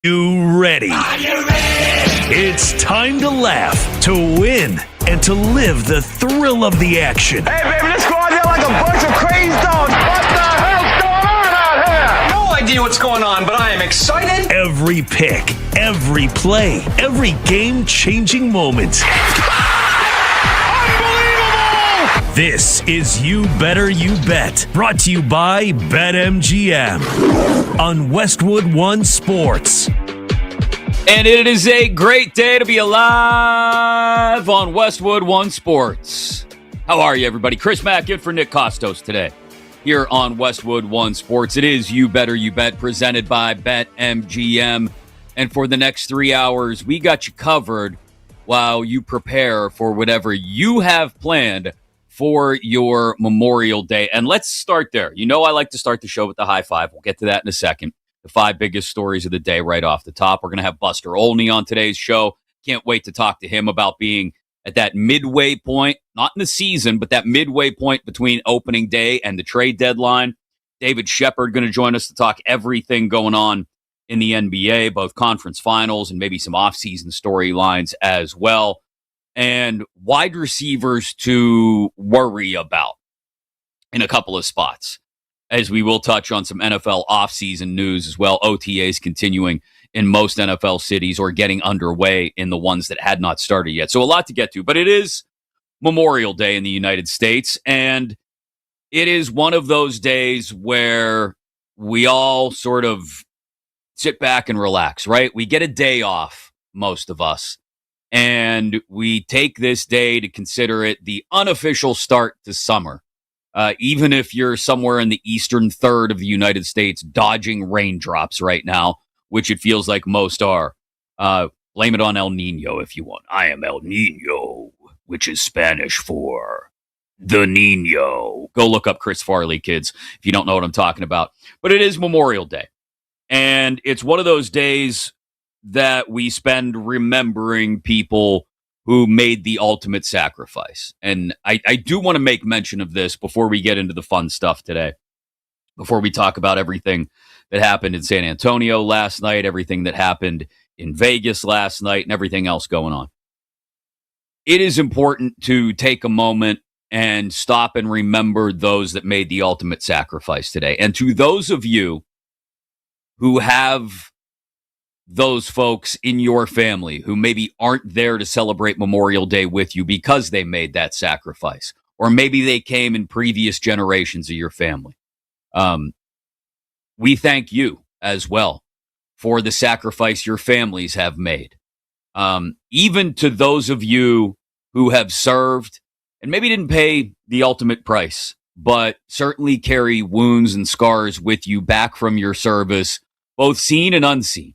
You ready? Are you ready? It's time to laugh, to win, and to live the thrill of the action. Hey, baby, let's go out there like a bunch of crazy dogs. What the hell's going on out here? No idea what's going on, but I am excited. Every pick, every play, every game-changing moment. Unbelievable! This is You Better You Bet, brought to you by BetMGM on Westwood One Sports. And it is a great day to be alive on Westwood One Sports. How are you, everybody? Chris Mack in for Nick Kostos today here on Westwood One Sports. It is You Better You Bet, presented by BetMGM. And for the next 3 hours, we got you covered while you prepare for whatever you have planned for your Memorial Day. And let's start there. You know I like to start the show with the high five. We'll get to that in a second. The 5 biggest stories of the day right off the top. We're going to have Buster Olney on today's show. Can't wait to talk to him about being at that midway point, not in the season, but that midway point between opening day and the trade deadline. David Shepard going to join us to talk everything going on in the NBA, both conference finals and maybe some offseason storylines as well. And wide receivers to worry about in a couple of spots, as we will touch on some NFL offseason news as well. OTAs continuing in most NFL cities or getting underway in the ones that had not started yet. So a lot to get to, but it is Memorial Day in the United States, and it is one of those days where we all sort of sit back and relax, right? We get a day off, most of us, and we take this day to consider it the unofficial start to summer. Even if you're somewhere in the eastern third of the United States dodging raindrops right now, which it feels like most are, blame it on El Nino if you want. I am El Nino, which is Spanish for the Nino. Go look up Chris Farley, kids, if you don't know what I'm talking about. But it is Memorial Day. And it's one of those days that we spend remembering people who made the ultimate sacrifice. And I do want to make mention of this before we get into the fun stuff today, before we talk about everything that happened in San Antonio last night, everything that happened in Vegas last night, and everything else going on. It is important to take a moment and stop and remember those that made the ultimate sacrifice today. And to those of you who have those folks in your family who maybe aren't there to celebrate Memorial Day with you because they made that sacrifice, or maybe they came in previous generations of your family. We thank you as well for the sacrifice your families have made. Even to those of you who have served and maybe didn't pay the ultimate price, but certainly carry wounds and scars with you back from your service, both seen and unseen.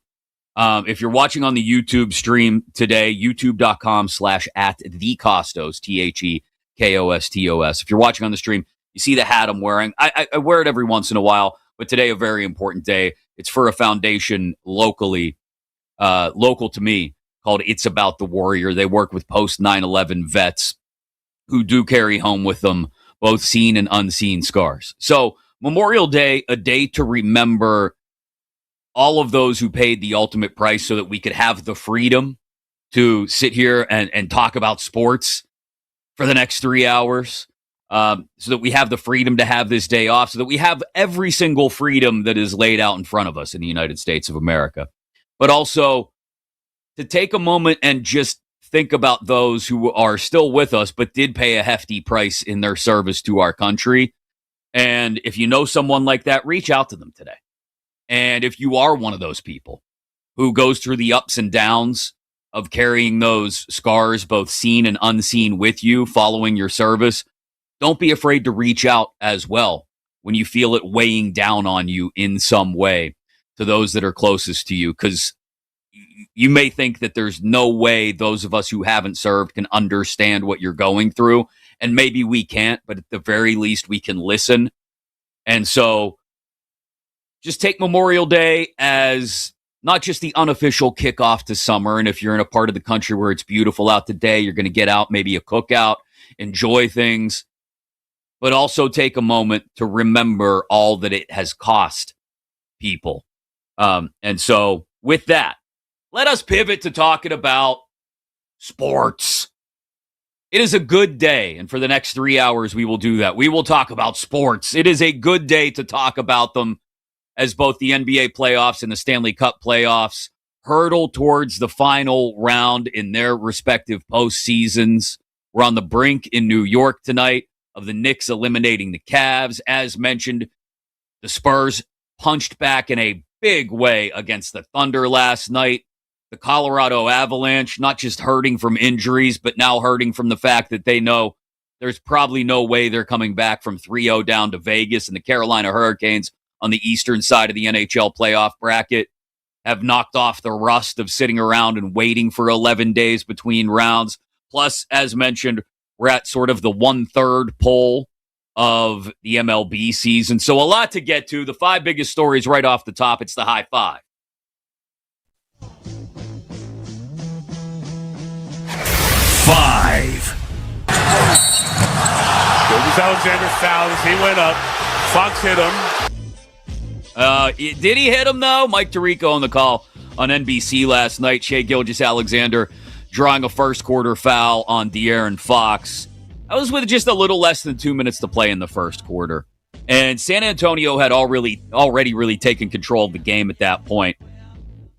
If you're watching on the YouTube stream today, youtube.com/@thekostos, THEKOSTOS. If you're watching on the stream, you see the hat I'm wearing. I wear it every once in a while, but today a very important day. It's for a foundation local to me, called It's About the Warrior. They work with post 9/11 vets who do carry home with them both seen and unseen scars. So Memorial Day, a day to remember all of those who paid the ultimate price so that we could have the freedom to sit here and talk about sports for the next 3 hours, so that we have the freedom to have this day off, so that we have every single freedom that is laid out in front of us in the United States of America. But also to take a moment and just think about those who are still with us but did pay a hefty price in their service to our country. And if you know someone like that, reach out to them today. And if you are one of those people who goes through the ups and downs of carrying those scars, both seen and unseen, with you following your service, don't be afraid to reach out as well when you feel it weighing down on you in some way to those that are closest to you. Because you may think that there's no way those of us who haven't served can understand what you're going through. And maybe we can't, but at the very least we can listen. And so just take Memorial Day as not just the unofficial kickoff to summer. And if you're in a part of the country where it's beautiful out today, you're going to get out, maybe a cookout, enjoy things, but also take a moment to remember all that it has cost people. And so with that, let us pivot to talking about sports. It is a good day, and for the next 3 hours, we will do that. We will talk about sports. It is a good day to talk about them as both the NBA playoffs and the Stanley Cup playoffs hurdle towards the final round in their respective postseasons. We're on the brink in New York tonight of the Knicks eliminating the Cavs. As mentioned, the Spurs punched back in a big way against the Thunder last night. The Colorado Avalanche, not just hurting from injuries, but now hurting from the fact that they know there's probably no way they're coming back from 3-0 down to Vegas. And the Carolina Hurricanes on the eastern side of the NHL playoff bracket have knocked off the rust of sitting around and waiting for 11 days between rounds. Plus, as mentioned, we're at sort of the 1/3 pull of the MLB season. So a lot to get to. The 5 biggest stories right off the top. It's the high 5. 5. Alexander fouls. He went up. Fox hit him. Did he hit him, though? Mike Tirico on the call on NBC last night. Shai Gilgeous-Alexander drawing a first-quarter foul on De'Aaron Fox. That was with just a little less than 2 minutes to play in the first quarter. And San Antonio had already really taken control of the game at that point.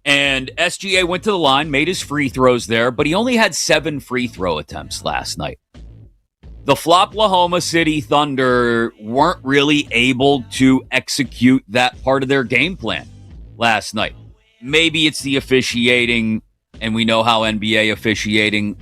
And SGA went to the line, made his free throws there, but he only had 7 free throw attempts last night. The Floplahoma City Thunder weren't really able to execute that part of their game plan last night. Maybe it's the officiating, and we know how NBA officiating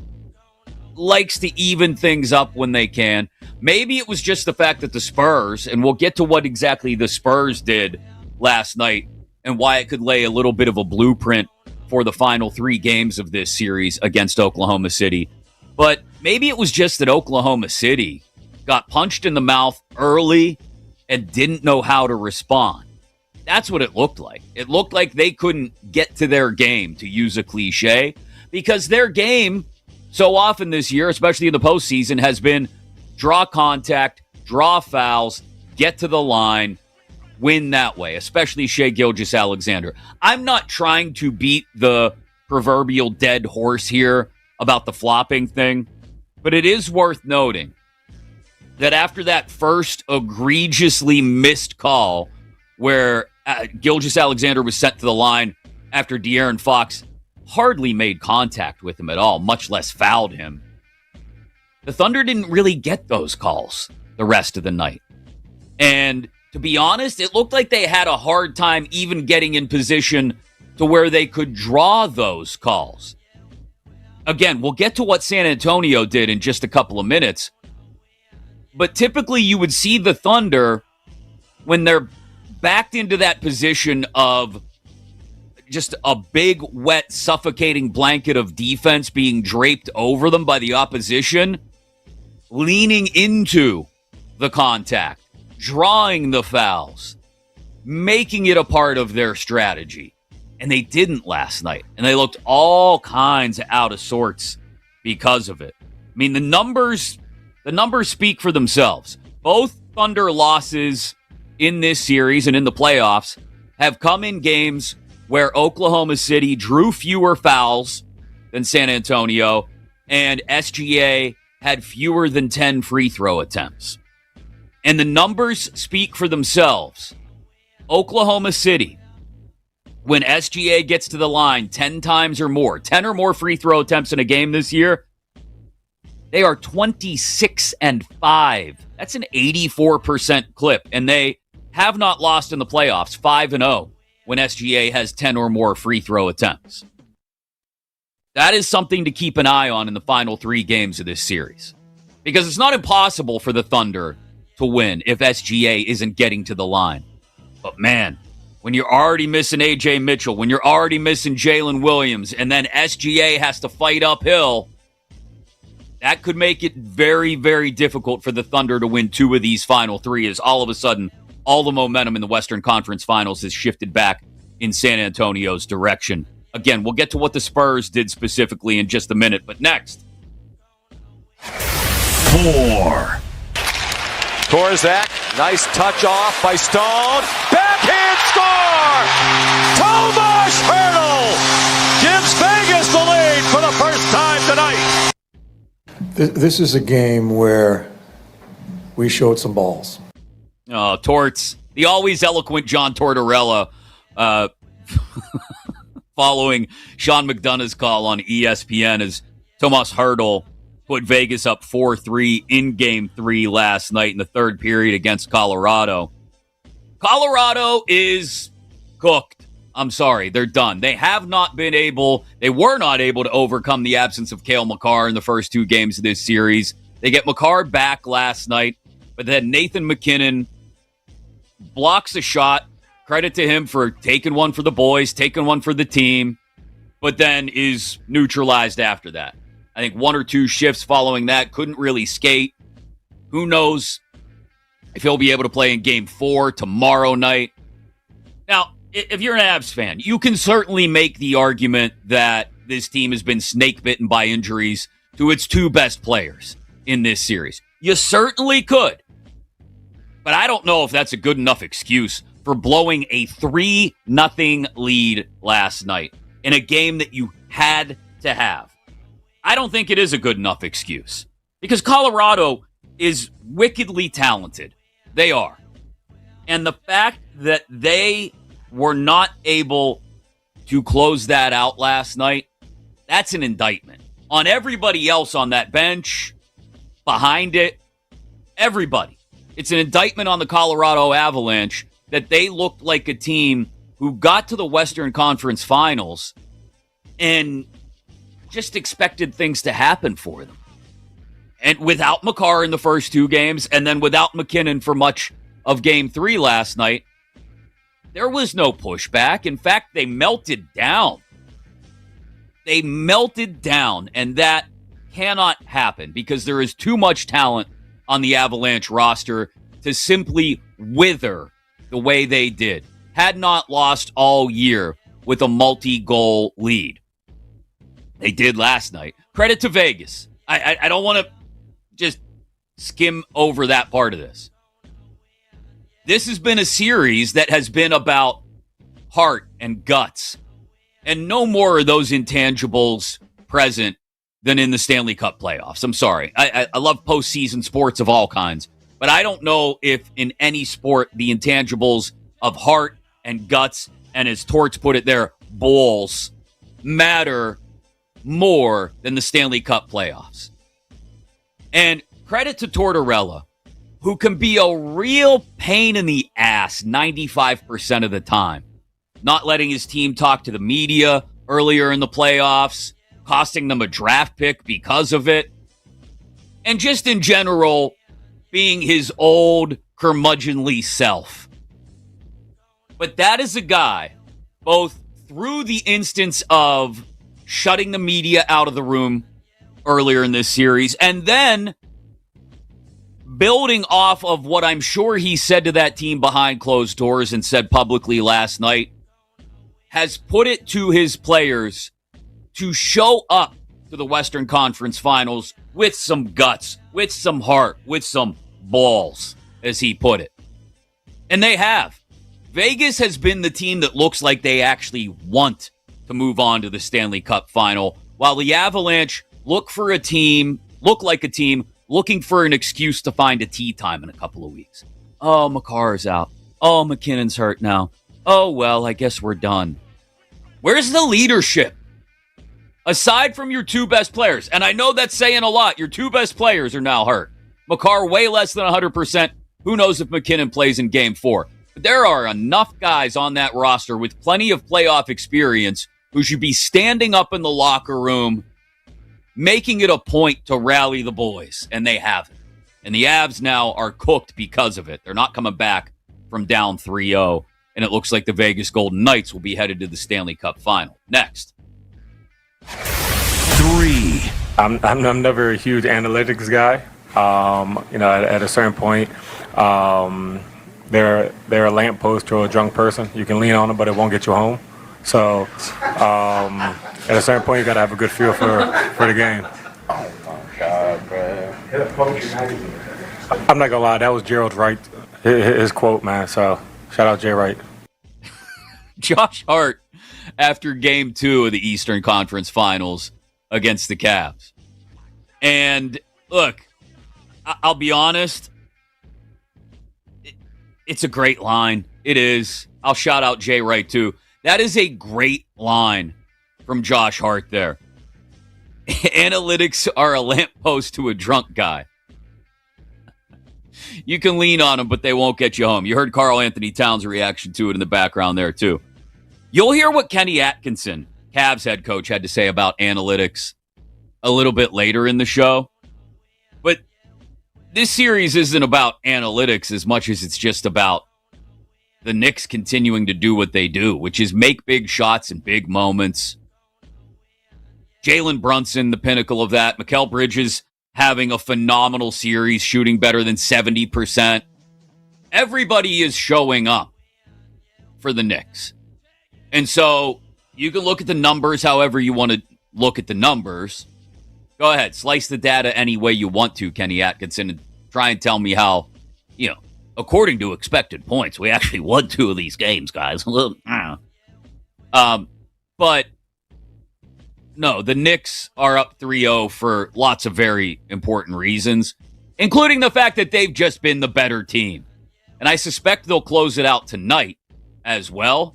likes to even things up when they can. Maybe it was just the fact that the Spurs, and we'll get to what exactly the Spurs did last night, and why it could lay a little bit of a blueprint for the final 3 games of this series against Oklahoma City. But maybe it was just that Oklahoma City got punched in the mouth early and didn't know how to respond. That's what it looked like. It looked like they couldn't get to their game, to use a cliche, because their game so often this year, especially in the postseason, has been draw contact, draw fouls, get to the line, win that way, especially Shai Gilgeous-Alexander. I'm not trying to beat the proverbial dead horse here about the flopping thing, but it is worth noting that after that first egregiously missed call where Gilgeous-Alexander was sent to the line after De'Aaron Fox hardly made contact with him at all, much less fouled him, the Thunder didn't really get those calls the rest of the night. And to be honest, it looked like they had a hard time even getting in position to where they could draw those calls. Again, we'll get to what San Antonio did in just a couple of minutes. But typically you would see the Thunder, when they're backed into that position of just a big, wet, suffocating blanket of defense being draped over them by the opposition, leaning into the contact, drawing the fouls, making it a part of their strategy. And they didn't last night. And they looked all kinds of out of sorts because of it. I mean, the numbers speak for themselves. Both Thunder losses in this series and in the playoffs have come in games where Oklahoma City drew fewer fouls than San Antonio, and SGA had fewer than 10 free throw attempts. And the numbers speak for themselves. Oklahoma City, when SGA gets to the line 10 times or more, 10 or more free throw attempts in a game this year, they are 26-5. That's an 84% clip, and they have not lost in the playoffs, 5-0, when SGA has 10 or more free throw attempts. That is something to keep an eye on in the final 3 games of this series. Because it's not impossible for the Thunder to win if SGA isn't getting to the line. But man, when you're already missing A.J. Mitchell, when you're already missing Jalen Williams, and then SGA has to fight uphill, that could make it very, very difficult for the Thunder to win 2 of these final 3, as all of a sudden, all the momentum in the Western Conference Finals has shifted back in San Antonio's direction. Again, we'll get to what the Spurs did specifically in just a minute, but next. 4. Korzak, nice touch off by Stone. Backhand score! Tomas Hertl! This is a game where we showed some balls. Oh, Torts, the always eloquent John Tortorella, following Sean McDonough's call on ESPN as Tomas Hertl put Vegas up 4-3 in Game 3 last night in the third period against Colorado. Colorado is cooked. I'm sorry, they're done. They were not able to overcome the absence of Cale Makar in the first two games of this series. They get Makar back last night, but then Nathan McKinnon blocks a shot. Credit to him for taking one for the boys, taking one for the team, but then is neutralized after that. I think one or two shifts following that, couldn't really skate. Who knows if he'll be able to play in Game 4 tomorrow night. Now, if you're an Avs fan, you can certainly make the argument that this team has been snake-bitten by injuries to its two best players in this series. You certainly could. But I don't know if that's a good enough excuse for blowing a 3-0 lead last night in a game that you had to have. I don't think it is a good enough excuse because Colorado is wickedly talented. They are. And the fact that they were not able to close that out last night, that's an indictment on everybody else on that bench, behind it, everybody. It's an indictment on the Colorado Avalanche that they looked like a team who got to the Western Conference Finals and just expected things to happen for them. And without Makar in the first two games, and then without McKinnon for much of Game 3 last night, there was no pushback. In fact, they melted down. They melted down, and that cannot happen because there is too much talent on the Avalanche roster to simply wither the way they did. Had not lost all year with a multi-goal lead. They did last night. Credit to Vegas. I don't want to just skim over that part of this. This has been a series that has been about heart and guts. And no more are those intangibles present than in the Stanley Cup playoffs. I'm sorry. I love postseason sports of all kinds. But I don't know if in any sport the intangibles of heart and guts, and as Torts put it there, balls, matter more than the Stanley Cup playoffs. And credit to Tortorella, who can be a real pain in the ass 95% of the time. Not letting his team talk to the media earlier in the playoffs, costing them a draft pick because of it, and just in general, being his old curmudgeonly self. But that is a guy, both through the instance of shutting the media out of the room earlier in this series, and then building off of what I'm sure he said to that team behind closed doors and said publicly last night, has put it to his players to show up to the Western Conference Finals with some guts, with some heart, with some balls, as he put it. And they have. Vegas has been the team that looks like they actually want to move on to the Stanley Cup final, while the Avalanche look like a team looking for an excuse to find a tea time in a couple of weeks. Oh, Makar's out. Oh, McKinnon's hurt now. Oh, well, I guess we're done. Where's the leadership? Aside from your two best players, and I know that's saying a lot, your two best players are now hurt. Makar way less than 100%. Who knows if McKinnon plays in Game 4. But there are enough guys on that roster with plenty of playoff experience who should be standing up in the locker room, making it a point to rally the boys, and they haven't. And the Avs now are cooked because of it. They're not coming back from down 3-0, and it looks like the Vegas Golden Knights will be headed to the Stanley Cup final. Next. 3. I'm never a huge analytics guy. At a certain point, they're a lamppost or a drunk person. You can lean on them, but it won't get you home. So at a certain point, you got to have a good feel for the game. Oh, my God, man. I'm not going to lie. That was Gerald Wright, his quote, man. So shout out Jay Wright. Josh Hart after Game 2 of the Eastern Conference Finals against the Cavs. And Look, I'll be honest. It's a great line. It is. I'll shout out Jay Wright, too. That is a great line from Josh Hart there. Analytics are a lamppost to a drunk guy. You can lean on them, but they won't get you home. You heard Karl Anthony Towns' reaction to it in the background there, too. You'll hear what Kenny Atkinson, Cavs head coach, had to say about analytics a little bit later in the show. But this series isn't about analytics as much as it's just about the Knicks continuing to do what they do, which is make big shots in big moments. Jalen Brunson, the pinnacle of that. Mikal Bridges having a phenomenal series, shooting better than 70%. Everybody is showing up for the Knicks. And so you can look at the numbers however you want to look at the numbers. Go ahead, slice the data any way you want to, Kenny Atkinson, and try and tell me how, according to expected points, we actually won 2 of these games, guys. But no, the Knicks are up 3-0 for lots of very important reasons, including the fact that they've just been the better team. And I suspect they'll close it out tonight as well.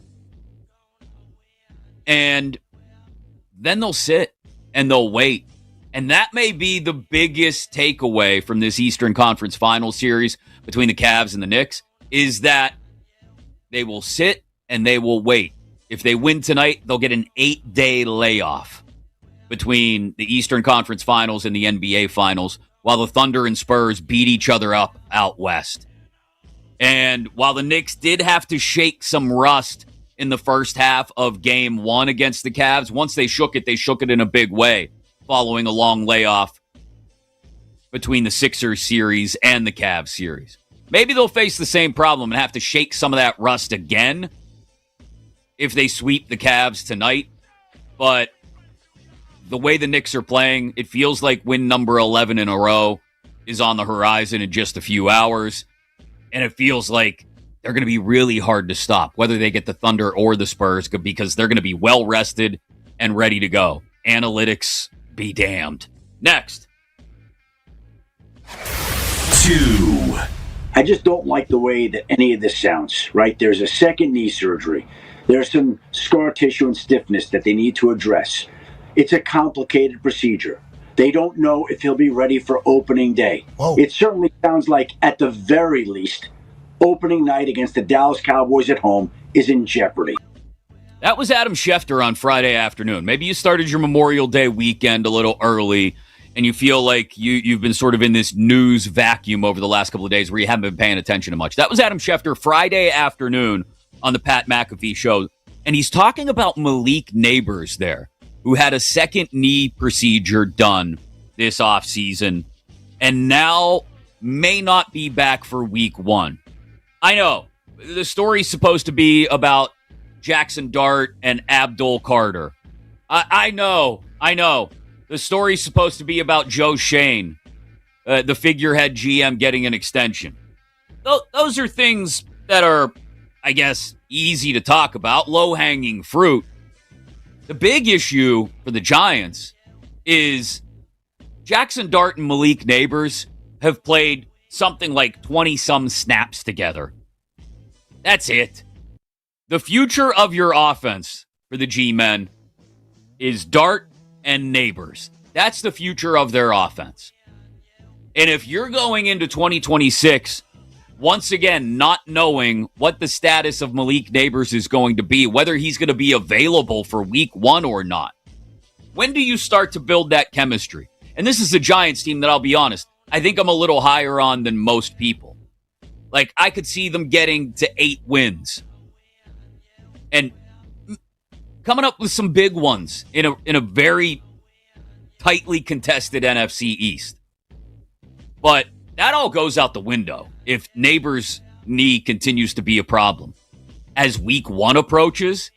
And then they'll sit and they'll wait. And that may be the biggest takeaway from this Eastern Conference Finals series between the Cavs and the Knicks, is that they will sit and they will wait. If they win tonight, they'll get an 8-day layoff between the Eastern Conference Finals and the NBA Finals, while the Thunder and Spurs beat each other up out west. And while the Knicks did have to shake some rust in the first half of Game 1 against the Cavs, once they shook it in a big way, following a long layoff between the Sixers series and the Cavs series. Maybe they'll face the same problem and have to shake some of that rust again if they sweep the Cavs tonight. But the way the Knicks are playing, it feels like win number 11 in a row is on the horizon in just a few hours. And it feels like they're going to be really hard to stop, whether they get the Thunder or the Spurs, because they're going to be well-rested and ready to go. Analytics be damned. Next. 2. I just don't like the way that any of this sounds, right? There's a second knee surgery. There's some scar tissue and stiffness that they need to address. It's a complicated procedure. They don't know if he'll be ready for opening day. Whoa. It certainly sounds like, at the very least, opening night against the Dallas Cowboys at home is in jeopardy. That was Adam Schefter on Friday afternoon. Maybe you started your Memorial Day weekend a little early, and you feel like you've been sort of in this news vacuum over the last couple of days where you haven't been paying attention to much. That was Adam Schefter Friday afternoon on the Pat McAfee show, and he's talking about Malik Neighbors there, who had a second knee procedure done this offseason and now may not be back for week 1. I know, the story's supposed to be about Jackson Dart and Abdul Carter. I know. The story's supposed to be about Joe Shane, the figurehead GM, getting an extension. Those are things that are, I guess, easy to talk about, low-hanging fruit. The big issue for the Giants is Jackson Dart and Malik Neighbors have played something like 20-some snaps together. That's it. The future of your offense for the G-men is Dart and Neighbors. That's the future of their offense. And if you're going into 2026, once again, not knowing what the status of Malik Neighbors is going to be, whether he's going to be available for week 1 or not, when do you start to build that chemistry? And this is a Giants team that, I'll be honest, I think I'm a little higher on than most people. Like, I could see them getting to 8 wins and coming up with some big ones in a very tightly contested NFC East. But that all goes out the window if Neighbors' knee continues to be a problem. As week 1 approaches,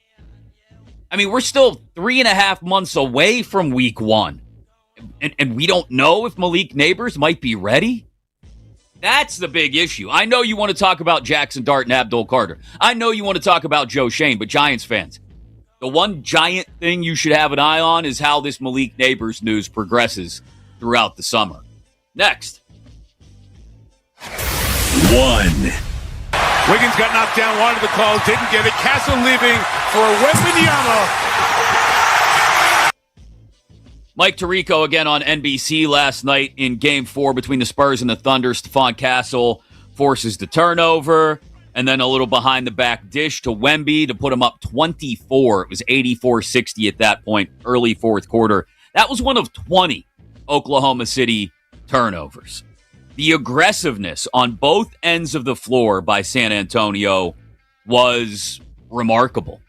I mean, we're still 3.5 months away from week 1. And we don't know if Malik Neighbors might be ready. That's the big issue. I know you want to talk about Jackson Dart and Abdul Carter. I know you want to talk about Joe Shane, but Giants fans, the one giant thing you should have an eye on is how this Malik Neighbors news progresses throughout the summer. Next. 1. Wiggins got knocked down, wanted the call, didn't get it. Castle leaving for a Wemby. Mike Tirico again on NBC last night in Game 4 between the Spurs and the Thunder. Stephon Castle forces the turnover, and then a little behind-the-back dish to Wemby to put him up 24. It was 84-60 at that point, early fourth quarter. That was one of 20 Oklahoma City turnovers. The aggressiveness on both ends of the floor by San Antonio was remarkable.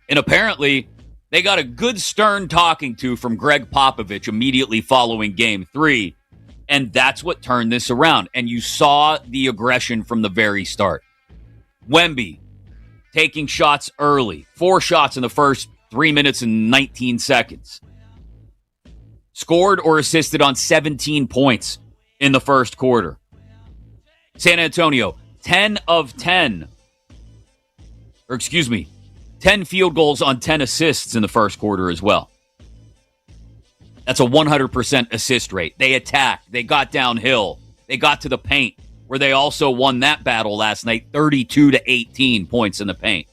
And apparently, they got a good stern talking to from Greg Popovich immediately following Game 3, and that's what turned this around. And you saw the aggression from the very start. Wemby taking shots early, 4 shots in the first 3 minutes and 19 seconds. Scored or assisted on 17 points in the first quarter. San Antonio, 10 field goals on 10 assists in the first quarter as well. That's a 100% assist rate. They attacked. They got downhill. They got to the paint, where they also won that battle last night, 32-18 points in the paint.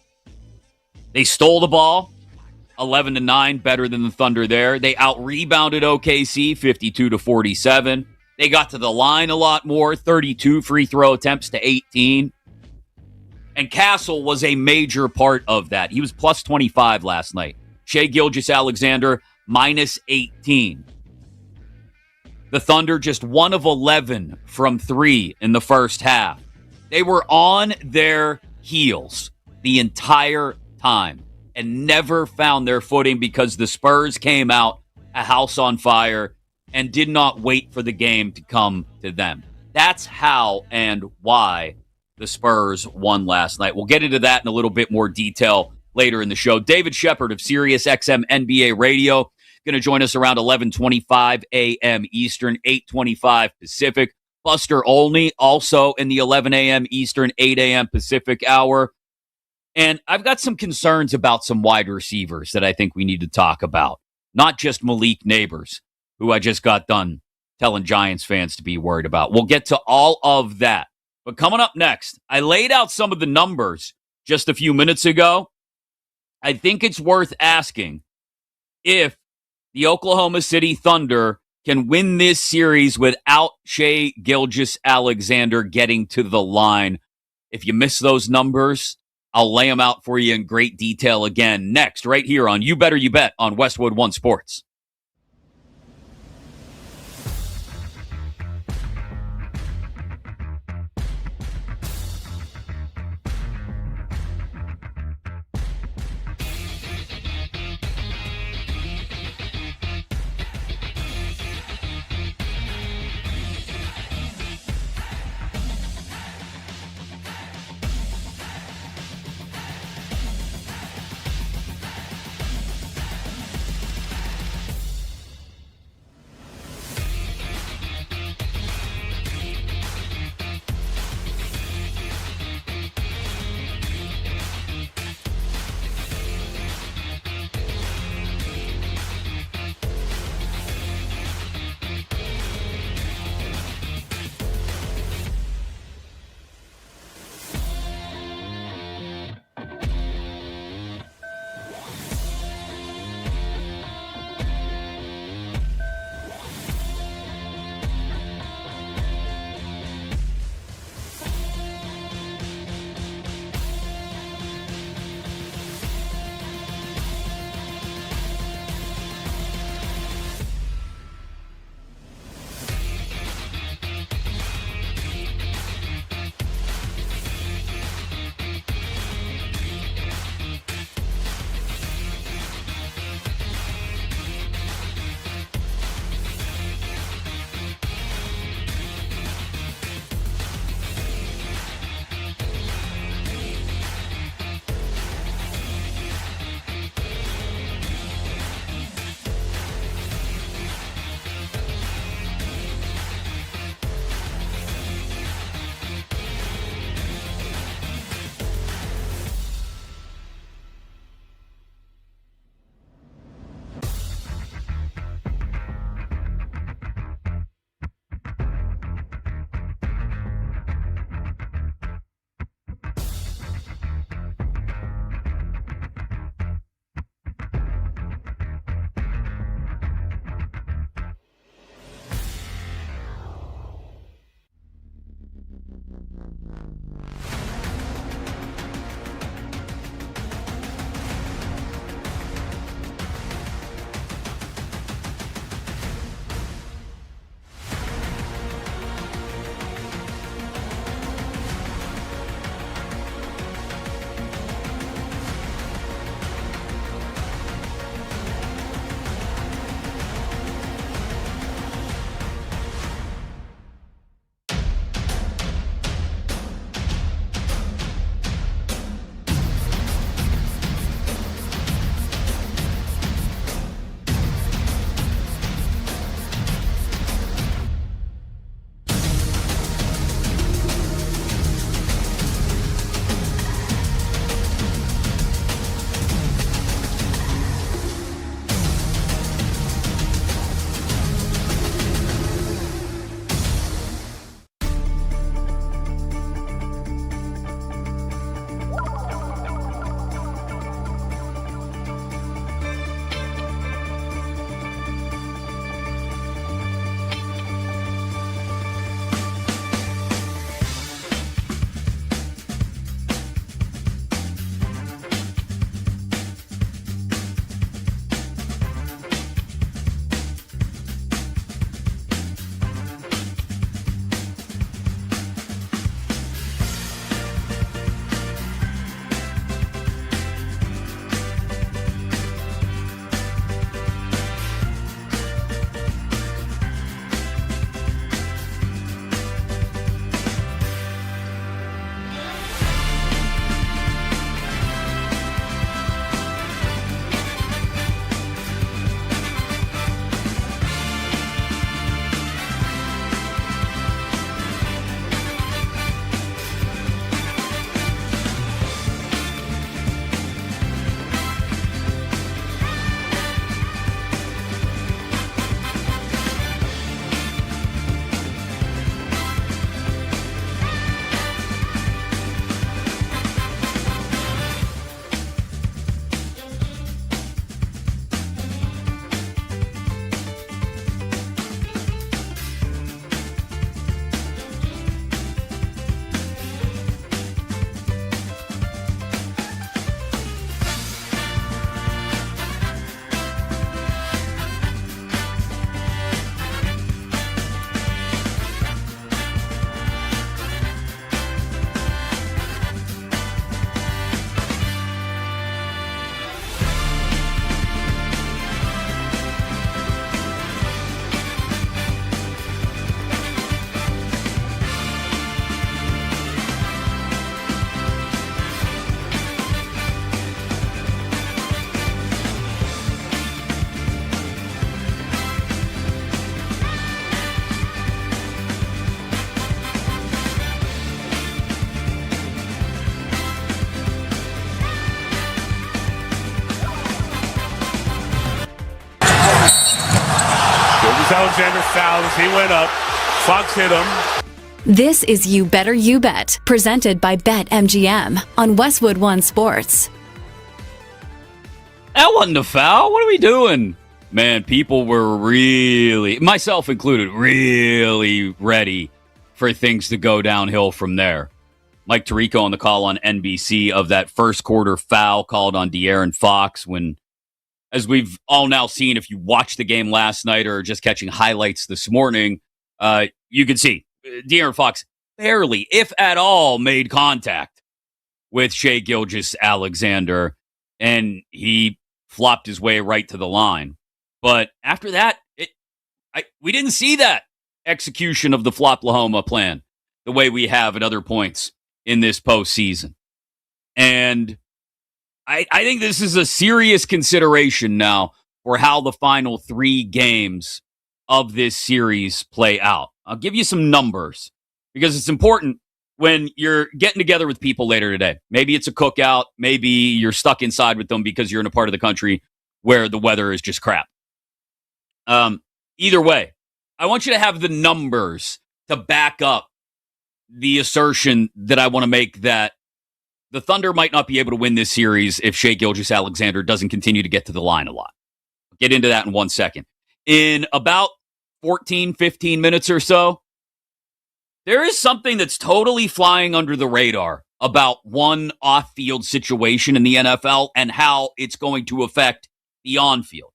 They stole the ball, 11-9, better than the Thunder there. They out-rebounded OKC, 52-47. They got to the line a lot more, 32 free throw attempts to 18. And Castle was a major part of that. He was plus 25 last night. Shai Gilgeous-Alexander, minus 18. The Thunder just 1 of 11 from 3 in the first half. They were on their heels the entire time and never found their footing because the Spurs came out a house on fire and did not wait for the game to come to them. That's how and why the Spurs won last night. We'll get into that in a little bit more detail later in the show. David Shepard of SiriusXM NBA Radio going to join us around 11:25 a.m. Eastern, 8:25 Pacific. Buster Olney also in the 11 a.m. Eastern, 8 a.m. Pacific hour. And I've got some concerns about some wide receivers that I think we need to talk about. Not just Malik Neighbors, who I just got done telling Giants fans to be worried about. We'll get to all of that. But coming up next, I laid out some of the numbers just a few minutes ago. I think it's worth asking if the Oklahoma City Thunder can win this series without Shai Gilgeous-Alexander getting to the line. If you miss those numbers, I'll lay them out for you in great detail again next, right here on You Better You Bet on Westwood One Sports. Gilgeous-Alexander fouls. He went up. Fox hit him. This is You Better You Bet, presented by BetMGM on Westwood One Sports. That wasn't a foul. What are we doing? Man, people were really, myself included, really ready for things to go downhill from there. Mike Tirico on the call on NBC of that first quarter foul called on De'Aaron Fox when, as we've all now seen, if you watched the game last night or just catching highlights this morning, you can see De'Aaron Fox barely, if at all, made contact with Shai Gilgeous-Alexander, and he flopped his way right to the line. But after that, we didn't see that execution of the Floplahoma plan the way we have at other points in this postseason. And I think this is a serious consideration now for how the final 3 games of this series play out. I'll give you some numbers because it's important when you're getting together with people later today. Maybe it's a cookout. Maybe you're stuck inside with them because you're in a part of the country where the weather is just crap. Either way, I want you to have the numbers to back up the assertion that I want to make that the Thunder might not be able to win this series if Shai Gilgeous-Alexander doesn't continue to get to the line a lot. I'll get into that in 1 second. In about 14, 15 minutes or so, there is something that's totally flying under the radar about one off-field situation in the NFL and how it's going to affect the on-field.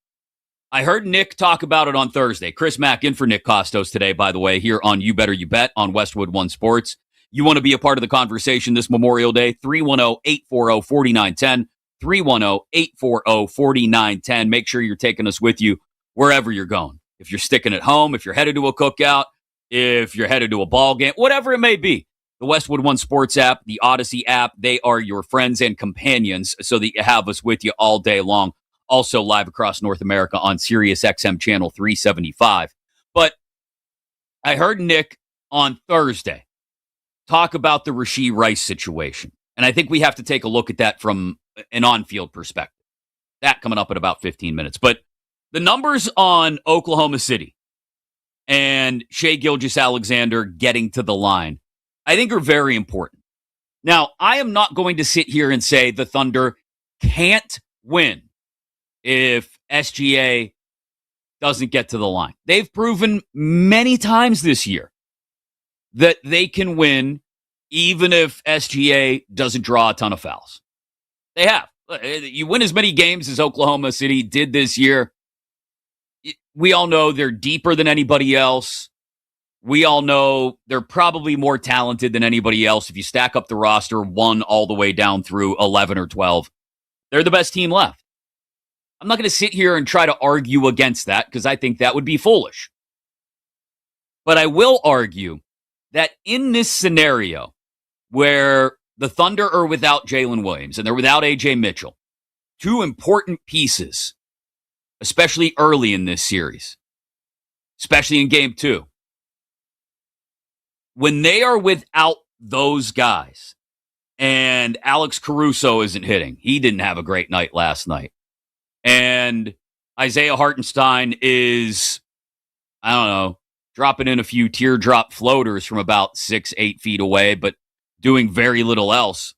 I heard Nick talk about it on Thursday. Chris Mack in for Nick Kostos today, by the way, here on You Better You Bet on Westwood One Sports. You want to be a part of the conversation this Memorial Day? 310-840-4910. 310-840-4910. Make sure you're taking us with you wherever you're going. If you're sticking at home, if you're headed to a cookout, if you're headed to a ball game, whatever it may be. The Westwood One Sports app, the Odyssey app, they are your friends and companions so that you have us with you all day long. Also live across North America on Sirius XM channel 375. But I heard Nick on Thursday talk about the Rashee Rice situation. And I think we have to take a look at that from an on-field perspective. That coming up in about 15 minutes. But the numbers on Oklahoma City and Shai Gilgeous-Alexander getting to the line, I think are very important. Now, I am not going to sit here and say the Thunder can't win if SGA doesn't get to the line. They've proven many times this year that they can win even if SGA doesn't draw a ton of fouls. They have. You win as many games as Oklahoma City did this year. We all know they're deeper than anybody else. We all know they're probably more talented than anybody else. If you stack up the roster 1 all the way down through 11 or 12, they're the best team left. I'm not going to sit here and try to argue against that because I think that would be foolish. But I will argue that in this scenario where the Thunder are without Jalen Williams and they're without A.J. Mitchell, 2 important pieces, especially early in this series, especially in Game 2. When they are without those guys, and Alex Caruso isn't hitting, he didn't have a great night last night, and Isaiah Hartenstein is, I don't know, dropping in a few teardrop floaters from about 6-8 feet away, but doing very little else.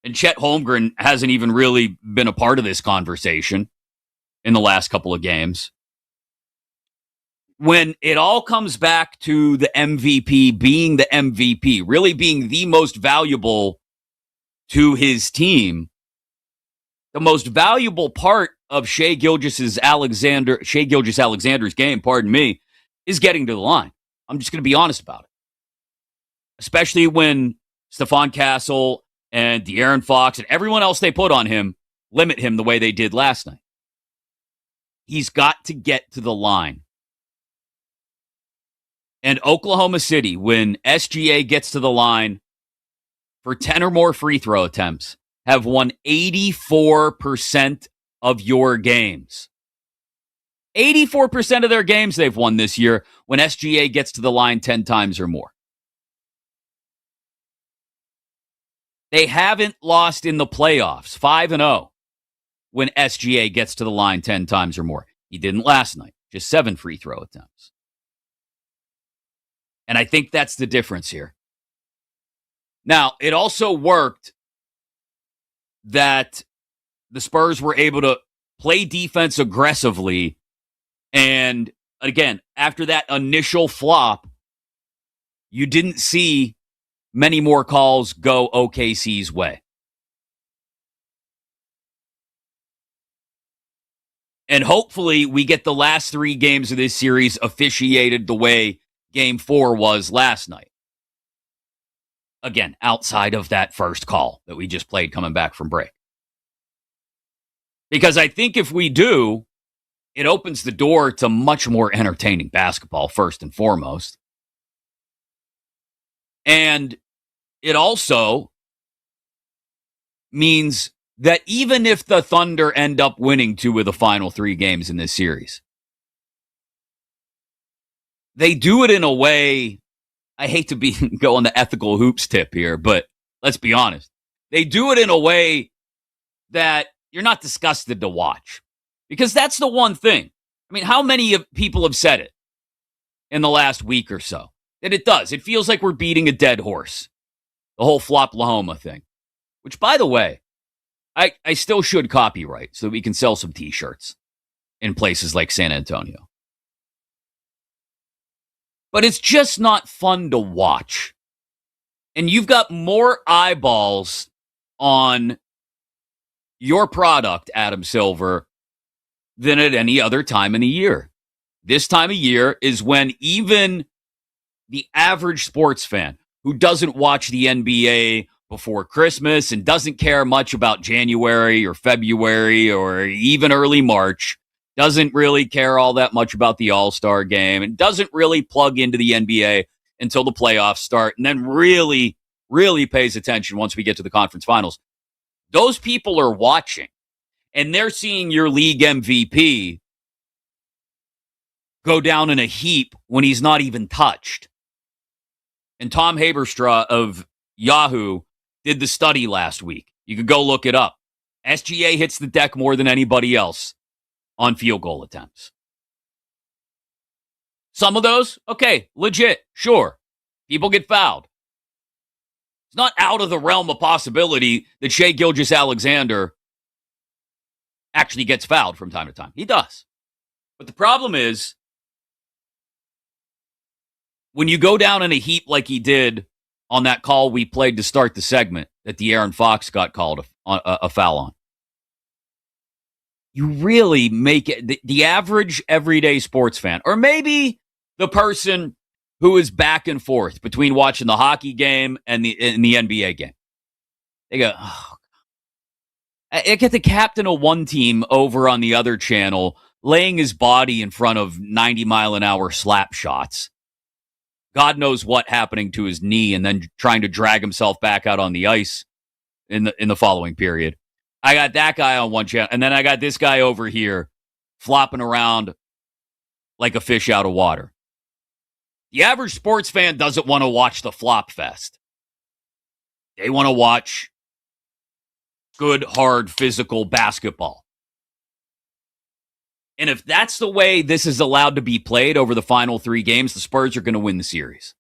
And Chet Holmgren hasn't even really been a part of this conversation in the last couple of games. When it all comes back to the MVP being the MVP, really being the most valuable to his team, the most valuable part of Shai Gilgeous-Alexander's game, is getting to the line. I'm just going to be honest about it. Especially when Stephon Castle and De'Aaron Fox and everyone else they put on him limit him the way they did last night. He's got to get to the line. And Oklahoma City, when SGA gets to the line for 10 or more free throw attempts, have won 84% of your games. 84% of their games they've won this year when SGA gets to the line 10 times or more. They haven't lost in the playoffs, 5-0, when SGA gets to the line 10 times or more. He didn't last night. just 7 free throw attempts. And I think that's the difference here. Now, it also worked that the Spurs were able to play defense aggressively. And again, after that initial flop, you didn't see many more calls go OKC's way. And hopefully we get the last 3 games of this series officiated the way Game 4 was last night. Again, outside of that first call that we just played coming back from break. Because I think if we do, it opens the door to much more entertaining basketball, first and foremost. And it also means that even if the Thunder end up winning 2 of the final 3 games in this series, they do it in a way, I hate to be going the ethical hoops tip here, but let's be honest. They do it in a way that you're not disgusted to watch. Because that's the one thing. I mean, how many people have said it in the last week or so? That it does. It feels like we're beating a dead horse. The whole Flop-Lahoma thing. Which, by the way, I still should copyright so that we can sell some t-shirts in places like San Antonio. But it's just not fun to watch. And you've got more eyeballs on your product, Adam Silver, than at any other time in the year. This time of year is when even the average sports fan who doesn't watch the NBA before Christmas and doesn't care much about January or February or even early March, doesn't really care all that much about the All-Star game, and doesn't really plug into the NBA until the playoffs start, and then really, really pays attention once we get to the conference finals. Those people are watching, and they're seeing your league MVP go down in a heap when he's not even touched. And Tom Haberstra of Yahoo did the study last week. You could go look it up. SGA hits the deck more than anybody else on field goal attempts. Some of those, okay, legit, sure. People get fouled. It's not out of the realm of possibility that Shai Gilgeous-Alexander actually gets fouled from time to time. He does. But the problem is, when you go down in a heap like he did on that call we played to start the segment that De'Aaron Fox got called a foul on, you really make it the average everyday sports fan, or maybe the person who is back and forth between watching the hockey game and the NBA game. They go, oh, I get the captain of one team over on the other channel laying his body in front of 90-mile-an-hour slap shots. God knows what happening to his knee, and then trying to drag himself back out on the ice in the following period. I got that guy on one channel, and then I got this guy over here flopping around like a fish out of water. The average sports fan doesn't want to watch the flop fest. They want to watch good, hard, physical basketball. And if that's the way this is allowed to be played over the final 3 games, the Spurs are going to win the series.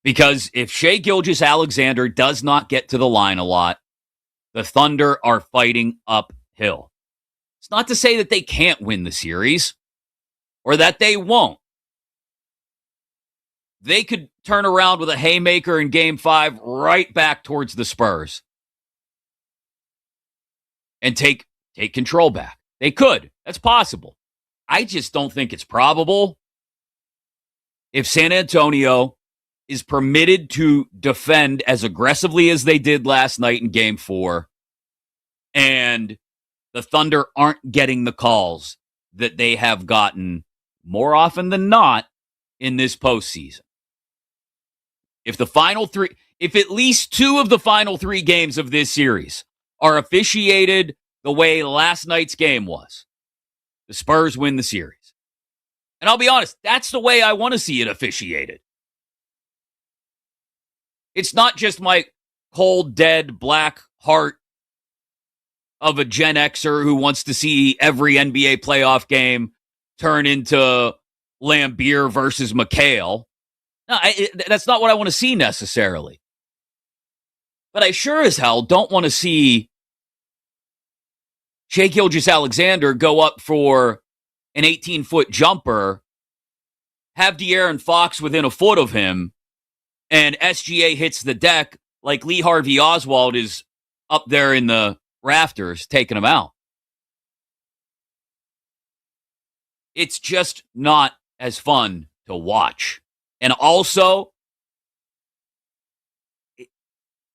Because if Shai Gilgeous-Alexander does not get to the line a lot, the Thunder are fighting uphill. It's not to say that they can't win the series or that they won't. They could turn around with a haymaker in Game 5 right back towards the Spurs and take control back. They could. That's possible. I just don't think it's probable. If San Antonio is permitted to defend as aggressively as they did last night in Game 4, and the Thunder aren't getting the calls that they have gotten more often than not in this postseason. If at least 2 of the final 3 games of this series are officiated the way last night's game was, the Spurs win the series. And I'll be honest, that's the way I want to see it officiated. It's not just my cold, dead, black heart of a Gen Xer who wants to see every NBA playoff game turn into Lambeer versus McHale. No, that's not what I want to see necessarily. But I sure as hell don't want to see Shai Gilgeous-Alexander go up for an 18-foot jumper, have De'Aaron Fox within a foot of him, and SGA hits the deck like Lee Harvey Oswald is up there in the rafters taking him out. It's just not as fun to watch. And also,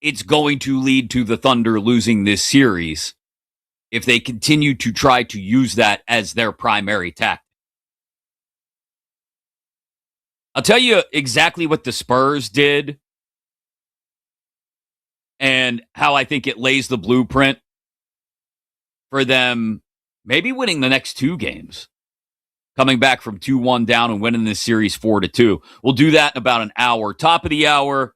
it's going to lead to the Thunder losing this series if they continue to try to use that as their primary tactic. I'll tell you exactly what the Spurs did and how I think it lays the blueprint for them maybe winning the next two games, coming back from 2-1 down and winning this series 4-2. We'll do that in about an hour. Top of the hour,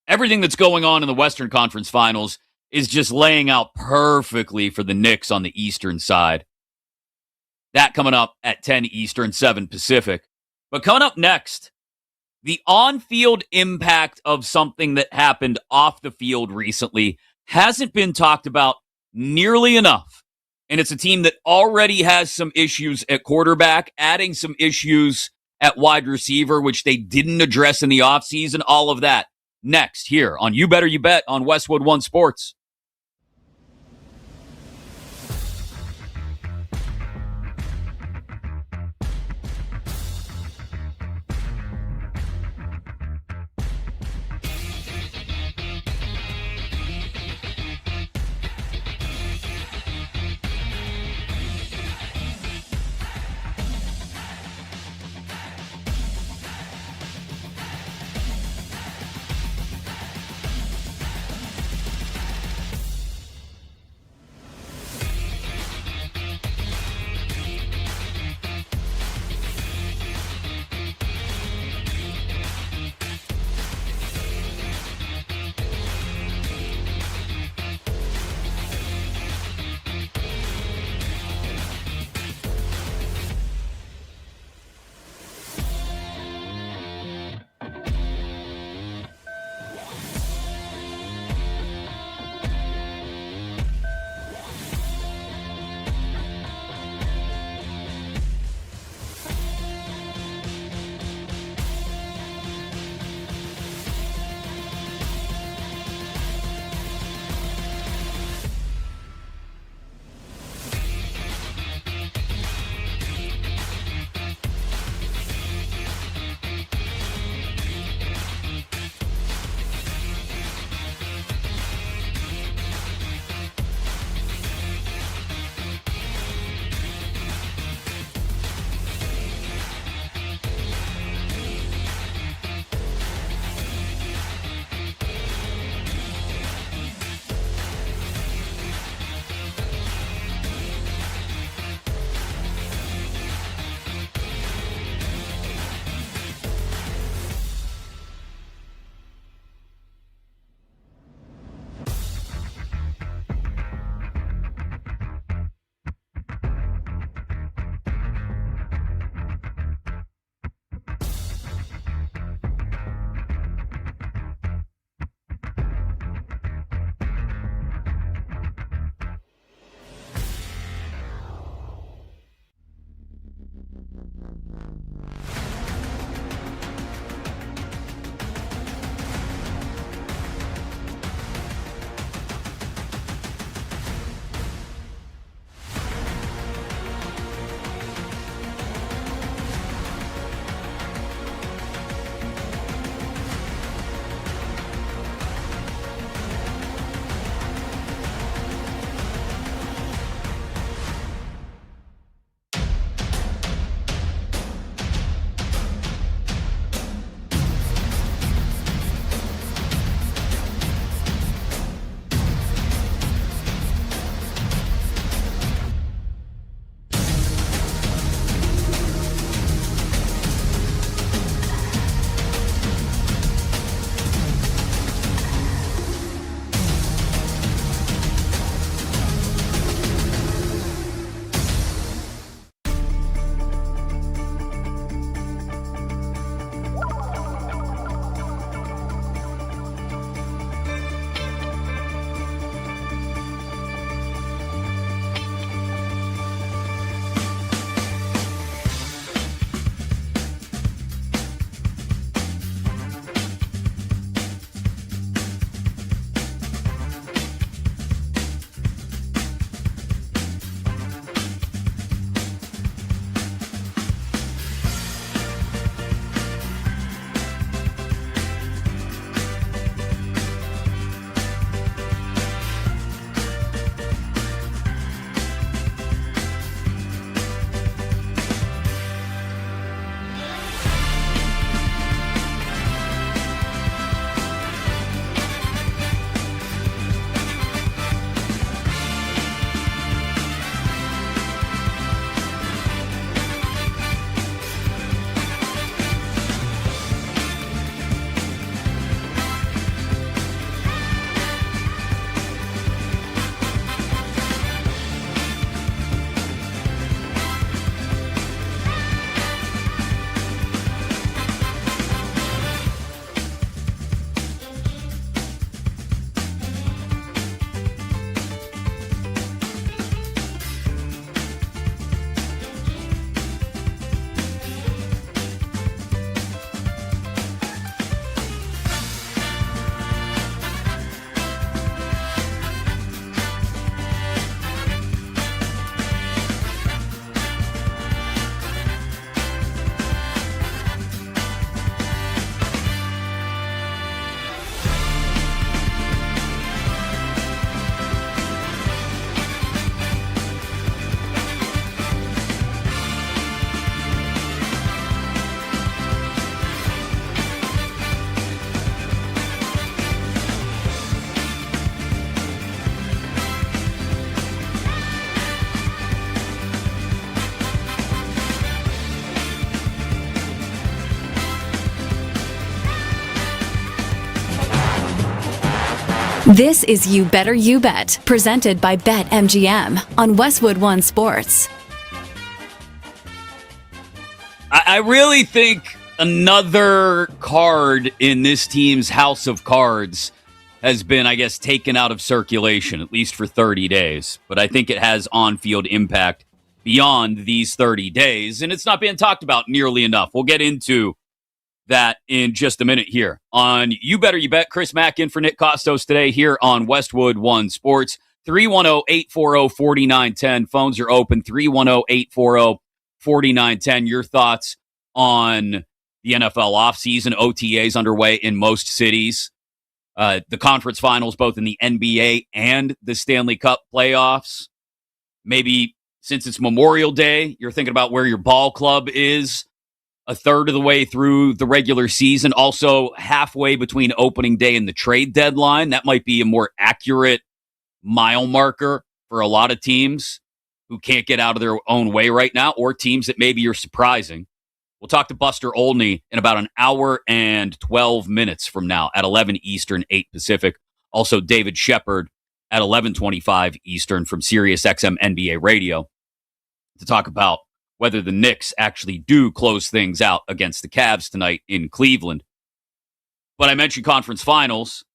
everything that's going on in the Western Conference Finals is just laying out perfectly for the Knicks on the Eastern side. That coming up at 10 Eastern, 7 Pacific. But coming up next, the on-field impact of something that happened off the field recently hasn't been talked about nearly enough. And it's a team that already has some issues at quarterback, adding some issues at wide receiver, which they didn't address in the offseason. All of that next here on You Better You Bet on Westwood One Sports. This is You Better You Bet, presented by BetMGM on Westwood One Sports. I really think another card in this team's house of cards has been, I guess, taken out of circulation, at least for 30 days. But I think it has on-field impact beyond these 30 days, and it's not being talked about nearly enough. We'll get into that in just a minute here on You Better You Bet. Chris Mack in for Nick Kostos today here on Westwood One Sports. 310-840-4910. Phones are open. 310-840-4910. Your thoughts on the NFL offseason. OTAs underway in most cities. The conference finals, both in the NBA and the Stanley Cup playoffs. Maybe since it's Memorial Day, you're thinking about where your ball club is a third of the way through the regular season. Also, halfway between opening day and the trade deadline. That might be a more accurate mile marker for a lot of teams who can't get out of their own way right now, or teams that maybe you're surprising. We'll talk to Buster Olney in about an hour and 12 minutes from now at 11 Eastern, 8 Pacific. Also, David Shepard at 11:25 Eastern from SiriusXM NBA Radio to talk about whether the Knicks actually do close things out against the Cavs tonight in Cleveland. But I mentioned conference finals.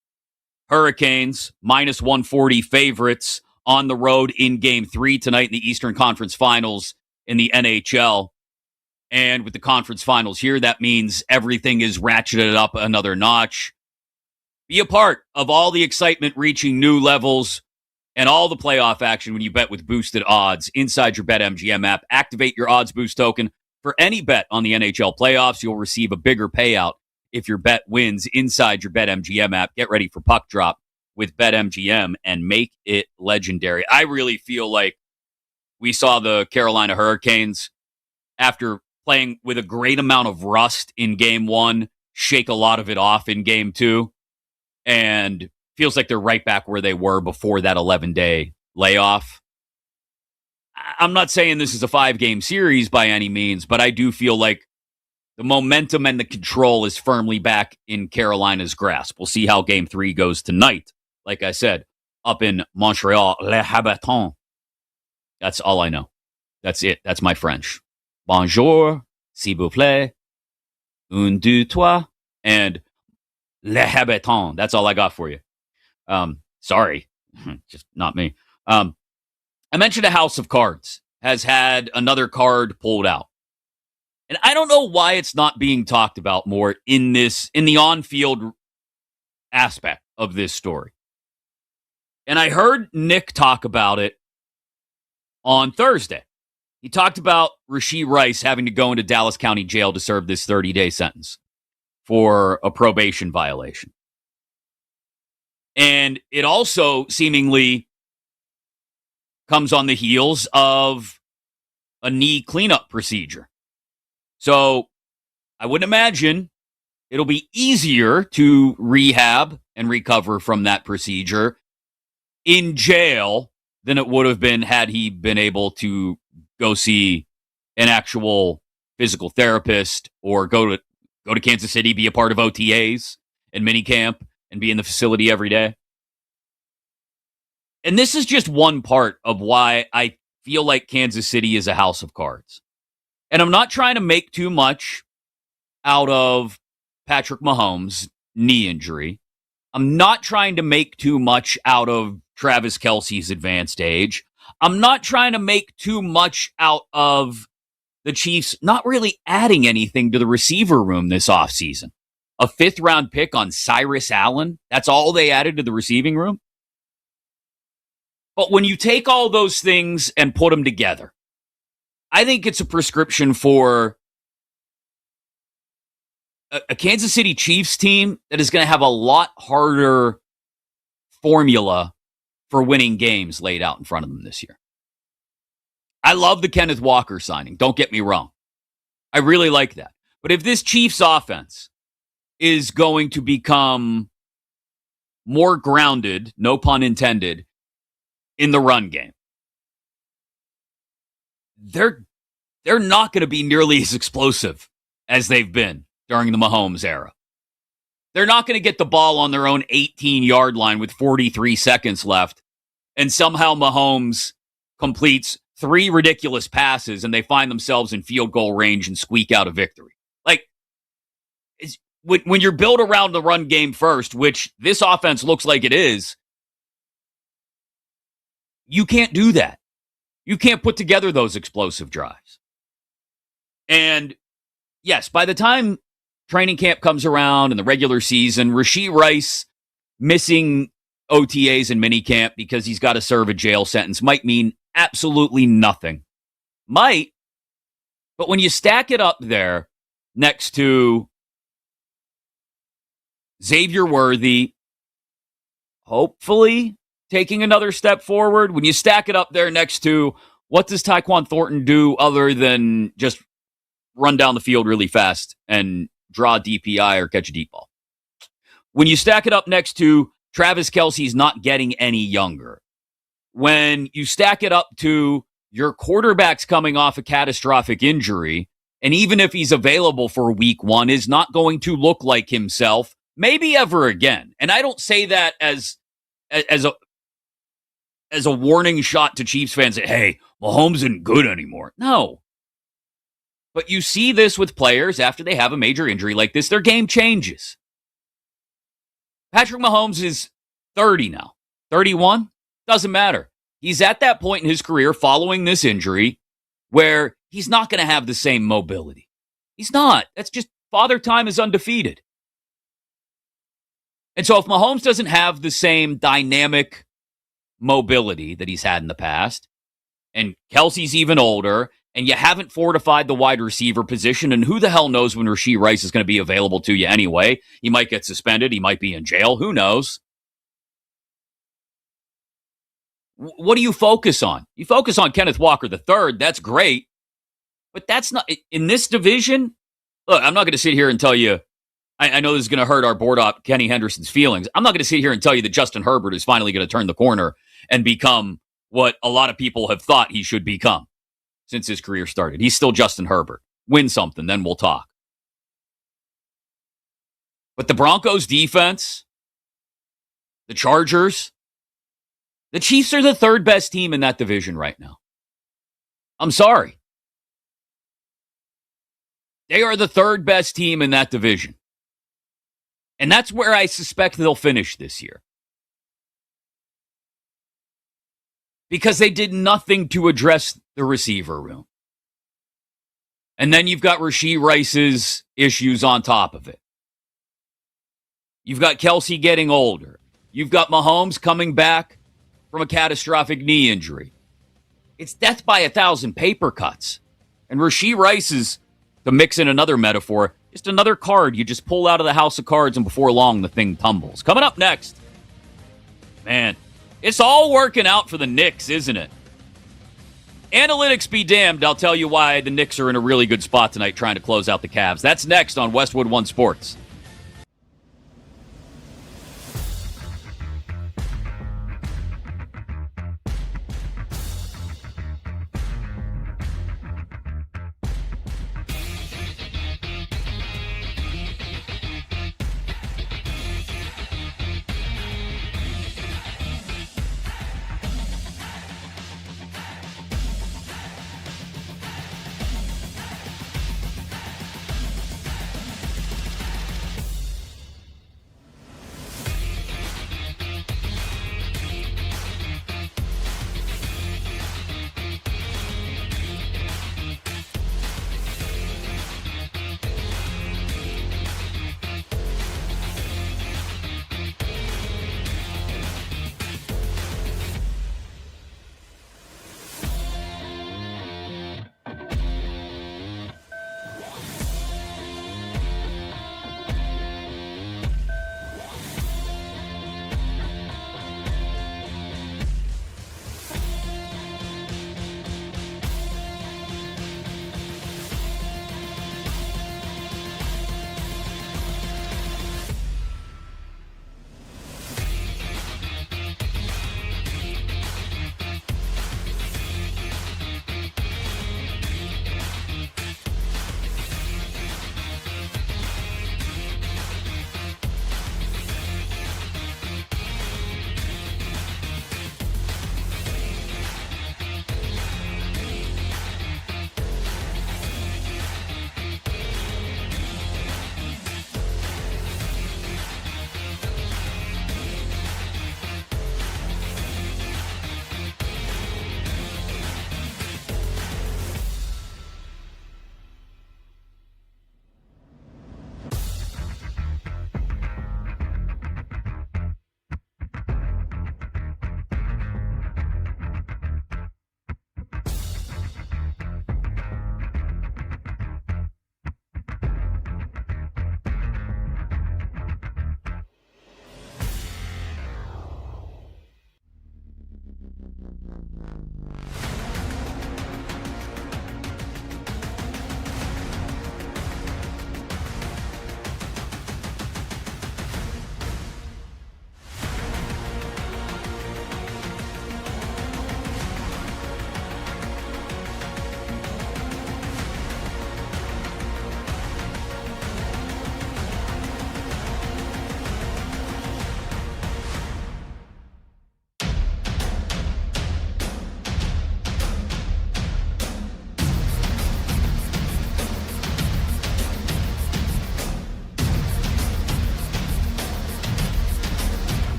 Hurricanes, minus 140 favorites on the road in Game 3 tonight in the Eastern Conference Finals in the NHL. And with the conference finals here, that means everything is ratcheted up another notch. Be a part of all the excitement reaching new levels and all the playoff action when you bet with boosted odds inside your BetMGM app. Activate your odds boost token for any bet on the NHL playoffs. You'll receive a bigger payout if your bet wins inside your BetMGM app. Get ready for puck drop with BetMGM and make it legendary. I really feel like we saw the Carolina Hurricanes, after playing with a great amount of rust in Game 1, shake a lot of it off in Game 2, and feels like they're right back where they were before that 11-day layoff. I'm not saying this is a 5-game series by any means, but I do feel like the momentum and the control is firmly back in Carolina's grasp. We'll see how Game 3 goes tonight. Like I said, up in Montreal, Les Habitants. That's all I know. That's it. That's my French. Bonjour, s'il vous plaît, un, deux, trois, and Les Habitants. That's all I got for you. Sorry, just not me. I mentioned a house of cards has had another card pulled out. And I don't know why it's not being talked about more in the on-field aspect of this story. And I heard Nick talk about it on Thursday. He talked about Rashee Rice having to go into Dallas County Jail to serve this 30-day sentence for a probation violation. And it also seemingly comes on the heels of a knee cleanup procedure. So I would imagine it'll be easier to rehab and recover from that procedure in jail than it would have been had he been able to go see an actual physical therapist or go to Kansas City, be a part of OTAs and minicamp and be in the facility every day. And this is just one part of why I feel like Kansas City is a house of cards. And I'm not trying to make too much out of Patrick Mahomes' knee injury. I'm not trying to make too much out of Travis Kelce's advanced age. I'm not trying to make too much out of the Chiefs not really adding anything to the receiver room this offseason. A 5th-round pick on Cyrus Allen, that's all they added to the receiving room? But when you take all those things and put them together, I think it's a prescription for a Kansas City Chiefs team that is going to have a lot harder formula for winning games laid out in front of them this year. I love the Kenneth Walker signing. Don't get me wrong. I really like that. But if this Chiefs offense is going to become more grounded, no pun intended, in the run game, they're not going to be nearly as explosive as they've been during the Mahomes era. They're not going to get the ball on their own 18-yard line with 43 seconds left, and somehow Mahomes completes 3 ridiculous passes, and they find themselves in field goal range and squeak out a victory. Like, when you're built around the run game first, which this offense looks like it is, you can't do that. You can't put together those explosive drives. And yes, by the time training camp comes around and the regular season, Rashee Rice missing OTAs and minicamp because he's got to serve a jail sentence might mean absolutely nothing. Might, but when you stack it up there next to Xavier Worthy, hopefully taking another step forward, when you stack it up there next to what does Tyquan Thornton do other than just run down the field really fast and draw a DPI or catch a deep ball. When you stack it up next to Travis Kelce's not getting any younger, when you stack it up to your quarterback's coming off a catastrophic injury, and even if he's available for week 1, is not going to look like himself, maybe ever again. And I don't say that as a warning shot to Chiefs fans that, hey, Mahomes isn't good anymore. No. But you see this with players after they have a major injury like this, their game changes. Patrick Mahomes is 30 now. 31? Doesn't matter. He's at that point in his career following this injury where he's not going to have the same mobility. He's not. That's just Father Time is undefeated. And so if Mahomes doesn't have the same dynamic mobility that he's had in the past, and Kelce's even older, and you haven't fortified the wide receiver position, and who the hell knows when Rashee Rice is going to be available to you anyway? He might get suspended. He might be in jail. Who knows? What do you focus on? You focus on Kenneth Walker III. That's great. But that's not, in this division, look, I'm not going to sit here and tell you, I know this is going to hurt our board op, Kenny Henderson's feelings. I'm not going to sit here and tell you that Justin Herbert is finally going to turn the corner and become what a lot of people have thought he should become since his career started. He's still Justin Herbert. Win something, then we'll talk. But the Broncos defense, the Chargers, the Chiefs are the 3rd best team in that division right now. I'm sorry. They are the 3rd best team in that division. And that's where I suspect they'll finish this year. Because they did nothing to address the receiver room. And then you've got Rashee Rice's issues on top of it. You've got Kelce getting older. You've got Mahomes coming back from a catastrophic knee injury. It's death by 1,000 paper cuts. And Rashee Rice is, to mix in another metaphor, just another card you just pull out of the house of cards, and before long, the thing tumbles. Coming up next, man, it's all working out for the Knicks, isn't it? Analytics be damned, I'll tell you why the Knicks are in a really good spot tonight trying to close out the Cavs. That's next on Westwood One Sports.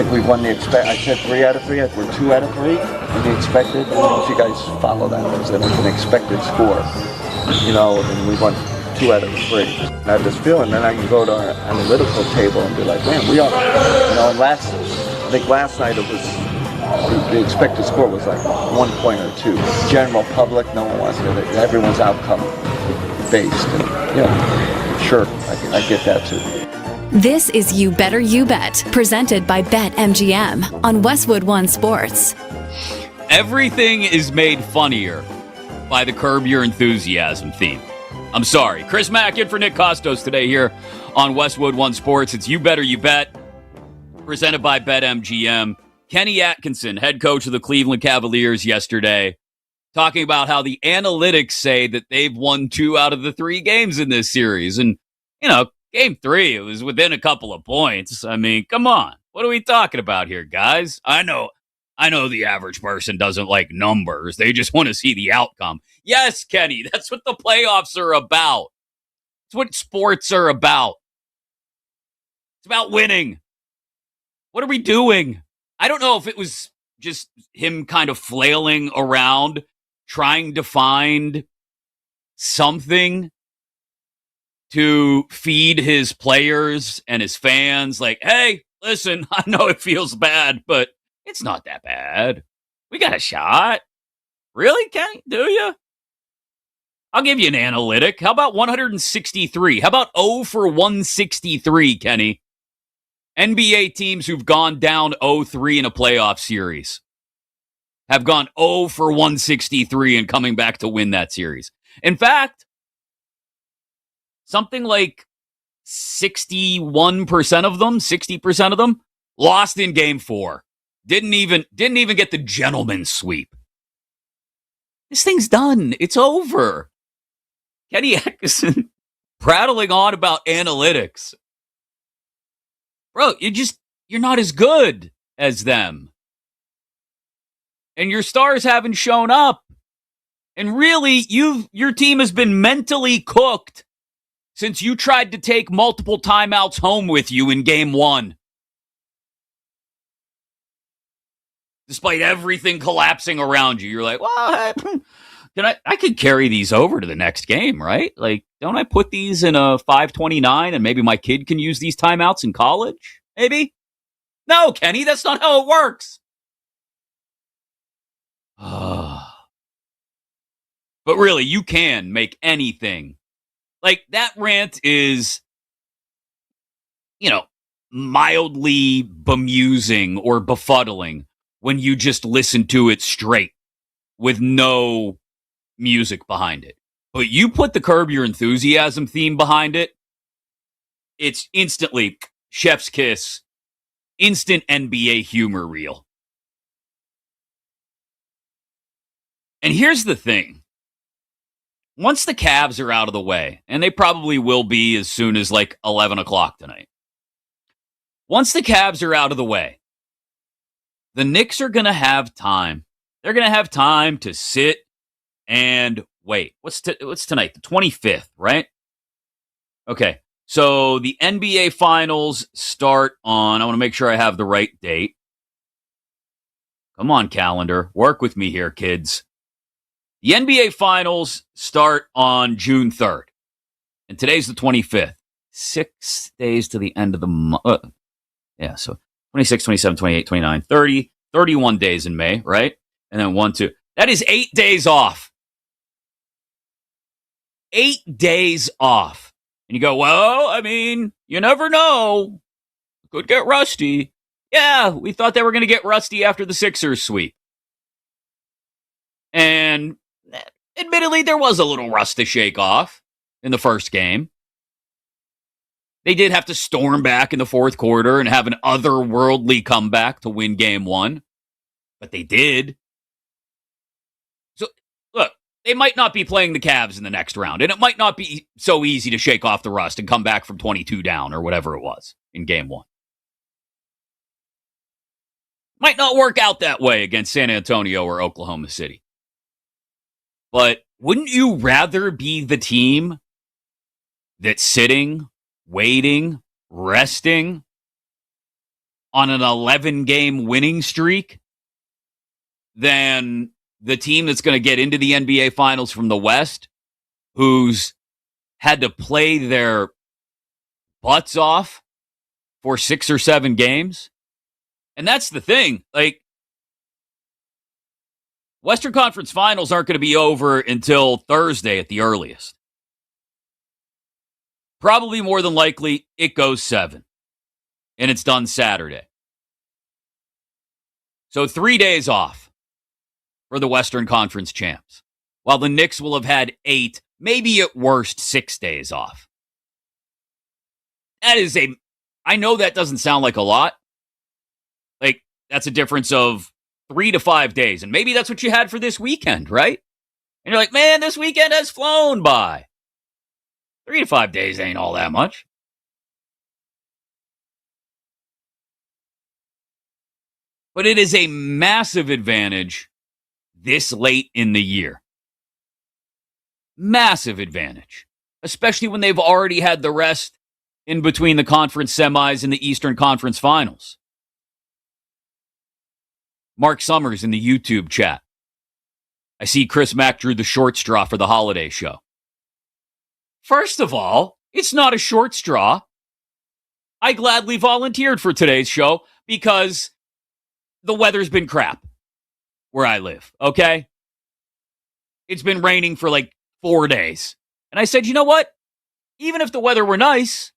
think we've won the I said 3 out of 3. We're 2 out of 3 in the expected. I don't know if you guys follow that. There's an expected score, and we won 2 out of 3. And I have this feeling, then I can go to our analytical table and be like, man, we are, and I think last night it was, the expected score was like 1 point or 2. General public, no one wants to, everyone's outcome based. And, sure, I get that too. This is You Better You Bet, presented by BetMGM on Westwood One Sports. Everything is made funnier by the Curb Your Enthusiasm theme. I'm sorry. Chris Mack in for Nick Kostos today here on Westwood One Sports. It's You Better You Bet, presented by BetMGM. Kenny Atkinson, head coach of the Cleveland Cavaliers yesterday, talking about how the analytics say that they've won 2 out of the 3 games in this series. And, game 3, it was within a couple of points. I mean, come on. What are we talking about here, guys? I know the average person doesn't like numbers. They just want to see the outcome. Yes, Kenny, that's what the playoffs are about. It's what sports are about. It's about winning. What are we doing? I don't know if it was just him kind of flailing around, trying to find something to feed his players and his fans. Like, hey, listen, I know it feels bad, but it's not that bad. We got a shot. Really, Kenny? Do you? I'll give you an analytic. How about 163? How about 0 for 163, Kenny? NBA teams who've gone down 0-3 in a playoff series have gone 0 for 163 and coming back to win that series. In fact, something like 61% of them, 60% of them lost in game 4. Didn't even get the gentleman's sweep. This thing's done. It's over. Kenny Atkinson prattling on about analytics. Bro, you're not as good as them. And your stars haven't shown up. And really, your team has been mentally cooked since you tried to take multiple timeouts home with you in game 1. Despite everything collapsing around you, you're like, well, I could carry these over to the next game, right? Like, don't I put these in a 529 and maybe my kid can use these timeouts in college? Maybe? No, Kenny, that's not how it works. But really, you can make anything. Like, that rant is, mildly bemusing or befuddling when you just listen to it straight with no music behind it. But you put the Curb Your Enthusiasm theme behind it, it's instantly chef's kiss, instant NBA humor reel. And here's the thing. Once the Cavs are out of the way, and they probably will be as soon as like 11 o'clock tonight. Once the Cavs are out of the way, the Knicks are going to have time. They're going to have time to sit and wait. What's tonight? The 25th, right? Okay. So the NBA Finals start on, I want to make sure I have the right date. Come on, calendar. Work with me here, kids. The NBA Finals start on June 3rd. And today's the 25th. 6 days to the end of the month. So 26, 27, 28, 29, 30, 31 days in May, right? And then 1, 2. That is 8 days off. 8 days off. And you go, well, I mean, you never know. Could get rusty. Yeah, we thought they were going to get rusty after the Sixers sweep. And admittedly, there was a little rust to shake off in the first game. They did have to storm back in the fourth quarter and have an otherworldly comeback to win game 1. But they did. So, look, they might not be playing the Cavs in the next round, and it might not be so easy to shake off the rust and come back from 22 down or whatever it was in game 1. Might not work out that way against San Antonio or Oklahoma City. But wouldn't you rather be the team that's sitting, waiting, resting on an 11-game winning streak than the team that's going to get into the NBA Finals from the West, who's had to play their butts off for 6 or 7 games. And that's the thing. Like, Western Conference Finals aren't going to be over until Thursday at the earliest. Probably more than likely, it goes 7. And it's done Saturday. So 3 days off for the Western Conference champs, while the Knicks will have had 8, maybe at worst 6 days off. I know that doesn't sound like a lot. Like, that's a difference of 3 to 5 days. And maybe that's what you had for this weekend, right? And you're like, man, this weekend has flown by. 3 to 5 days ain't all that much. But it is a massive advantage this late in the year. Massive advantage. Especially when they've already had the rest in between the conference semis and the Eastern Conference Finals. Mark Summers in the YouTube chat. I see Chris Mack drew the short straw for the holiday show. First of all, it's not a short straw. I gladly volunteered for today's show because the weather's been crap where I live, okay? It's been raining for like 4 days. And I said, you know what? Even if the weather were nice,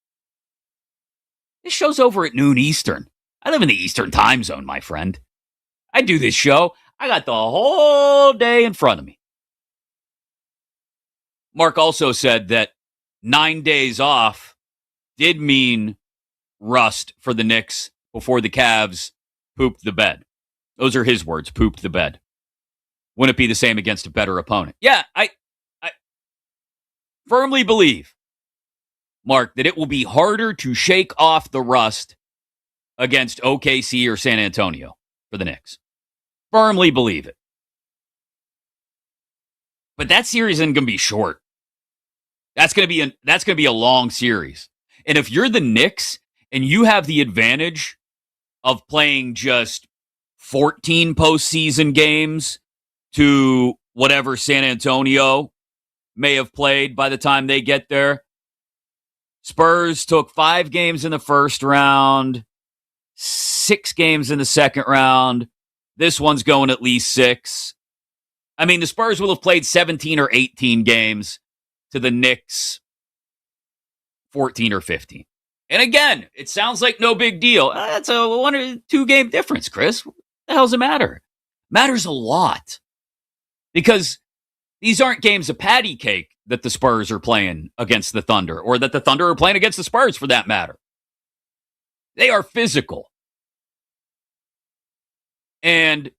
this show's over at noon Eastern. I live in the Eastern time zone, my friend. I do this show. I got the whole day in front of me. Mark also said that 9 days off did mean rust for the Knicks before the Cavs pooped the bed. Those are his words, pooped the bed. Wouldn't it be the same against a better opponent? Yeah, I firmly believe, Mark, that it will be harder to shake off the rust against OKC or San Antonio for the Knicks. Firmly believe it. But that series isn't going to be short. That's going to be a long series. And if you're the Knicks and you have the advantage of playing just 14 postseason games to whatever San Antonio may have played by the time they get there. Spurs took 5 games in the first round, 6 games in the second round. This one's going at least 6. I mean, the Spurs will have played 17 or 18 games to the Knicks 14 or 15. And again, it sounds like no big deal. That's a 1 or 2 game difference, Chris. What the hell does it matter? Matters a lot. Because these aren't games of patty cake that the Spurs are playing against the Thunder, or that the Thunder are playing against the Spurs for that matter. They are physical. And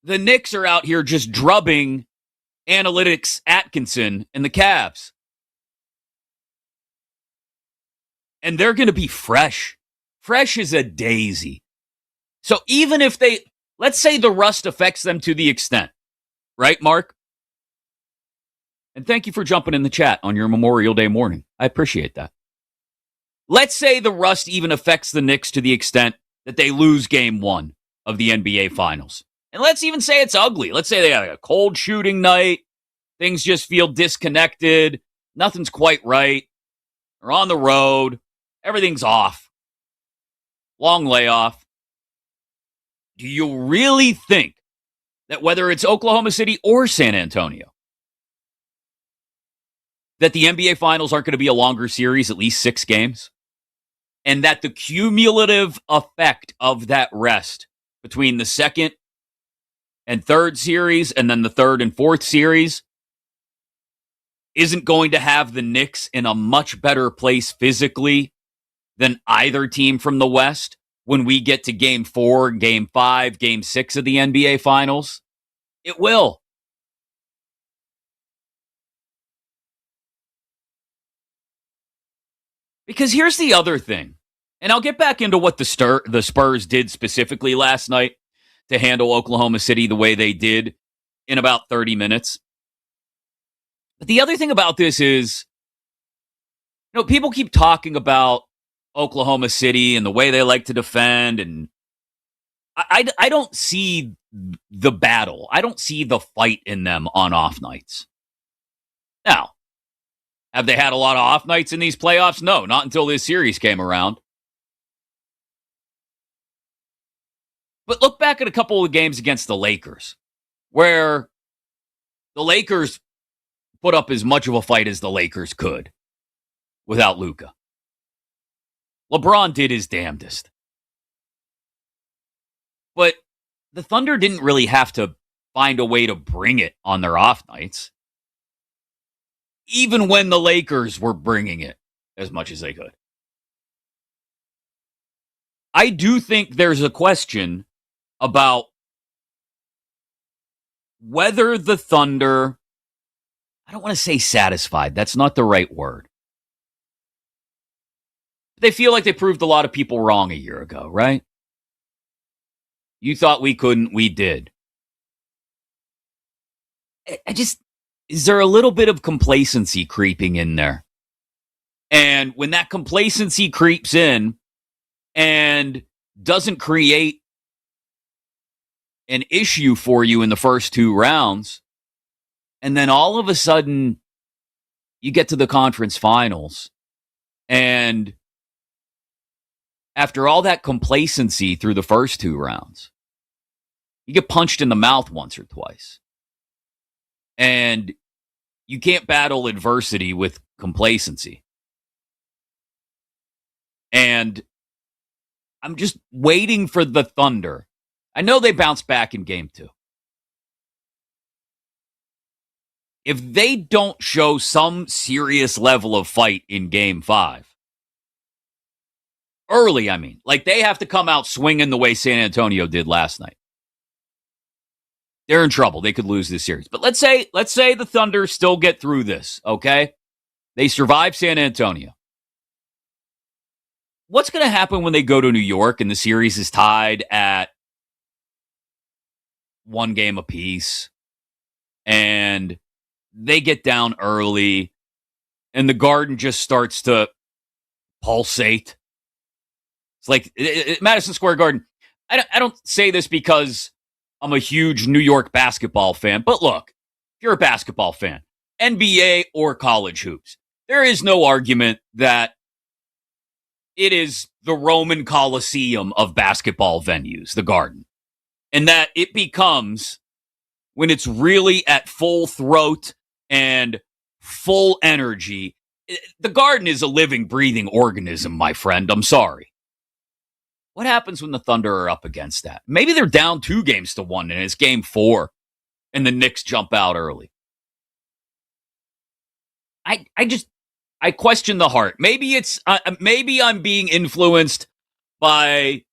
the Knicks are out here just drubbing Analytics Atkinson and the Cavs. And they're going to be fresh. Fresh as a daisy. So even if let's say the rust affects them to the extent, right, Mark? And thank you for jumping in the chat on your Memorial Day morning. I appreciate that. Let's say the rust even affects the Knicks to the extent that they lose game 1 of the NBA Finals. And let's even say it's ugly. Let's say they have a cold shooting night. Things just feel disconnected. Nothing's quite right. They're on the road. Everything's off. Long layoff. Do you really think that whether it's Oklahoma City or San Antonio, that the NBA Finals aren't going to be a longer series, at least 6 games? And that the cumulative effect of that rest between the second and third series and then the third and fourth series isn't going to have the Knicks in a much better place physically than either team from the West when we get to game 4, game 5, game 6 of the NBA Finals? It will. Because here's the other thing, and I'll get back into what the Spurs did specifically last night to handle Oklahoma City the way they did in about 30 minutes. But the other thing about this is, people keep talking about Oklahoma City and the way they like to defend. And I don't see the battle. I don't see the fight in them on off nights. Now, have they had a lot of off nights in these playoffs? No, not until this series came around. But look back at a couple of games against the Lakers, where the Lakers put up as much of a fight as the Lakers could without Luka. LeBron did his damnedest. But the Thunder didn't really have to find a way to bring it on their off nights, even when the Lakers were bringing it as much as they could. I do think there's a question about whether the Thunder, I don't want to say satisfied, that's not the right word. They feel like they proved a lot of people wrong a year ago, right? You thought we couldn't, we did. Is there a little bit of complacency creeping in there? And when that complacency creeps in and doesn't create an issue for you in the first two rounds, and then all of a sudden you get to the conference finals, and after all that complacency through the first two rounds, you get punched in the mouth once or twice. And you can't battle adversity with complacency. And I'm just waiting for the Thunder. I know they bounced back in game 2. If they don't show some serious level of fight in game 5, early, I mean, like they have to come out swinging the way San Antonio did last night, they're in trouble. They could lose this series. But let's say the Thunder still get through this, okay? They survive San Antonio. What's going to happen when they go to New York and the series is tied at 1 game apiece and they get down early and the Garden just starts to pulsate? It's like Madison Square Garden. I don't say this because I'm a huge New York basketball fan, but look, if you're a basketball fan, NBA or college hoops, there is no argument that it is the Roman Colosseum of basketball venues, the Garden, and that it becomes, when it's really at full throat and full energy, the Garden is a living, breathing organism, my friend. I'm sorry. What happens when the Thunder are up against that? Maybe they're down 2-1 and it's game 4 and the Knicks jump out early. I question the heart. Maybe maybe I'm being influenced by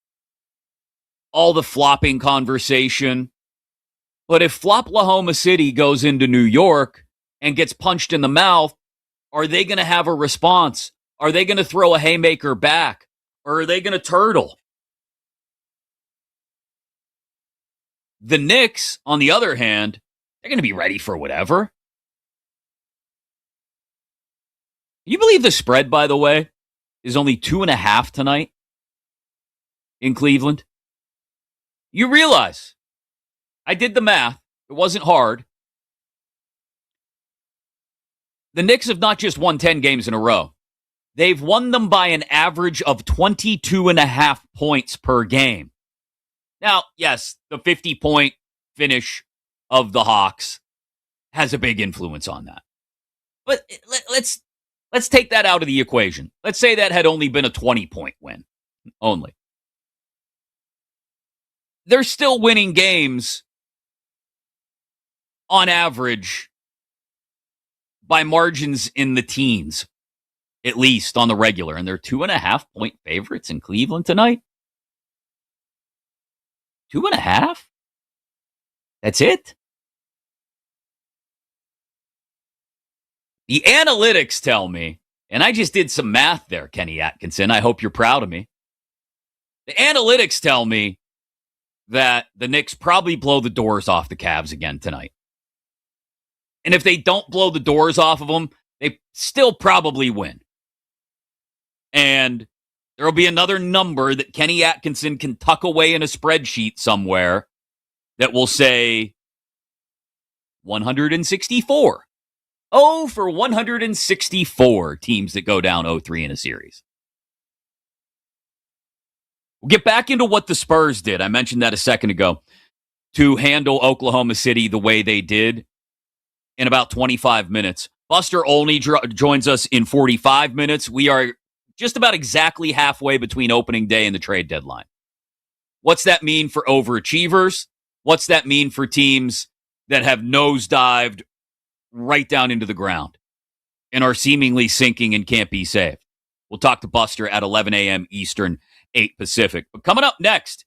all the flopping conversation. But if Floplahoma City goes into New York and gets punched in the mouth, are they going to have a response? Are they going to throw a haymaker back? Or are they going to turtle? The Knicks, on the other hand, they're going to be ready for whatever. Can you believe the spread, by the way, is only 2.5 tonight in Cleveland? You realize, I did the math. It wasn't hard. The Knicks have not just won 10 games in a row. They've won them by an average of 22.5 points per game. Now, yes, the 50-point finish of the Hawks has a big influence on that. But let's take that out of the equation. Let's say that had only been a 20-point win. Only. They're still winning games on average by margins in the teens, at least on the regular. And they're 2.5-point favorites in Cleveland tonight. 2.5? That's it? The analytics tell me, and I just did some math there, Kenny Atkinson. I hope you're proud of me. The analytics tell me that the Knicks probably blow the doors off the Cavs again tonight. And if they don't blow the doors off of them, they still probably win. And There will be another number that Kenny Atkinson can tuck away in a spreadsheet somewhere that will say 164. Oh, for 164 teams that go down 0-3 in a series. We'll get back into what the Spurs did. I mentioned that a second ago. To handle Oklahoma City the way they did in about 25 minutes. Buster Olney joins us in 45 minutes. We are just about exactly halfway between opening day and the trade deadline. What's that mean for overachievers? What's that mean for teams that have nosedived right down into the ground and are seemingly sinking and can't be saved? We'll talk to Buster at 11 a.m. Eastern, 8 Pacific. But coming up next,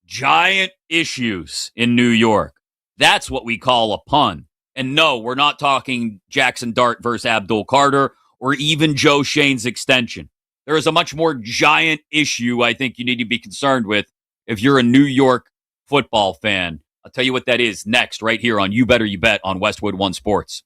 giant issues in New York. That's what we call a pun. And no, we're not talking Jackson Dart versus Abdul Carter or even Joe Shane's extension. There is a much more giant issue I think you need to be concerned with if you're a New York football fan. I'll tell you what that is next, right here on You Better You Bet on Westwood One Sports.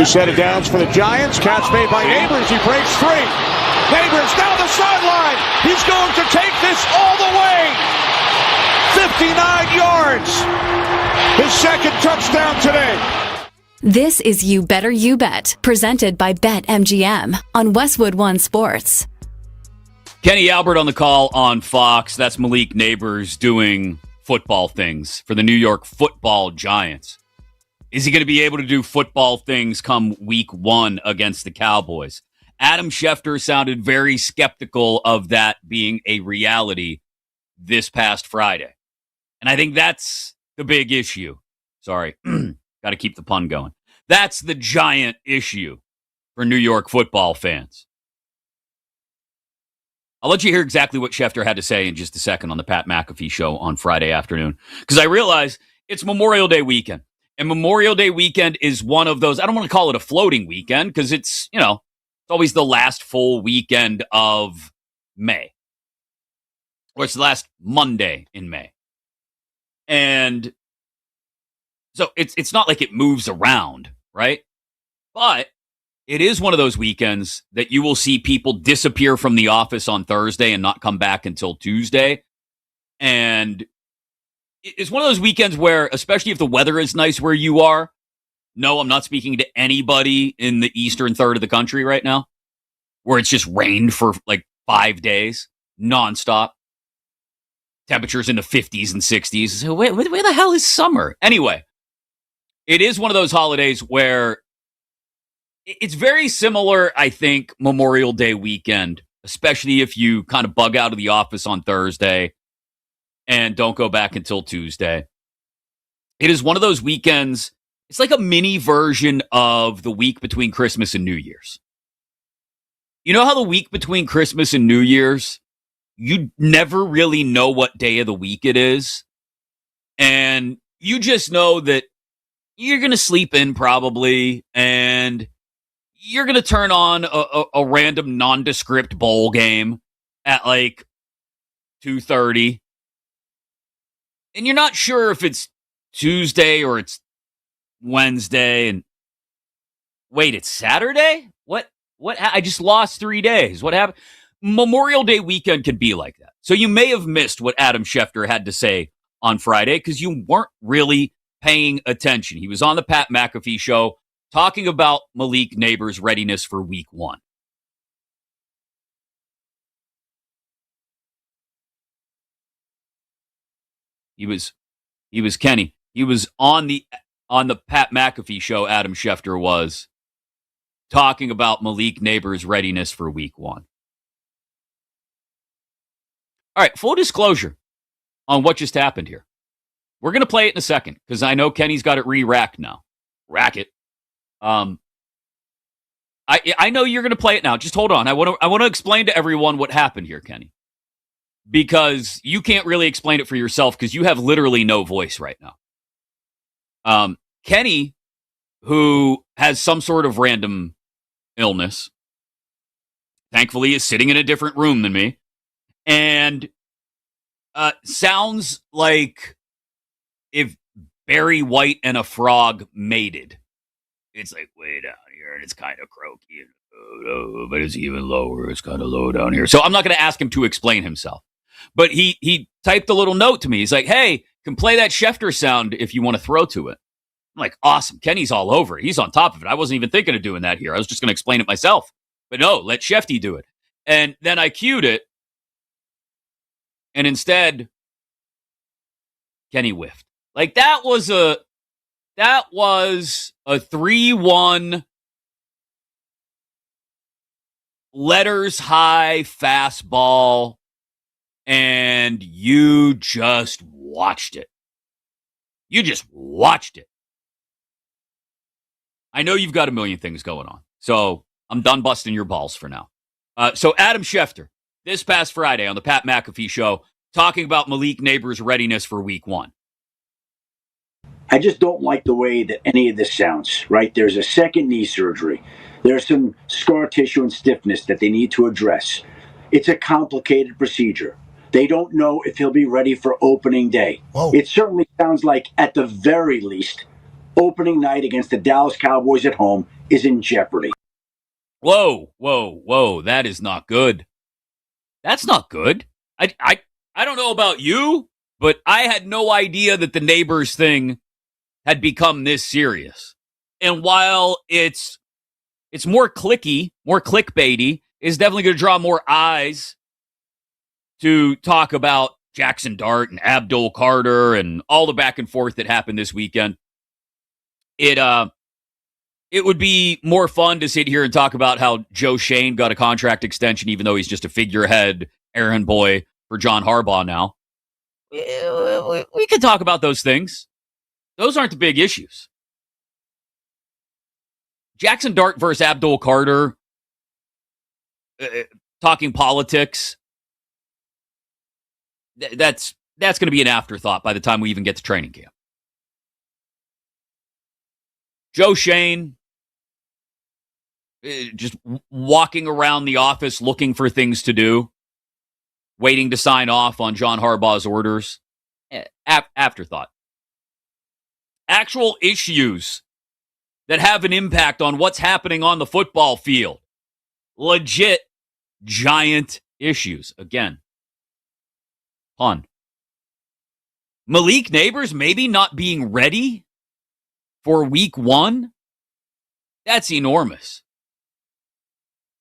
set of downs for the Giants. Catch made by Neighbors. He breaks free. Neighbors down the sideline. He's going to take this all the way. 59 yards. His second touchdown today. This is You Better You Bet, presented by BetMGM on Westwood One Sports. Kenny Albert on the call on Fox. That's Malik Neighbors doing football things for the New York Football Giants. Is he going to be able to do football things come week 1 against the Cowboys? Adam Schefter sounded very skeptical of that being a reality this past Friday. And I think that's the big issue. Sorry, got to keep the pun going. That's the giant issue for New York football fans. I'll let you hear exactly what Schefter had to say in just a second on the Pat McAfee show on Friday afternoon, because I realize it's Memorial Day weekend. And Memorial Day weekend is one of those, I don't want to call it a floating weekend, because it's, it's always the last full weekend of May. Or it's the last Monday in May. And so it's not like it moves around, right? But it is one of those weekends that you will see people disappear from the office on Thursday and not come back until Tuesday. And it's one of those weekends where, especially if the weather is nice where you are, no, I'm not speaking to anybody in the eastern third of the country right now, where it's just rained for like 5 days, nonstop. Temperatures in the 50s and 60s. So where the hell is summer? Anyway, it is one of those holidays where it's very similar, I think, Memorial Day weekend, especially if you kind of bug out of the office on Thursday and don't go back until Tuesday. It is one of those weekends. It's like a mini version of the week between Christmas and New Year's. You know how the week between Christmas and New Year's, you never really know what day of the week it is. And you just know that you're going to sleep in probably, and you're going to turn on a random nondescript bowl game at like 2:30. And you're not sure if it's Tuesday or it's Wednesday. And wait, it's Saturday? What? I just lost 3 days. What happened? Memorial Day weekend can be like that. So you may have missed what Adam Schefter had to say on Friday because you weren't really paying attention. He was on the Pat McAfee show talking about Malik Neighbors' readiness for week 1. He was Kenny. He was on the Pat McAfee show, Adam Schefter was talking about Malik Neighbors' readiness for week 1. All right, full disclosure on what just happened here. We're going to play it in a second because I know Kenny's got it re-racked now. Rack it. I know you're going to play it now. Just hold on. I want to explain to everyone what happened here, Kenny, because you can't really explain it for yourself because you have literally no voice right now. Kenny, who has some sort of random illness, thankfully is sitting in a different room than me. And sounds like if Barry White and a frog mated. It's like way down here, and it's kind of croaky, but it's even lower. It's kind of low down here. So I'm not going to ask him to explain himself. But he typed a little note to me. He's like, hey, can play that Schefter sound if you want to throw to it. I'm like, awesome. Kenny's all over it. He's on top of it. I wasn't even thinking of doing that here. I was just going to explain it myself. But no, let Shefty do it. And then I cued it. And instead, Kenny whiffed. Like that was a 3-1 letters high fastball, and you just watched it. You just watched it. I know you've got a million things going on, so I'm done busting your balls for now. So Adam Schefter, this past Friday on the Pat McAfee show, talking about Malik Neighbors' readiness for week 1. I just don't like the way that any of this sounds, right? There's a second knee surgery. There's some scar tissue and stiffness that they need to address. It's a complicated procedure. They don't know if he'll be ready for opening day. Whoa. It certainly sounds like, at the very least, opening night against the Dallas Cowboys at home is in jeopardy. Whoa, whoa, whoa. That is not good. That's not good. I don't know about you, but I had no idea that the neighbors thing had become this serious. And while it's more clicky, more clickbaity, it's definitely going to draw more eyes to talk about Jackson Dart and Abdul Carter and all the back and forth that happened this weekend. It would be more fun to sit here and talk about how Joe Shane got a contract extension, even though he's just a figurehead errand boy for John Harbaugh now. We could talk about those things. Those aren't the big issues. Jackson Dart versus Abdul Carter, talking politics, that's going to be an afterthought by the time we even get to training camp. Joe Shane, just walking around the office looking for things to do, waiting to sign off on John Harbaugh's orders. Afterthought. Actual issues that have an impact on what's happening on the football field. Legit giant issues. Again, pun. Malik Neighbors maybe not being ready for week 1. That's enormous.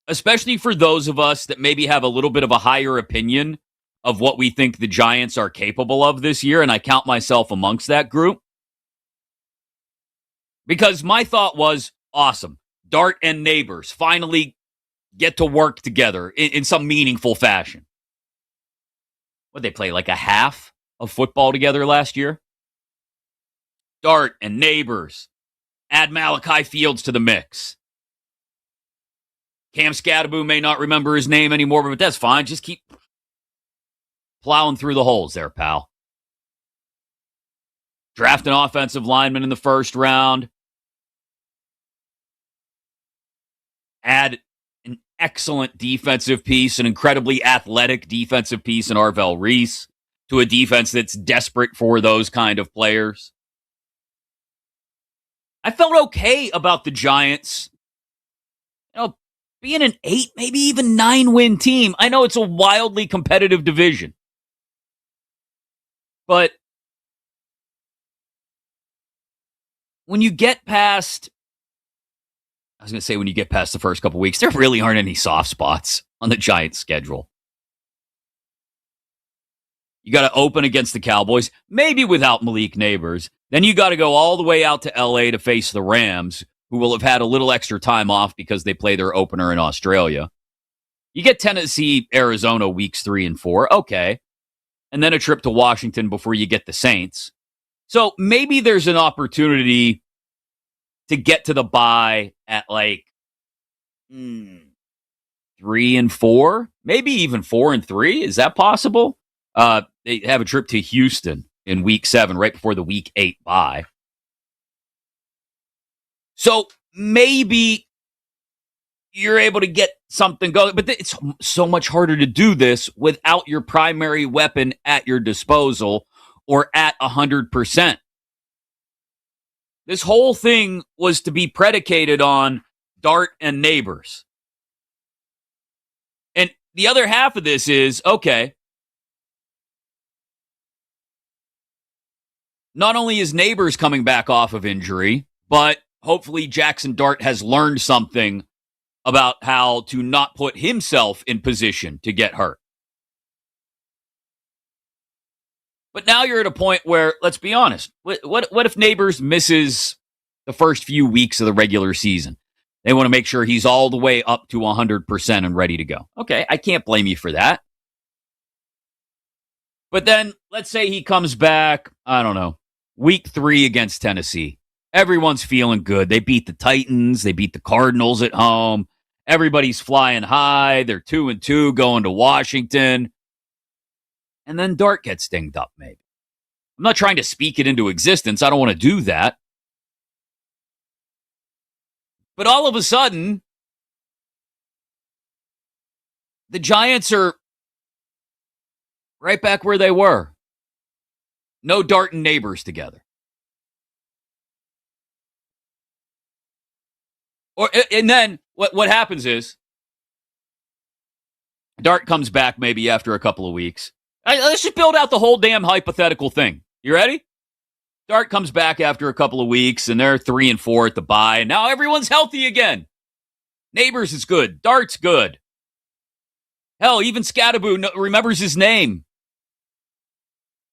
Especially for those of us that maybe have a little bit of a higher opinion of what we think the Giants are capable of this year, and I count myself amongst that group. Because my thought was, awesome. Dart and Neighbors finally get to work together in some meaningful fashion. What, they play like a half of football together last year? Dart and Neighbors. Add Malachi Fields to the mix. Cam Scadaboo may not remember his name anymore, but that's fine. Just keep plowing through the holes there, pal. Draft an offensive lineman in the first round. Add an excellent defensive piece, an incredibly athletic defensive piece in Arvell Reese to a defense that's desperate for those kind of players. I felt okay about the Giants, being an 8, maybe even 9-win team. I know it's a wildly competitive division, but when you get past, when you get past the first couple weeks, there really aren't any soft spots on the Giants' schedule. You got to open against the Cowboys, maybe without Malik Neighbors. Then you got to go all the way out to L.A. to face the Rams, who will have had a little extra time off because they play their opener in Australia. You get Tennessee, Arizona weeks 3 and 4. Okay. And then a trip to Washington before you get the Saints. So maybe there's an opportunity to get to the bye at 3 and 4, maybe even 4 and 3. Is that possible? They have a trip to Houston in week 7, right before the week 8 bye. So maybe you're able to get something going, but it's so much harder to do this without your primary weapon at your disposal or at 100%. This whole thing was to be predicated on Dart and Neighbors. And the other half of this is, okay, not only is Neighbors coming back off of injury, but hopefully Jackson Dart has learned something about how to not put himself in position to get hurt. But now you're at a point where, let's be honest, what if Neighbors misses the first few weeks of the regular season? They want to make sure he's all the way up to 100% and ready to go. Okay, I can't blame you for that. But then, let's say he comes back, I don't know, week 3 against Tennessee. Everyone's feeling good. They beat the Titans. They beat the Cardinals at home. Everybody's flying high. They're 2-2 going to Washington. And then Dart gets dinged up, maybe. I'm not trying to speak it into existence. I don't want to do that. But all of a sudden, the Giants are right back where they were. No Dart and Neighbors together. And then what happens is Dart comes back maybe after a couple of weeks. Let's just build out the whole damn hypothetical thing. You ready? Dart comes back after a couple of weeks, and they're 3-4 at the bye, and now everyone's healthy again. Neighbors is good. Dart's good. Hell, even Scattaboo remembers his name.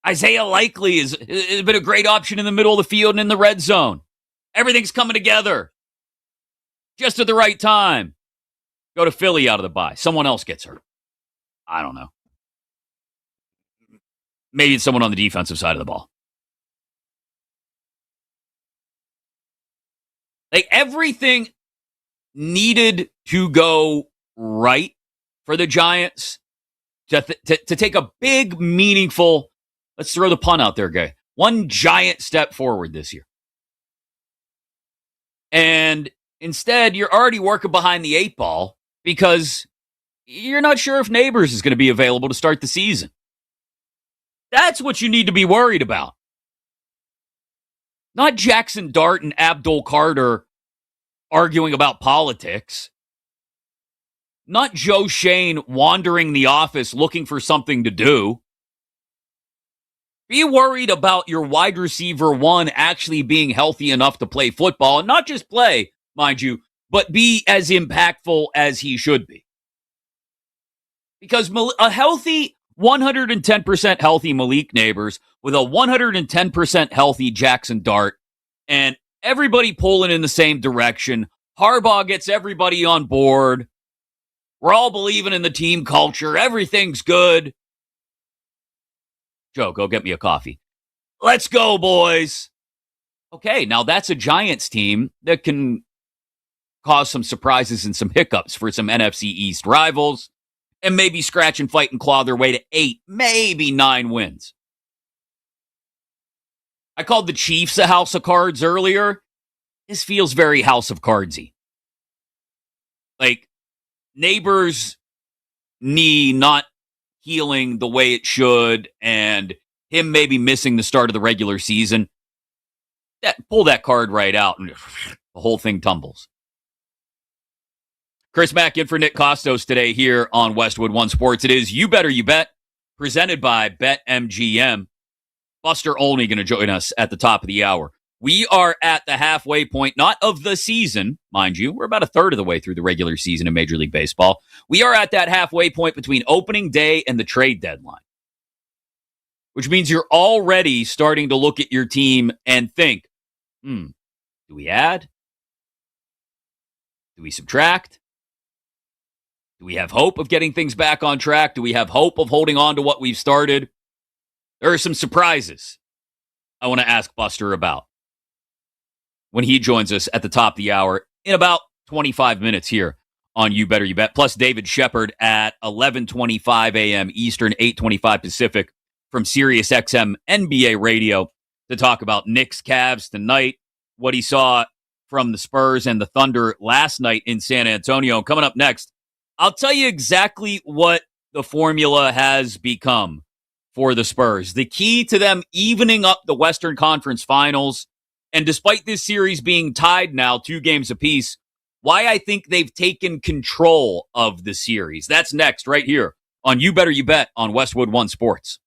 Isaiah Likely has been a great option in the middle of the field and in the red zone. Everything's coming together. Just at the right time. Go to Philly out of the bye. Someone else gets hurt. I don't know. Maybe it's someone on the defensive side of the ball. Like, everything needed to go right for the Giants to take a big, meaningful, let's throw the pun out there, guy, one giant step forward this year. And instead, you're already working behind the 8 ball because you're not sure if Neighbors is going to be available to start the season. That's what you need to be worried about. Not Jackson Dart and Abdul Carter arguing about politics. Not Joe Shane wandering the office looking for something to do. Be worried about your wide receiver 1 actually being healthy enough to play football, and not just play, mind you, but be as impactful as he should be. Because a healthy, 110% healthy Malik Neighbors with a 110% healthy Jackson Dart and everybody pulling in the same direction. Harbaugh gets everybody on board. We're all believing in the team culture. Everything's good. Joe, go get me a coffee. Let's go, boys. Okay, now that's a Giants team that can cause some surprises and some hiccups for some NFC East rivals and maybe scratch and fight and claw their way to 8, maybe 9 wins. I called the Chiefs a house of cards earlier. This feels very House of Cardsy. Like, Neighbors' knee not healing the way it should and him maybe missing the start of the regular season. Pull that card right out and the whole thing tumbles. Chris Mack in for Nick Kostos today here on Westwood One Sports. It is You Better You Bet, presented by BetMGM. Buster Olney going to join us at the top of the hour. We are at the halfway point, not of the season, mind you. We're about a third of the way through the regular season in Major League Baseball. We are at that halfway point between opening day and the trade deadline, which means you're already starting to look at your team and think, do we add? Do we subtract? Do we have hope of getting things back on track? Do we have hope of holding on to what we've started? There are some surprises I want to ask Buster about when he joins us at the top of the hour in about 25 minutes here on You Better You Bet. Plus David Shepard at 11:25 a.m. Eastern, 8:25 Pacific from SiriusXM NBA Radio to talk about Knicks Cavs tonight, what he saw from the Spurs and the Thunder last night in San Antonio. Coming up next, I'll tell you exactly what the formula has become for the Spurs. The key to them evening up the Western Conference Finals, and despite this series being tied now 2 games apiece, why I think they've taken control of the series. That's next right here on You Better You Bet on Westwood One Sports.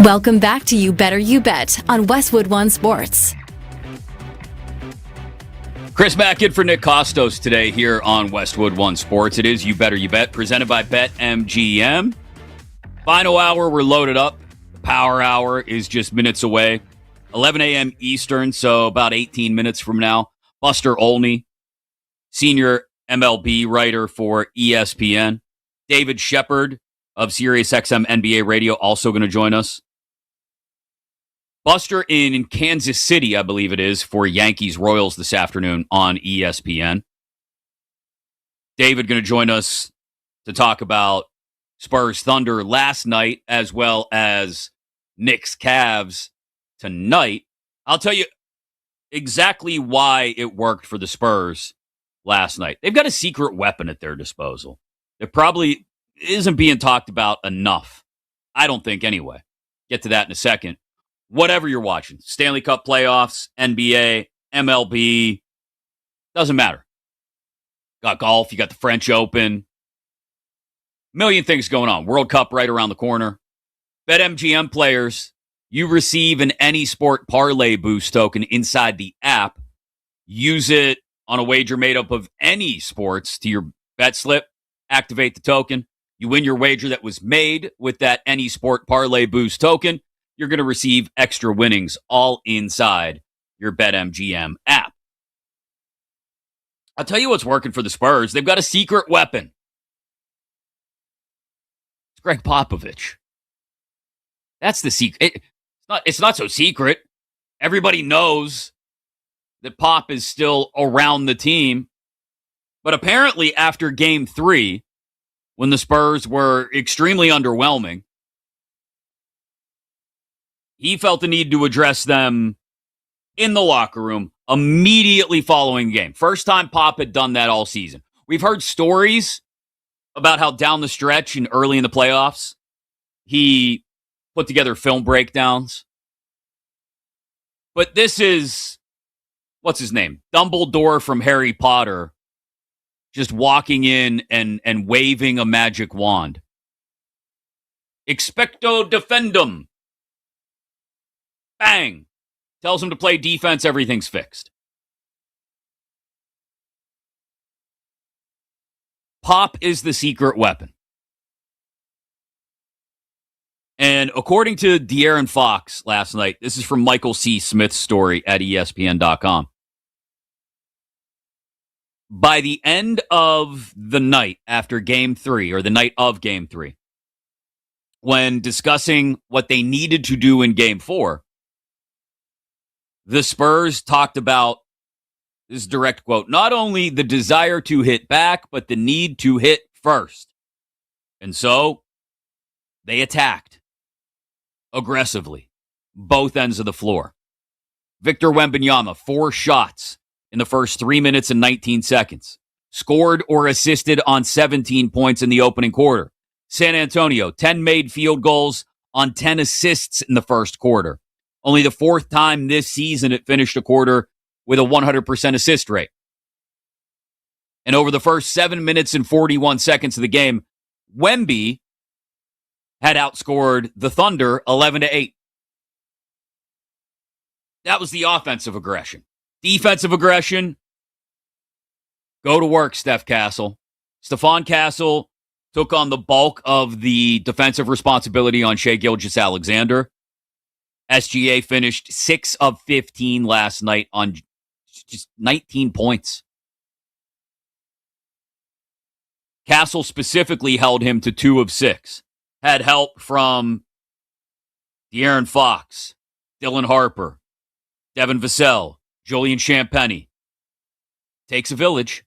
Welcome back to You Better You Bet on Westwood One Sports. Chris Mack in for Nick Kostos today here on Westwood One Sports. It is You Better You Bet, presented by BetMGM. Final hour, we're loaded up. The power hour is just minutes away. 11 a.m. Eastern, so about 18 minutes from now. Buster Olney, senior MLB writer for ESPN. David Shepard of SiriusXM NBA Radio also going to join us. Buster in Kansas City, I believe it is, for Yankees Royals this afternoon on ESPN. David going to join us to talk about Spurs Thunder last night as well as Knicks Cavs tonight. I'll tell you exactly why it worked for the Spurs last night. They've got a secret weapon at their disposal. It probably isn't being talked about enough. I don't think anyway. Get to that in a second. Whatever you're watching, Stanley Cup playoffs, NBA, MLB, doesn't matter. Got golf, you got the French Open, million things going on. World Cup right around the corner. BetMGM players, you receive an Any Sport Parlay Boost token inside the app. Use it on a wager made up of any sports to your bet slip. Activate the token. You win your wager that was made with that Any Sport Parlay Boost token. You're going to receive extra winnings all inside your BetMGM app. I'll tell you what's working for the Spurs. They've got a secret weapon. It's Greg Popovich. That's the secret. It's not so secret. Everybody knows that Pop is still around the team. But apparently after Game 3, when the Spurs were extremely underwhelming, he felt the need to address them in the locker room immediately following the game. First time Pop had done that all season. We've heard stories about how down the stretch and early in the playoffs, he put together film breakdowns. But this is, what's his name? Dumbledore from Harry Potter, just walking in and waving a magic wand. Expecto defendum. Bang! Tells him to play defense, everything's fixed. Pop is the secret weapon. And according to De'Aaron Fox last night, this is from Michael C. Smith's story at ESPN.com. By the end of the night after Game 3, or the night of Game 3, when discussing what they needed to do in Game 4, the Spurs talked about, this is a direct quote, not only the desire to hit back, but the need to hit first. And so they attacked aggressively, both ends of the floor. Victor Wembanyama, 4 shots in the first 3 minutes and 19 seconds. Scored or assisted on 17 points in the opening quarter. San Antonio, 10 made field goals on 10 assists in the first quarter. Only the 4th time this season it finished a quarter with a 100% assist rate. And over the first 7 minutes and 41 seconds of the game, Wemby had outscored the Thunder 11-8. That was the offensive aggression. Defensive aggression, go to work, Steph Castle. Stephon Castle took on the bulk of the defensive responsibility on Shai Gilgeous-Alexander. SGA finished 6 of 15 last night on just 19 points. Castle specifically held him to 2 of 6. Had help from De'Aaron Fox, Dylan Harper, Devin Vassell, Julian Champagnie. Takes a village.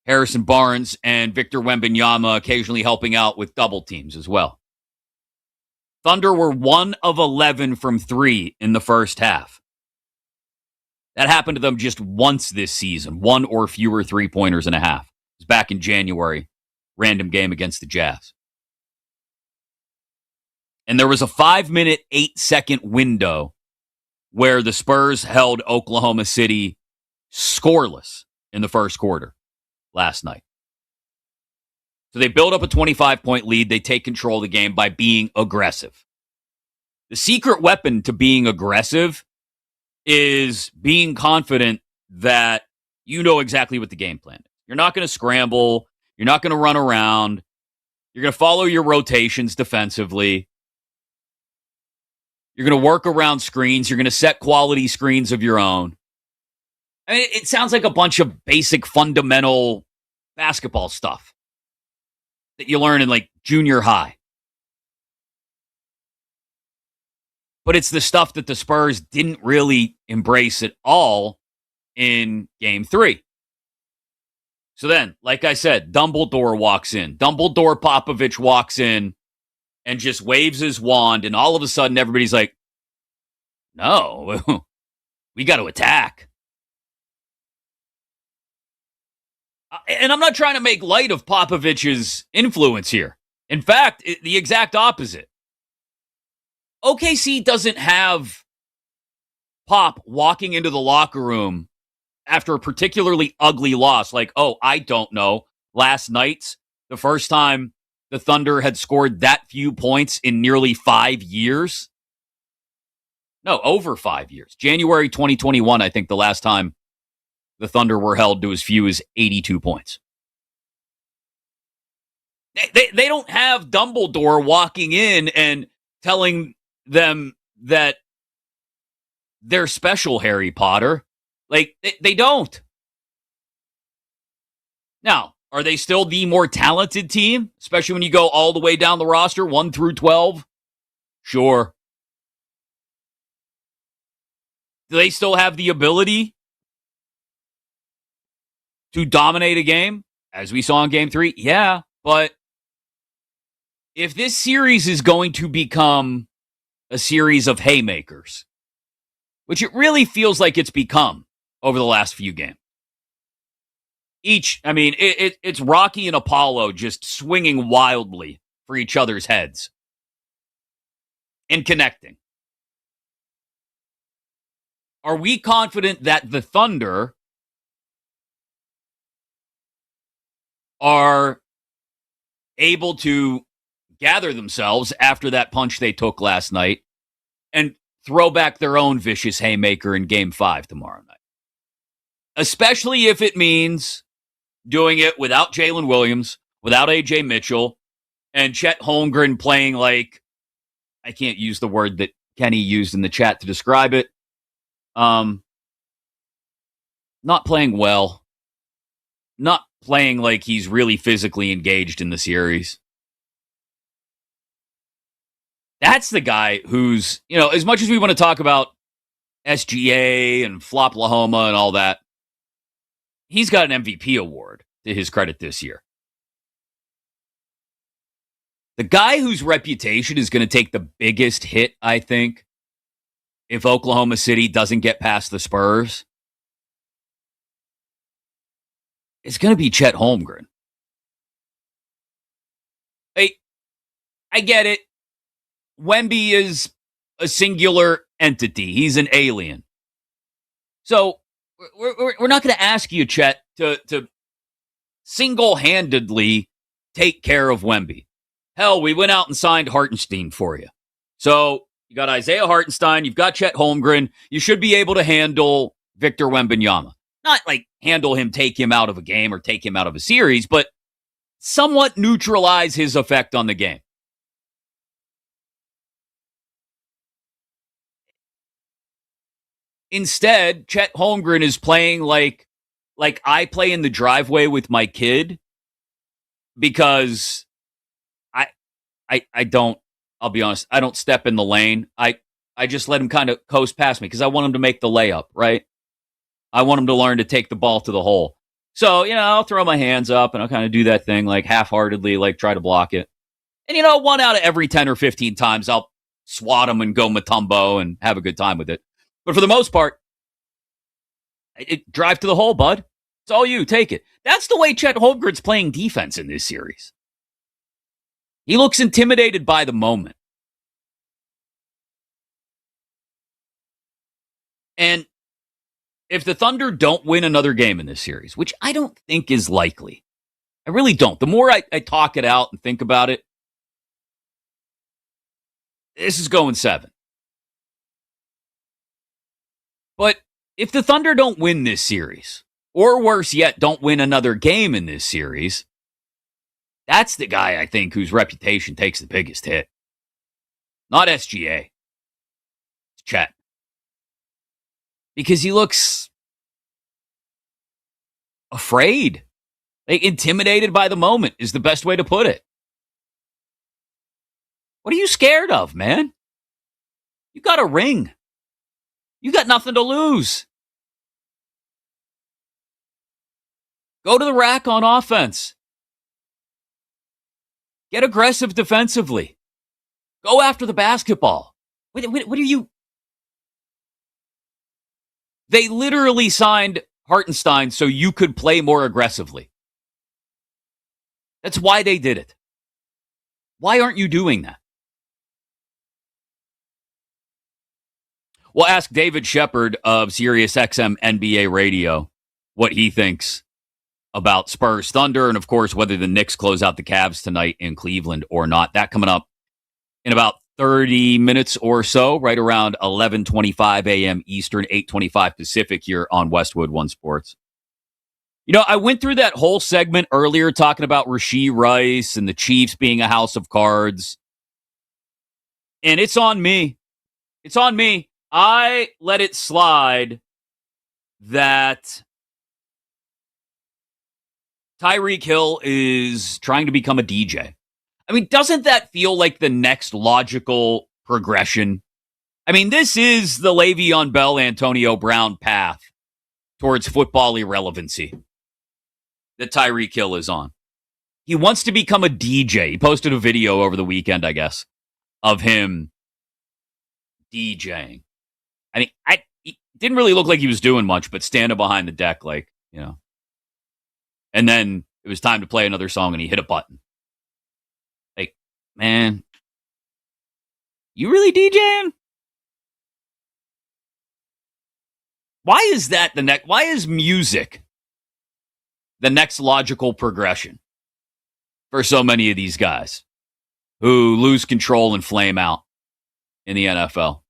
Harrison Barnes and Victor Wembanyama occasionally helping out with double teams as well. Thunder were 1 of 11 from 3 in the first half. That happened to them just once this season. 1 or fewer three-pointers and a half. It was back in January. Random game against the Jazz. And there was a 5-minute, 8-second window where the Spurs held Oklahoma City scoreless in the first quarter last night. So they build up a 25-point lead. They take control of the game by being aggressive. The secret weapon to being aggressive is being confident that you know exactly what the game plan is. You're not going to scramble. You're not going to run around. You're going to follow your rotations defensively. You're going to work around screens. You're going to set quality screens of your own. I mean, it sounds like a bunch of basic fundamental basketball stuff that you learn in like junior high. But it's the stuff that the Spurs didn't really embrace at all in Game 3. So then, like I said, Dumbledore walks in. Dumbledore Popovich walks in and just waves his wand, and all of a sudden everybody's like, no, we got to attack. And I'm not trying to make light of Popovich's influence here. In fact, the exact opposite. OKC doesn't have Pop walking into the locker room after a particularly ugly loss. Like, oh, I don't know, last night's the first time the Thunder had scored that few points in nearly 5 years. No, over 5 years. January 2021, I think the last time the Thunder were held to as few as 82 points. They don't have Dumbledore walking in and telling them that they're special, Harry Potter. Like, they don't. Now, are they still the more talented team? Especially when you go all the way down the roster, 1 through 12? Sure. Do they still have the ability to dominate a game, as we saw in Game 3? Yeah, but if this series is going to become a series of haymakers, which it really feels like it's become over the last few games, it's Rocky and Apollo just swinging wildly for each other's heads and connecting. Are we confident that the Thunder are able to gather themselves after that punch they took last night and throw back their own vicious haymaker in Game 5 tomorrow night? Especially if it means doing it without Jalen Williams, without A.J. Mitchell, and Chet Holmgren playing like, I can't use the word that Kenny used in the chat to describe it. Not playing well. Not playing like he's really physically engaged in the series. That's the guy who's, as much as we want to talk about SGA and Floplahoma and all that, he's got an MVP award to his credit this year. The guy whose reputation is going to take the biggest hit, I think, if Oklahoma City doesn't get past the Spurs, it's going to be Chet Holmgren. Hey, I get it. Wemby is a singular entity. He's an alien. So we're not going to ask you, Chet, to single-handedly take care of Wemby. Hell, we went out and signed Hartenstein for you. So you got Isaiah Hartenstein, you've got Chet Holmgren. You should be able to handle Victor Wembanyama. Not like handle him, take him out of a game or take him out of a series, but somewhat neutralize his effect on the game. Instead, Chet Holmgren is playing like I play in the driveway with my kid, because I don't, I'll be honest, I don't step in the lane. I just let him kind of coast past me because I want him to make the layup, right? I want him to learn to take the ball to the hole. So, I'll throw my hands up and I'll kind of do that thing like half-heartedly, like try to block it. And, 1 out of every 10 or 15 times, I'll swat him and go Mutombo and have a good time with it. But for the most part, drive to the hole, bud. It's all you. Take it. That's the way Chet Holmgren's playing defense in this series. He looks intimidated by the moment. And if the Thunder don't win another game in this series, which I don't think is likely, I really don't. The more I talk it out and think about it, this is going 7. But if the Thunder don't win this series, or worse yet, don't win another game in this series, that's the guy, I think, whose reputation takes the biggest hit. Not SGA. It's Chet. Because he looks afraid. Like, intimidated by the moment is the best way to put it. What are you scared of, man? You got a ring. You got nothing to lose. Go to the rack on offense. Get aggressive defensively. Go after the basketball. What are you... They literally signed Hartenstein so you could play more aggressively. That's why they did it. Why aren't you doing that? We'll ask David Shepard of SiriusXM NBA Radio what he thinks about Spurs Thunder and, of course, whether the Knicks close out the Cavs tonight in Cleveland or not. That coming up in about 30 minutes or so, right around 11:25 a.m. Eastern, 8:25 Pacific here on Westwood One Sports. You know, I went through that whole segment earlier talking about Rashee Rice and the Chiefs being a house of cards. And it's on me. It's on me. I let it slide that Tyreek Hill is trying to become a DJ. I mean, doesn't that feel like the next logical progression? I mean, this is the Le'Veon Bell, Antonio Brown path towards football irrelevancy that Tyreek Hill is on. He wants to become a DJ. He posted a video over the weekend, I guess, of him DJing. I mean, he didn't really look like he was doing much, but standing behind the deck, like, you know. And then it was time to play another song, and he hit a button. Like, man, you really DJing? Why is that the next? Why is music the next logical progression for so many of these guys who lose control and flame out in the NFL?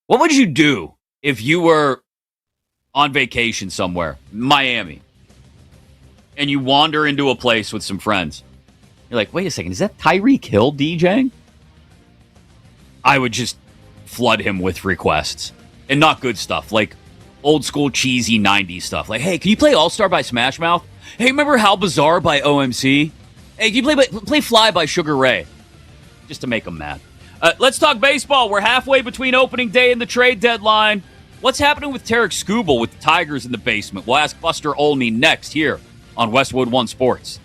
What would you do if you were on vacation somewhere, Miami, and you wander into a place with some friends? You're like, wait a second, is that Tyreek Hill DJing? I would just flood him with requests, and not good stuff, like old school cheesy 90s stuff. Like, hey, can you play All-Star by Smash Mouth? Hey, remember How Bizarre by OMC? Hey, can you play Fly by Sugar Ray? Just to make him mad. Let's talk baseball. We're halfway between opening day and the trade deadline. What's happening with Tarek Skubal with the Tigers in the basement? We'll ask Buster Olney next here on Westwood One Sports.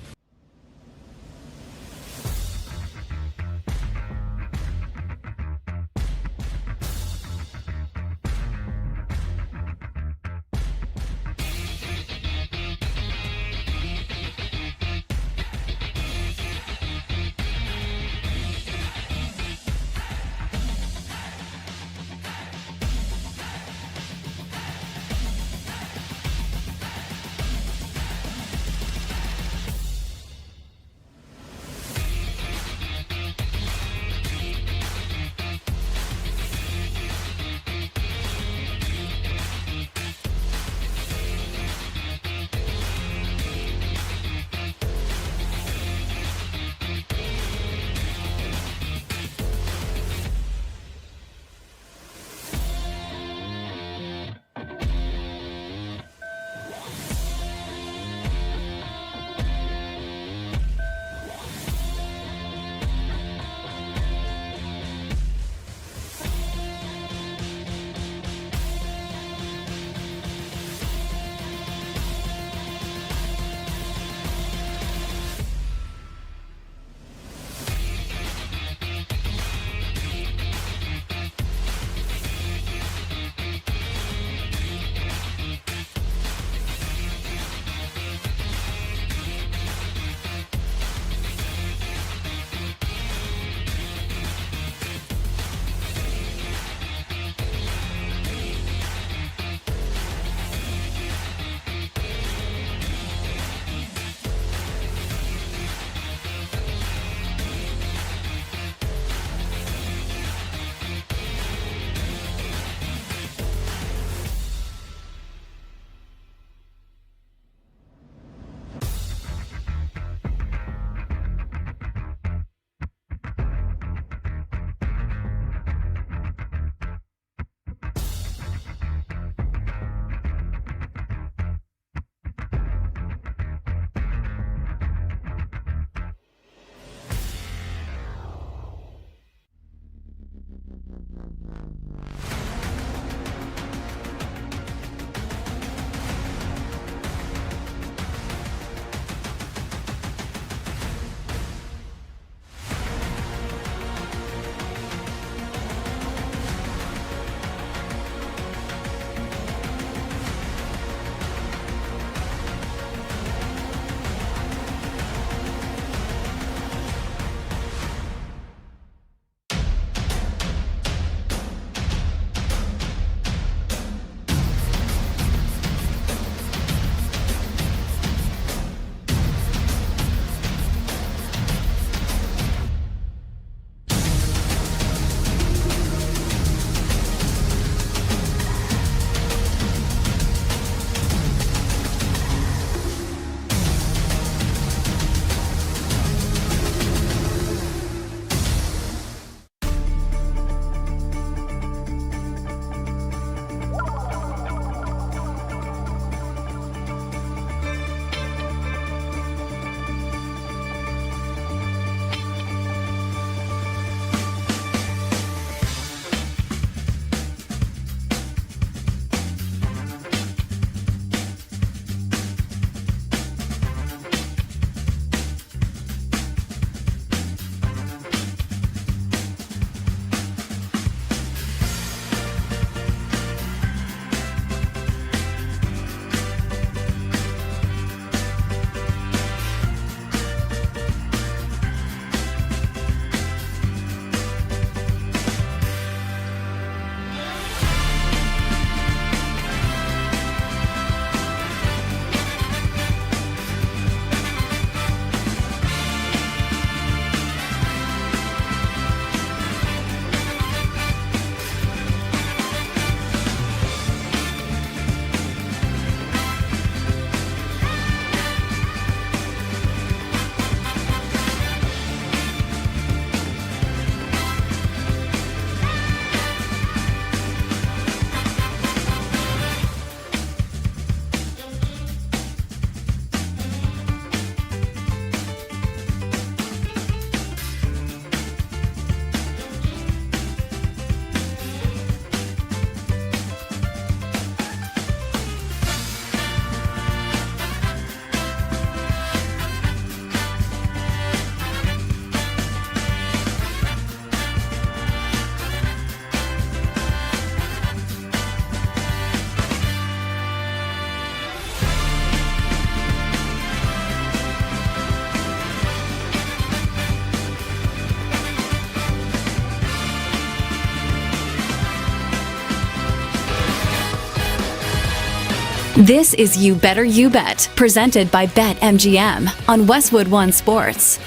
This is You Better You Bet, presented by BetMGM on Westwood One Sports.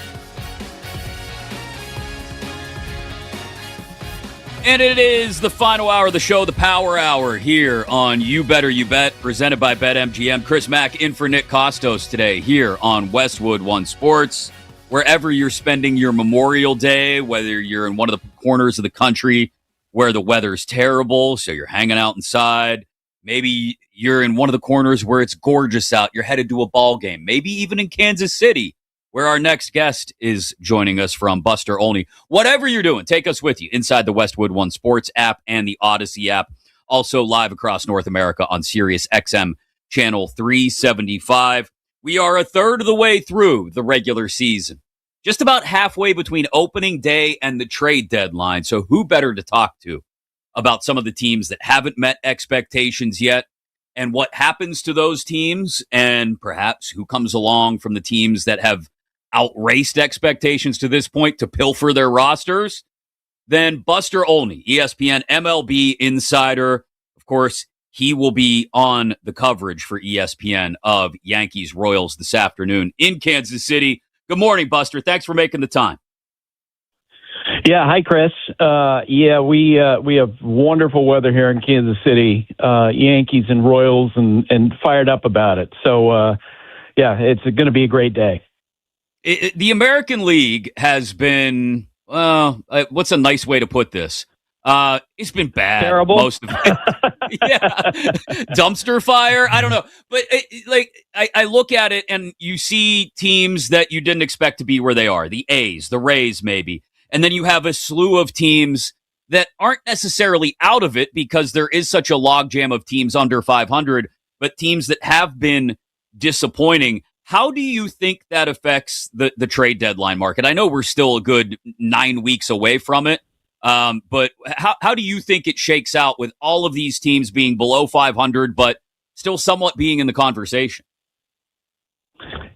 And it is the final hour of the show, the Power Hour, here on You Better You Bet, presented by BetMGM. Chris Mack in for Nick Kostos today here on Westwood One Sports. Wherever you're spending your Memorial Day, whether you're in one of the corners of the country where the weather's terrible, so you're hanging out inside. Maybe you're in one of the corners where it's gorgeous out. You're headed to a ball game. Maybe even in Kansas City, where our next guest is joining us from, Buster Olney. Whatever you're doing, take us with you inside the Westwood One Sports app and the Odyssey app. Also live across North America on Sirius XM Channel 375. We are a third of the way through the regular season. Just about halfway between opening day and the trade deadline. So who better to talk to about some of the teams that haven't met expectations yet and what happens to those teams, and perhaps who comes along from the teams that have outraced expectations to this point to pilfer their rosters, then Buster Olney, ESPN MLB insider. Of course, he will be on the coverage for ESPN of Yankees-Royals this afternoon in Kansas City. Good morning, Buster. Thanks for making the time. Yeah, hi, Chris. We have wonderful weather here in Kansas City, Yankees and Royals, and fired up about it. So, it's going to be a great day. The American League has been, what's a nice way to put this? It's been bad. Terrible. Most of it. Yeah. Dumpster fire. I don't know. But I look at it and you see teams that you didn't expect to be where they are. The A's, the Rays, maybe. And then you have a slew of teams that aren't necessarily out of it because there is such a logjam of teams under 500, but teams that have been disappointing. How do you think that affects the trade deadline market? I know we're still a good 9 weeks away from it, but how do you think it shakes out with all of these teams being below 500, but still somewhat being in the conversation?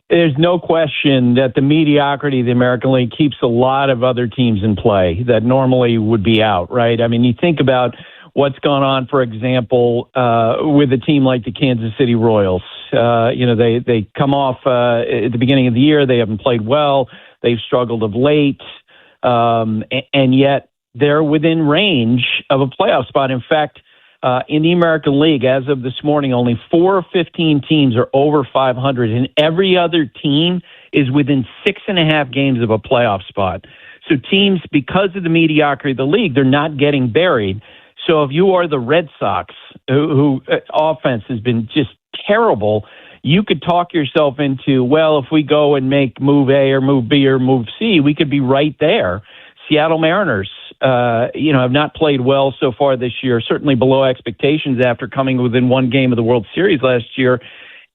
There's no question that the mediocrity of the American League keeps a lot of other teams in play that normally would be out, right? I mean, you think about what's gone on, for example, with a team like the Kansas City Royals. They come off at the beginning of the year. They haven't played well. They've struggled of late, and yet they're within range of a playoff spot. In fact, in the American League, as of this morning, only 4 of 15 teams are over 500, and every other team is within 6.5 games of a playoff spot. So teams, because of the mediocrity of the league, they're not getting buried. So if you are the Red Sox, who offense has been just terrible, you could talk yourself into, well, if we go and make move A or move B or move C, we could be right there. Seattle Mariners, have not played well so far this year, certainly below expectations after coming within one game of the World Series last year.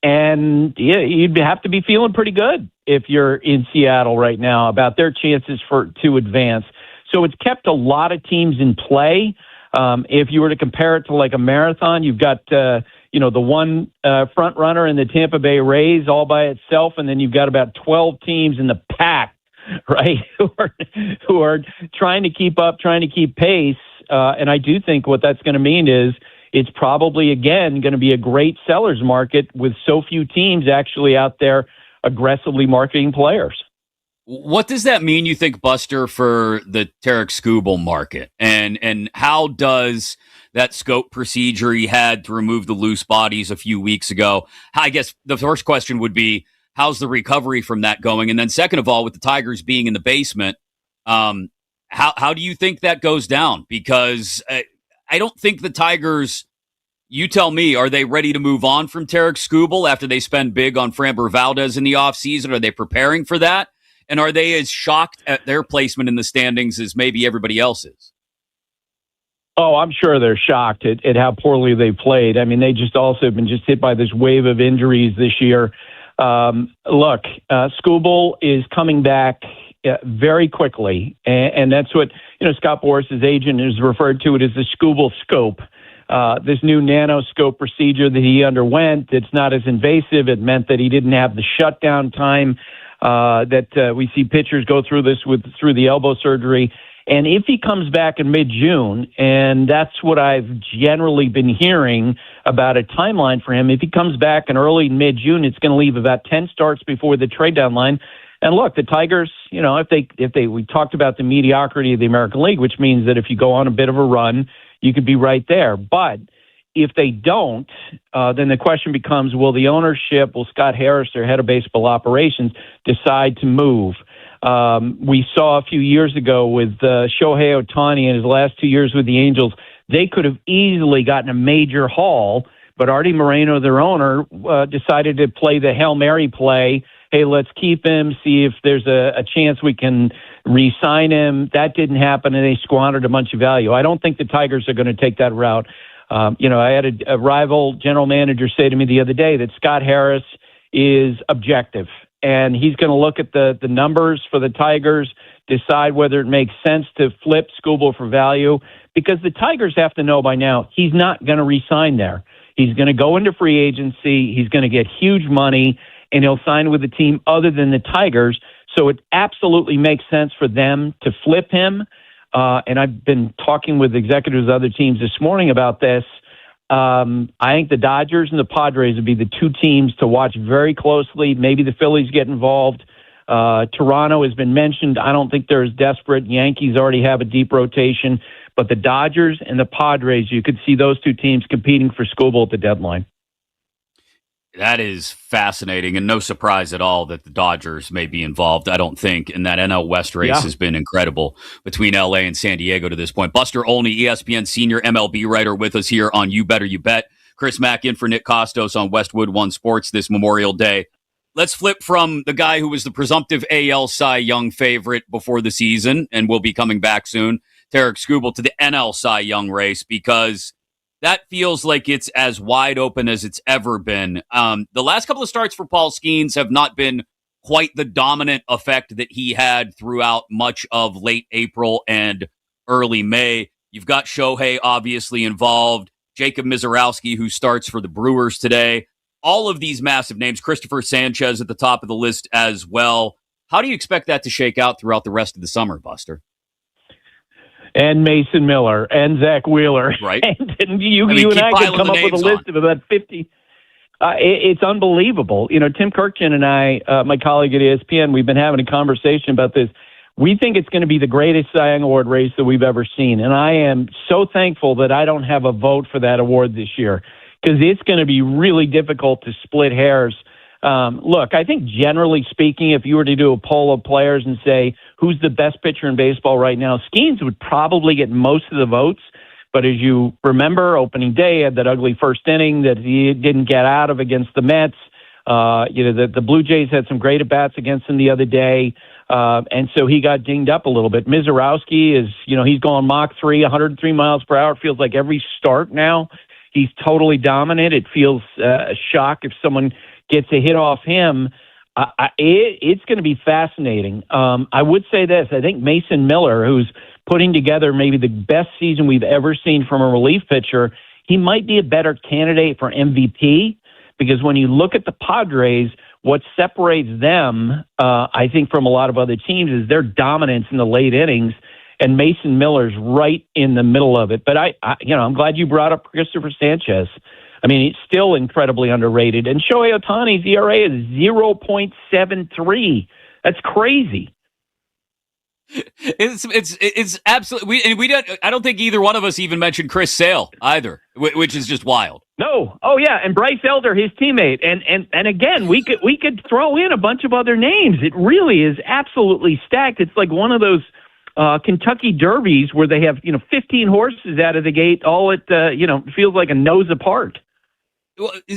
And you'd have to be feeling pretty good if you're in Seattle right now about their chances to advance. So it's kept a lot of teams in play. If you were to compare it to like a marathon, you've got, the one front runner in the Tampa Bay Rays all by itself, and then you've got about 12 teams in the pack, right, who are trying to keep up, trying to keep pace. And I do think what that's going to mean is it's probably, again, going to be a great seller's market with so few teams actually out there aggressively marketing players. What does that mean, you think, Buster, for the Tarek Skubal market? And how does that scope procedure he had to remove the loose bodies a few weeks ago? I guess the first question would be, how's the recovery from that going? And then second of all, with the Tigers being in the basement, how do you think that goes down? Because I don't think the Tigers, you tell me, are they ready to move on from Tarek Skubal after they spend big on Framber Valdez in the offseason? Are they preparing for that? And are they as shocked at their placement in the standings as maybe everybody else is? Oh, I'm sure they're shocked at how poorly they played. I mean, they just also have been just hit by this wave of injuries this year. Look, Skubal is coming back very quickly, and that's what Scott Boris's agent has referred to it as the Skubal scope. This new nanoscope procedure that he underwent, it's not as invasive. It meant that he didn't have the shutdown time that we see pitchers go through this through the elbow surgery. And if he comes back in mid-June, and that's what I've generally been hearing about a timeline for him, if he comes back in early mid-June, it's going to leave about 10 starts before the trade deadline. And look, the Tigers, we talked about the mediocrity of the American League, which means that if you go on a bit of a run, you could be right there. But if they don't, then the question becomes, will the ownership, will Scott Harris, their head of baseball operations, decide to move? We saw a few years ago with Shohei Ohtani in his last 2 years with the Angels, they could have easily gotten a major haul, but Artie Moreno, their owner, decided to play the Hail Mary play. Hey, let's keep him, see if there's a chance we can re-sign him. That didn't happen, and they squandered a bunch of value. I don't think the Tigers are going to take that route. I had a rival general manager say to me the other day that Scott Harris is objective, and he's going to look at the numbers for the Tigers, decide whether it makes sense to flip Skubal for value, because the Tigers have to know by now he's not going to re-sign there. He's going to go into free agency. He's going to get huge money, and he'll sign with a team other than the Tigers. So it absolutely makes sense for them to flip him. And I've been talking with executives of other teams this morning about this. I think the Dodgers and the Padres would be the two teams to watch very closely. Maybe the Phillies get involved. Toronto has been mentioned. I don't think they're as desperate. Yankees already have a deep rotation. But the Dodgers and the Padres, you could see those two teams competing for Skubal at the deadline. That is fascinating, and no surprise at all that the Dodgers may be involved, I don't think, and that NL West race has been incredible between LA and San Diego to this point. Buster Olney, ESPN senior MLB writer, with us here on You Better You Bet. Chris Mack in for Nick Kostos on Westwood One Sports this Memorial Day. Let's flip from the guy who was the presumptive AL Cy Young favorite before the season and will be coming back soon, Tarik Skubal, to the NL Cy Young race, because that feels like it's as wide open as it's ever been. The last couple of starts for Paul Skeens have not been quite the dominant effect that he had throughout much of late April and early May. You've got Shohei obviously involved, Jacob Mizorowski, who starts for the Brewers today. All of these massive names, Christopher Sanchez at the top of the list as well. How do you expect that to shake out throughout the rest of the summer, Buster? And Mason Miller and Zach Wheeler. Right. And you and I could come up with a list of about 50. It's unbelievable. Tim Kirkjian and I, my colleague at ESPN, we've been having a conversation about this. We think it's going to be the greatest Cy Young Award race that we've ever seen. And I am so thankful that I don't have a vote for that award this year, because it's going to be really difficult to split hairs. Look, I think generally speaking, if you were to do a poll of players and say, who's the best pitcher in baseball right now, Skeens would probably get most of the votes. But as you remember, opening day had that ugly first inning that he didn't get out of against the Mets. The Blue Jays had some great at-bats against him the other day. And so he got dinged up a little bit. Mizorowski is, he's going Mach 3, 103 miles per hour. It feels like every start now, he's totally dominant. It feels a shock if someone gets a hit off him. It's going to be fascinating. I would say this. I think Mason Miller, who's putting together maybe the best season we've ever seen from a relief pitcher, he might be a better candidate for MVP, because when you look at the Padres, what separates them, I think, from a lot of other teams is their dominance in the late innings, and Mason Miller's right in the middle of it. But I'm glad you brought up Christopher Sanchez. I mean, he's still incredibly underrated. And Shohei Ohtani's ERA is 0.73. That's crazy. It's absolutely. We don't. I don't think either one of us even mentioned Chris Sale either, which is just wild. No. Oh yeah, and Bryce Elder, his teammate, and again, we could throw in a bunch of other names. It really is absolutely stacked. It's like one of those Kentucky derbies where they have 15 horses out of the gate, all at feels like a nose apart.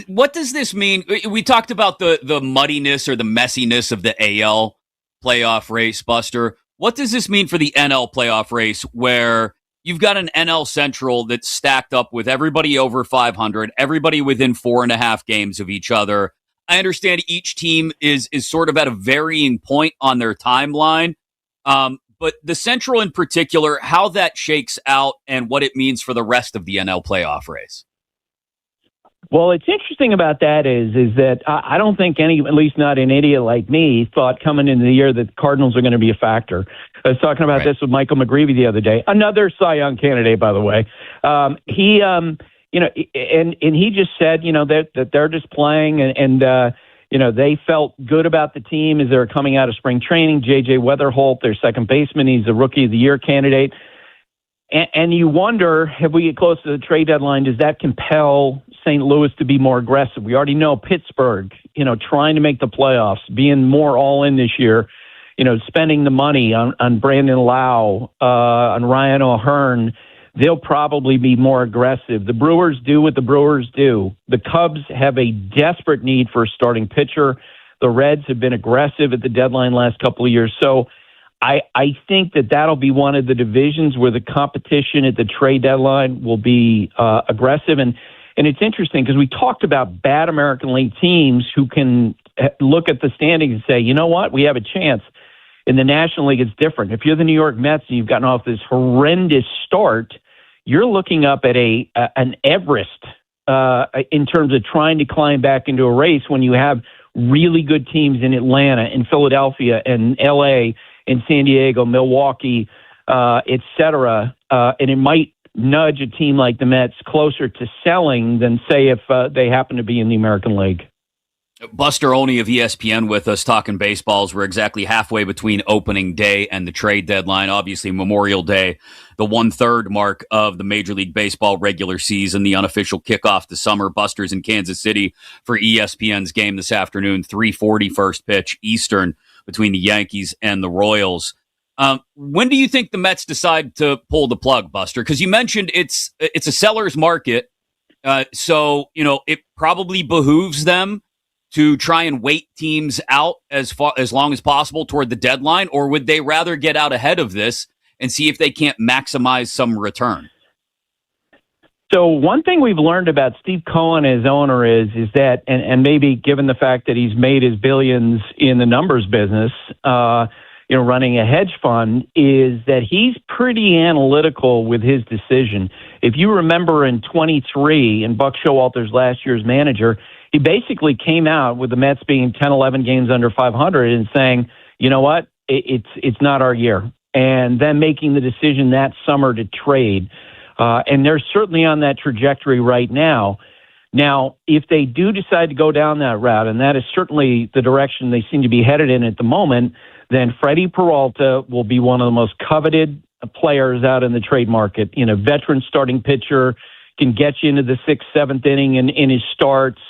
What does this mean? We talked about the muddiness or the messiness of the AL playoff race, Buster. What does this mean for the NL playoff race, where you've got an NL Central that's stacked up with everybody over 500, everybody within 4.5 games of each other? I understand each team is sort of at a varying point on their timeline, but the Central in particular, how that shakes out and what it means for the rest of the NL playoff race. Well, it's interesting about that is that I don't think any, at least not an idiot like me, thought coming into the year that the Cardinals are going to be a factor. I was talking about this with Michael McGreevy the other day, another Cy Young candidate, by the way. He just said, that they're just playing and they felt good about the team as they were coming out of spring training. J.J. Weatherholt, their second baseman, he's a Rookie of the Year candidate. And you wonder, if we get close to the trade deadline, does that compel St. Louis to be more aggressive? We already know Pittsburgh, trying to make the playoffs, being more all in this year, spending the money on Brandon Lau, on Ryan O'Hearn. They'll probably be more aggressive. The Brewers do what the Brewers do. The Cubs have a desperate need for a starting pitcher. The Reds have been aggressive at the deadline last couple of years. So I think that'll be one of the divisions where the competition at the trade deadline will be aggressive. And it's interesting because we talked about bad American League teams who can look at the standings and say, you know what, we have a chance. In the National League, it's different. If you're the New York Mets and you've gotten off this horrendous start, you're looking up at an Everest in terms of trying to climb back into a race when you have really good teams in Atlanta, in Philadelphia, and L.A., in San Diego, Milwaukee, et cetera, and it might nudge a team like the Mets closer to selling than, say, if they happen to be in the American League. Buster Olney of ESPN with us talking baseballs. We're exactly halfway between opening day and the trade deadline. Obviously, Memorial Day, the 1/3 mark of the Major League Baseball regular season, the unofficial kickoff to summer. Buster's in Kansas City for ESPN's game this afternoon, 3:40 first pitch Eastern between the Yankees and the Royals. When do you think the Mets decide to pull the plug, Buster? Because you mentioned it's a seller's market, so it probably behooves them to try and wait teams out as long as possible toward the deadline, or would they rather get out ahead of this and see if they can't maximize some return? So one thing we've learned about Steve Cohen as owner is that, and maybe given the fact that he's made his billions in the numbers business, running a hedge fund, is that he's pretty analytical with his decision. If you remember in 23, and Buck Showalter's last year's manager, he basically came out with the Mets being 10, 11 games under 500 and saying, you know what, it's not our year. And then making the decision that summer to trade. And they're certainly on that trajectory right now. Now, if they do decide to go down that route, and that is certainly the direction they seem to be headed in at the moment, then Freddie Peralta will be one of the most coveted players out in the trade market. Veteran starting pitcher, can get you into the 6th, 7th inning in his starts.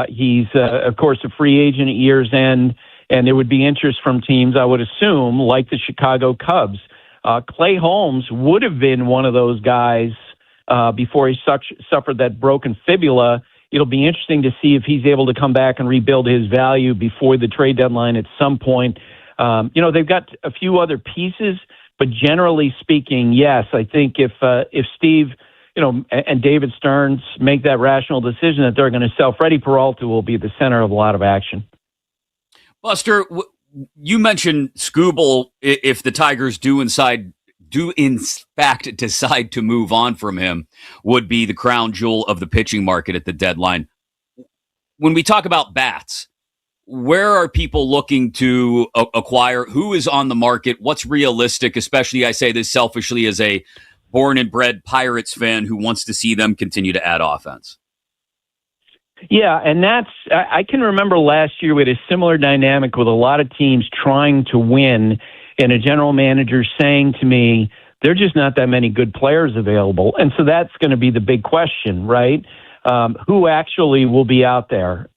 He's, of course, a free agent at year's end, and there would be interest from teams, I would assume, like the Chicago Cubs. Clay Holmes would have been one of those guys before he suffered that broken fibula. It'll be interesting to see if he's able to come back and rebuild his value before the trade deadline at some point. They've got a few other pieces, but generally speaking, yes, I think if Steve, and David Stearns make that rational decision that they're going to sell, Freddie Peralta will be the center of a lot of action. Buster, you mentioned Skubal. If the Tigers do in fact decide to move on from him, would be the crown jewel of the pitching market at the deadline. When we talk about bats, where are people looking to acquire? Who is on the market? What's realistic? Especially, I say this selfishly as a born and bred Pirates fan who wants to see them continue to add offense. Yeah, and I can remember last year we had a similar dynamic with a lot of teams trying to win, and a general manager saying to me, there are just not that many good players available. And so that's going to be the big question, right? Who actually will be out there?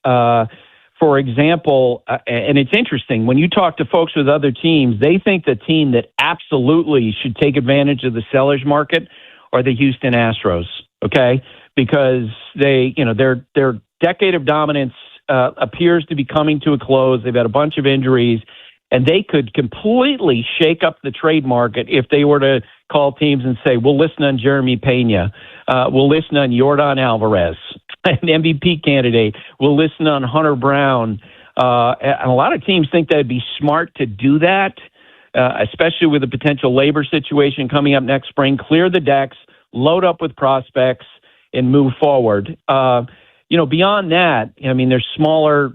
For example, and it's interesting, when you talk to folks with other teams, they think the team that absolutely should take advantage of the seller's market are the Houston Astros, okay? Because their decade of dominance appears to be coming to a close. They've had a bunch of injuries, and they could completely shake up the trade market if they were to call teams and say, we'll listen on Jeremy Pena, we'll listen on Yordan Alvarez, an MVP candidate, we'll listen on Hunter Brown. And a lot of teams think that'd be smart to do that, especially with the potential labor situation coming up next spring. Clear the decks, load up with prospects, and move forward. beyond that, I mean, there's smaller,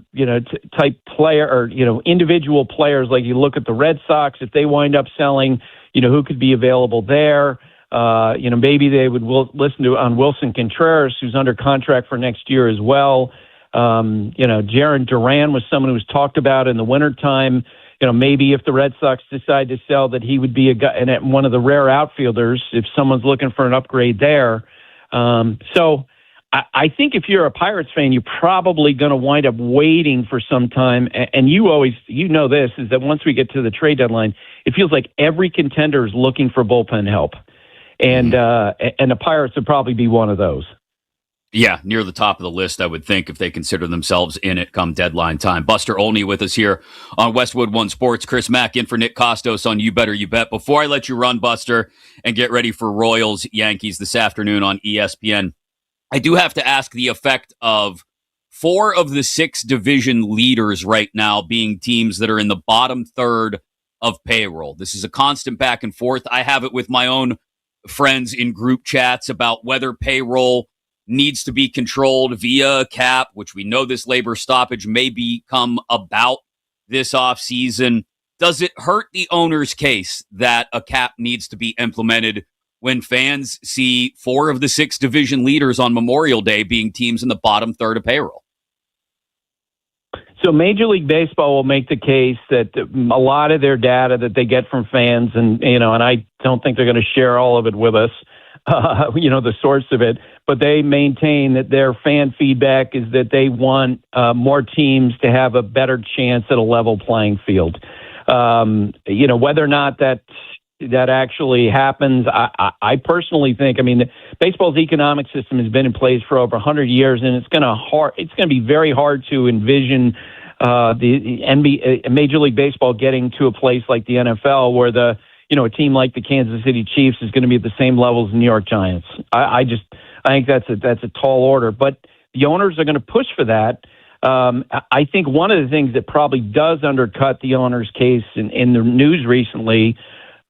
type player or, individual players. Like you look at the Red Sox, if they wind up selling, who could be available there. Maybe they would listen to on Wilson Contreras, who's under contract for next year as well. Jaron Duran was someone who was talked about in the wintertime. Maybe if the Red Sox decide to sell, that he would be a guy and one of the rare outfielders if someone's looking for an upgrade there. So I think if you're a Pirates fan, you're probably going to wind up waiting for some time. And you always, this is that once we get to the trade deadline, it feels like every contender is looking for bullpen help. And the Pirates would probably be one of those. Yeah, near the top of the list, I would think, if they consider themselves in it come deadline time. Buster Olney with us here on Westwood One Sports. Chris Mack in for Nick Kostos on You Better You Bet. Before I let you run, Buster, and get ready for Royals Yankees this afternoon on ESPN, I do have to ask the effect of 4 of the 6 division leaders right now being teams that are in the bottom third of payroll. This is a constant back and forth. I have it with my own friends in group chats about whether payroll needs to be controlled via a cap, which we know this labor stoppage may become about this offseason. Does it hurt the owner's case that a cap needs to be implemented when fans see 4 of the 6 division leaders on Memorial Day being teams in the bottom third of payroll? So Major League Baseball will make the case that a lot of their data that they get from fans, and I don't think they're going to share all of it with us, the source of it, but they maintain that their fan feedback is that they want more teams to have a better chance at a level playing field. Whether or not that actually happens, I personally think, baseball's economic system has been in place for over 100 years, and it's going to be very hard to envision the NBA, Major League Baseball getting to a place like the NFL where a team like the Kansas City Chiefs is going to be at the same level as the New York Giants. I think that's a tall order, but the owners are going to push for that. I think one of the things that probably does undercut the owner's case in the news recently,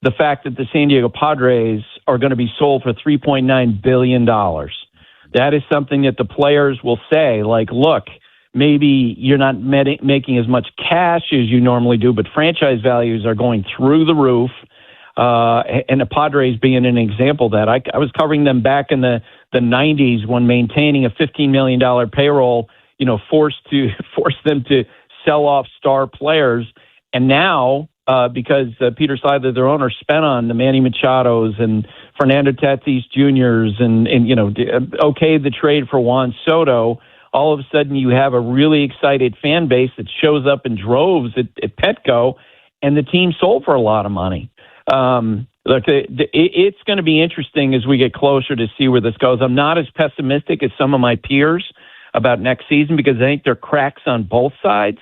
the fact that the San Diego Padres are going to be sold for $3.9 billion. That is something that the players will say, like, look, maybe you're not making as much cash as you normally do, but franchise values are going through the roof. And the Padres being an example of that. I was covering them back in the 90s when maintaining a $15 million payroll, forced them to sell off star players. And now, because Peter Seidler, their owner, spent on the Manny Machados and Fernando Tatis Jr.'s and okayed the trade for Juan Soto, all of a sudden you have a really excited fan base that shows up in droves at Petco, and the team sold for a lot of money. It's going to be interesting as we get closer to see where this goes. I'm not as pessimistic as some of my peers about next season because I think there are cracks on both sides.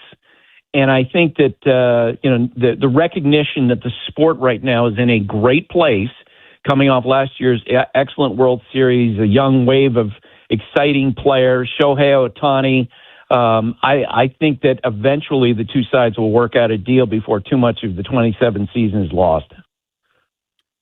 And I think that, the recognition that the sport right now is in a great place, coming off last year's excellent World Series, a young wave of exciting players, Shohei Ohtani. I think that eventually the two sides will work out a deal before too much of the 27 season is lost.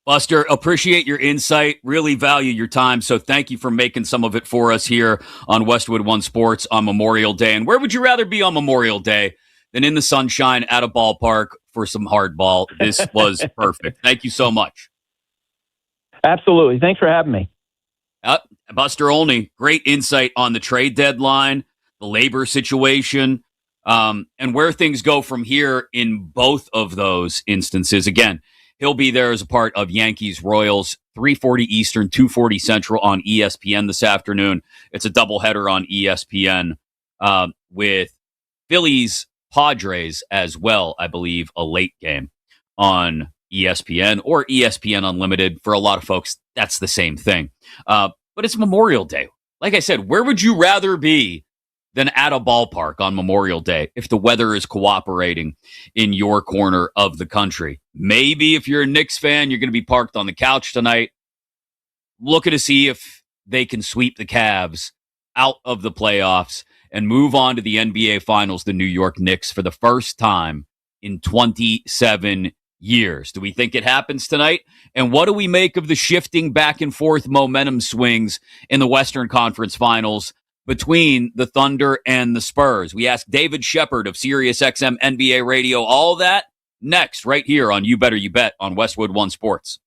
Buster, appreciate your insight. Really value your time. So thank you for making some of it for us here on Westwood One Sports on Memorial Day. And where would you rather be on Memorial Day than in the sunshine at a ballpark for some hardball? This was perfect. Thank you so much. Absolutely. Thanks for having me. Buster Olney, great insight on the trade deadline, the labor situation, and where things go from here in both of those instances. Again, he'll be there as a part of Yankees Royals, 3:40 Eastern, 2:40 Central on ESPN this afternoon. It's a doubleheader on ESPN with Phillies Padres as well, I believe, a late game on ESPN or ESPN Unlimited. For a lot of folks, that's the same thing. But it's Memorial Day. Like I said, where would you rather be than at a ballpark on Memorial Day if the weather is cooperating in your corner of the country? Maybe if you're a Knicks fan, you're going to be parked on the couch tonight, looking to see if they can sweep the Cavs out of the playoffs and move on to the NBA Finals, the New York Knicks, for the first time in 27 years. Do we think it happens tonight? And what do we make of the shifting back and forth momentum swings in the Western Conference Finals? between the Thunder and the Spurs. We asked David Shepard of SiriusXM NBA Radio. All that next right here on You Better You Bet on Westwood One Sports.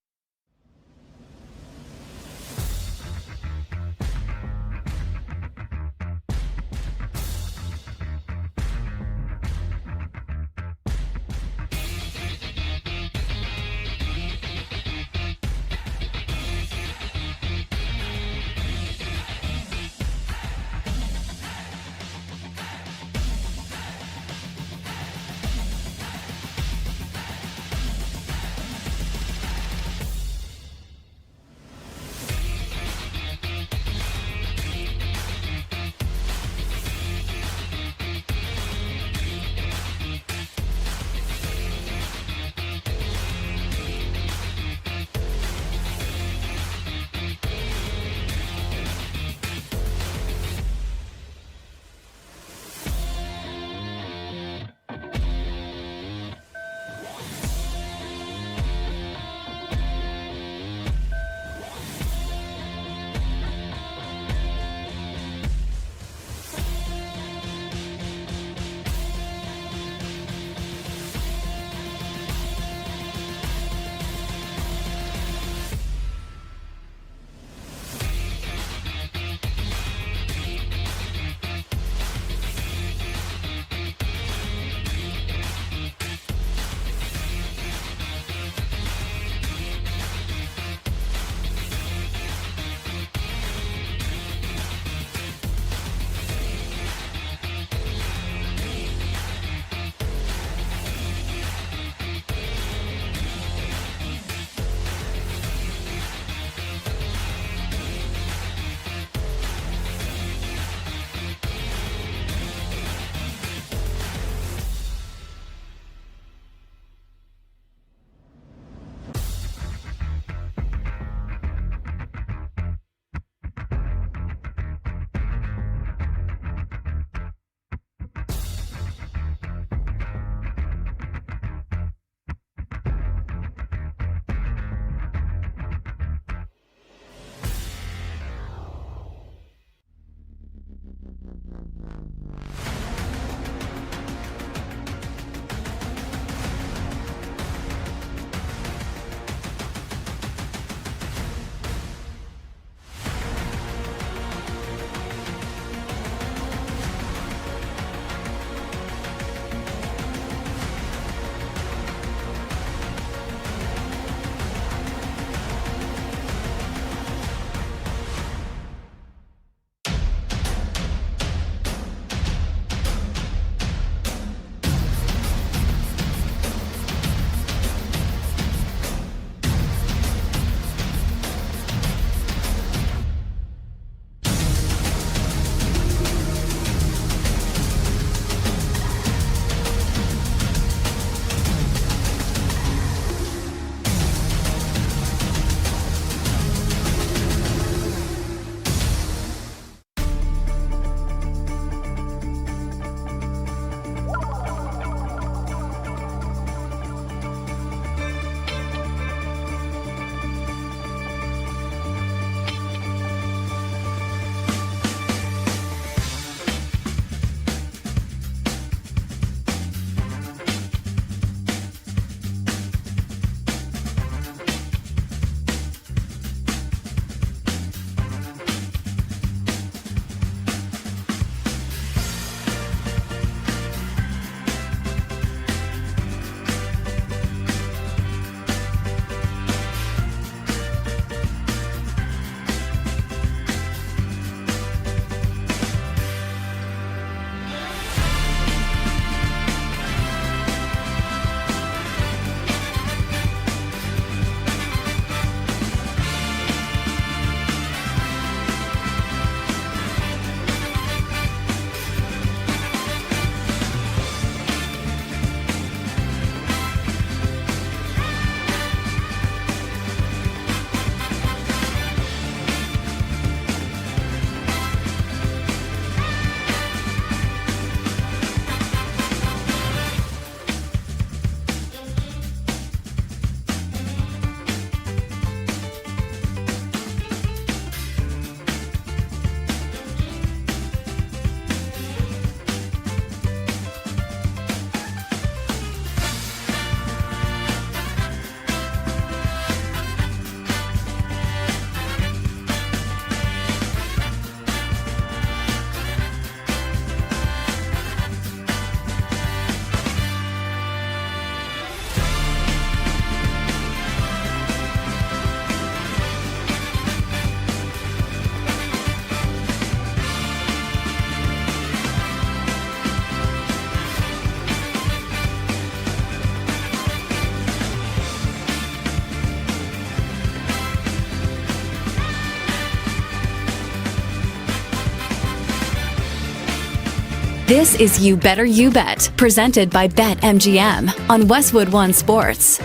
This is You Better You Bet, presented by BetMGM on Westwood One Sports.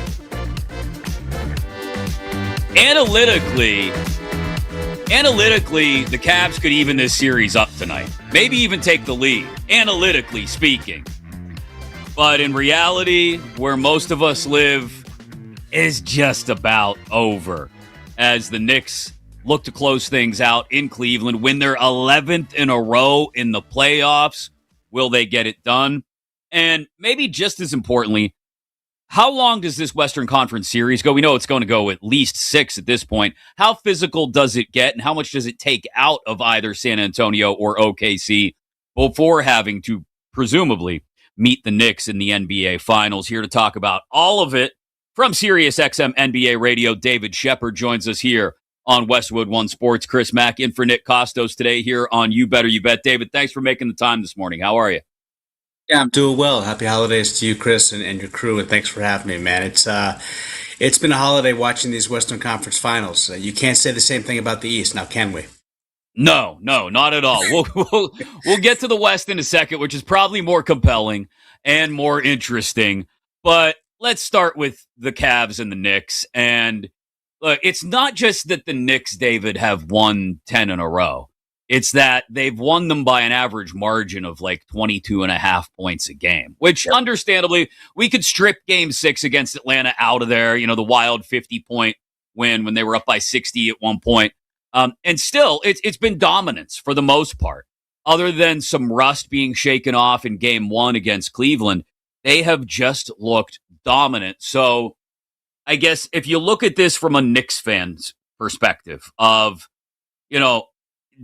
Analytically, the Cavs could even this series up tonight. Maybe even take the lead, analytically speaking. But in reality, where most of us live is just about over. As the Knicks look to close things out in Cleveland, win their 11th in a row in the playoffs. Will they get it done? And maybe just as importantly, how long does this Western Conference series go? We know it's going to go at least 6 at this point. How physical does it get, and how much does it take out of either San Antonio or OKC before having to presumably meet the Knicks in the NBA Finals? Here to talk about all of it from SiriusXM NBA Radio, David Shepard joins us here on Westwood One Sports. Chris Mack in for Nick Kostos today here on You Better You Bet. David, thanks for making the time this morning. How are you? Yeah, I'm doing well. Happy holidays to you, Chris, and your crew, and thanks for having me, man. It's been a holiday watching these Western Conference Finals. You can't say the same thing about the East, now can we? No, not at all. We'll get to the West in a second, which is probably more compelling and more interesting. But let's start with the Cavs and the Knicks. And look, it's not just that the Knicks, David, have won 10 in a row. It's that they've won them by an average margin of like 22 and a half points a game, which understandably, we could strip game 6 against Atlanta out of there, the wild 50-point win when they were up by 60 at one point. And still, it's been dominance for the most part. Other than some rust being shaken off in game 1 against Cleveland, they have just looked dominant. So I guess if you look at this from a Knicks fan's perspective of,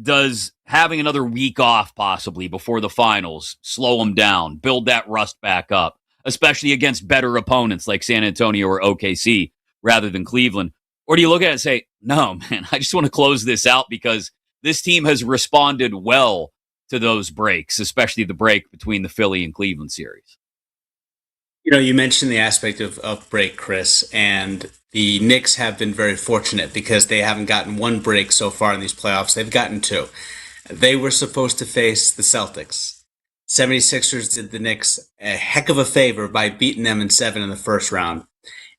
does having another week off possibly before the finals slow them down, build that rust back up, especially against better opponents like San Antonio or OKC rather than Cleveland? Or do you look at it and say, no, man, I just want to close this out because this team has responded well to those breaks, especially the break between the Philly and Cleveland series? You mentioned the aspect of break, Chris, and the Knicks have been very fortunate because they haven't gotten one break so far in these playoffs. They've gotten 2. They were supposed to face the Celtics. 76ers did the Knicks a heck of a favor by beating them in 7 in the first round.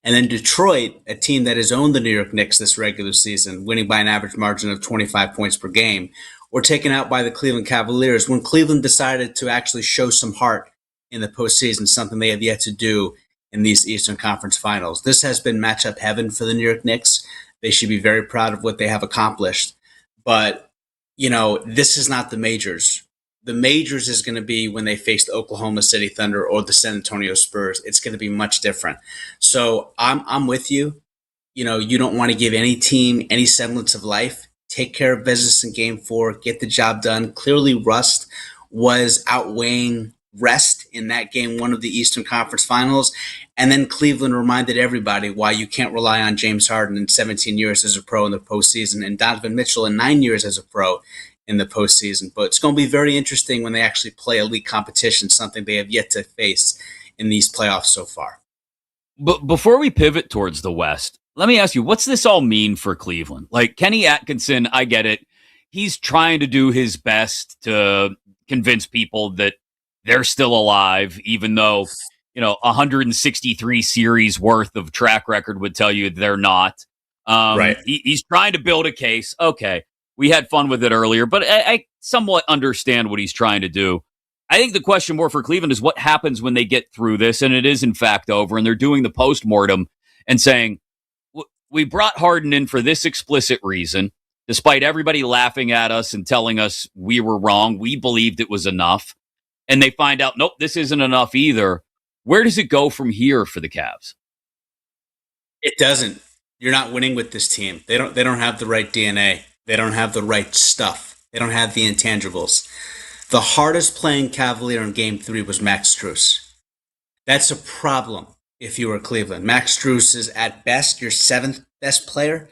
And then Detroit, a team that has owned the New York Knicks this regular season, winning by an average margin of 25 points per game, were taken out by the Cleveland Cavaliers when Cleveland decided to actually show some heart in the postseason, something they have yet to do in these Eastern Conference Finals. This has been matchup heaven for the New York Knicks. They should be very proud of what they have accomplished. But, this is not the majors. The majors is going to be when they face the Oklahoma City Thunder or the San Antonio Spurs. It's going to be much different. So I'm with you. You don't want to give any team any semblance of life. Take care of business in game 4. Get the job done. Clearly, rust was outweighing rest in that game 1 of the Eastern Conference Finals. And then Cleveland reminded everybody why you can't rely on James Harden in 17 years as a pro in the postseason and Donovan Mitchell in 9 years as a pro in the postseason. But it's going to be very interesting when they actually play elite competition, something they have yet to face in these playoffs so far. But before we pivot towards the West, let me ask you, what's this all mean for Cleveland? Like Kenny Atkinson, I get it. He's trying to do his best to convince people that they're still alive, even though, 163 series worth of track record would tell you they're not. Right. He's trying to build a case. Okay, we had fun with it earlier, but I somewhat understand what he's trying to do. I think the question more for Cleveland is what happens when they get through this, and it is in fact over, and they're doing the postmortem and saying, we brought Harden in for this explicit reason, despite everybody laughing at us and telling us we were wrong. We believed it was enough. And they find out, nope, this isn't enough either. Where does it go from here for the Cavs? It doesn't. You're not winning with this team. They don't have the right DNA. They don't have the right stuff. They don't have the intangibles. The hardest playing Cavalier in game 3 was Max Strus. That's a problem if you were Cleveland. Max Strus is at best your 7th best player.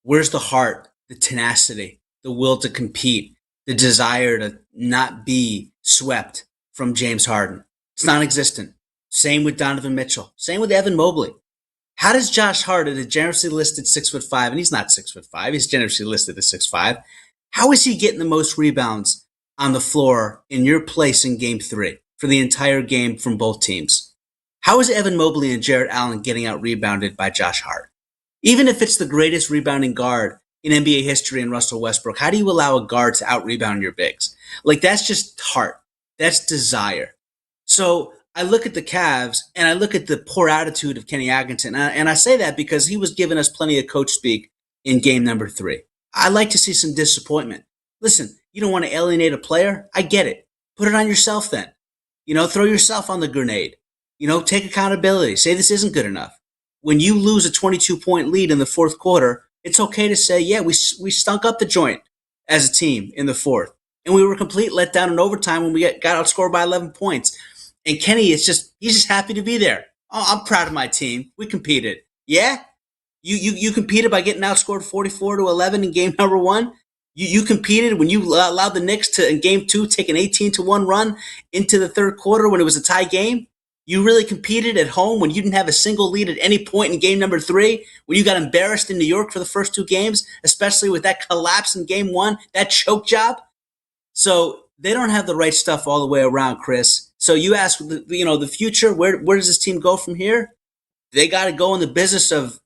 Where's the heart, the tenacity, the will to compete, the desire to not be swept from James Harden? It's non-existent. Same with Donovan Mitchell. Same with Evan Mobley. How does Josh Hart, a generously listed 6'5", and he's not 6'5", he's generously listed at 6'5", how is he getting the most rebounds on the floor in your place in game 3 for the entire game from both teams? How is Evan Mobley and Jarrett Allen getting out rebounded by Josh Hart? Even if it's the greatest rebounding guard in NBA history in Russell Westbrook, how do you allow a guard to out rebound your bigs? Like, that's just heart. That's desire. So I look at the Cavs and I look at the poor attitude of Kenny Atkinson. And I say that because he was giving us plenty of coach speak in game number 3. I like to see some disappointment. Listen, you don't want to alienate a player? I get it. Put it on yourself then. Throw yourself on the grenade. Take accountability. Say this isn't good enough. When you lose a 22-point lead in the fourth quarter, it's okay to say, yeah, we stunk up the joint as a team in the fourth. And we were complete letdown in overtime when we got outscored by 11 points. And Kenny he's just happy to be there. Oh, I'm proud of my team. We competed. Yeah? You competed by getting outscored 44-11 in game number 1? You competed when you allowed the Knicks to, in game 2, take an 18-1 run into the third quarter when it was a tie game? You really competed at home when you didn't have a single lead at any point in game number 3, when you got embarrassed in New York for the first 2 games, especially with that collapse in game 1, that choke job? So they don't have the right stuff all the way around, Chris. So you ask, the future, where does this team go from here? They got to go in the business of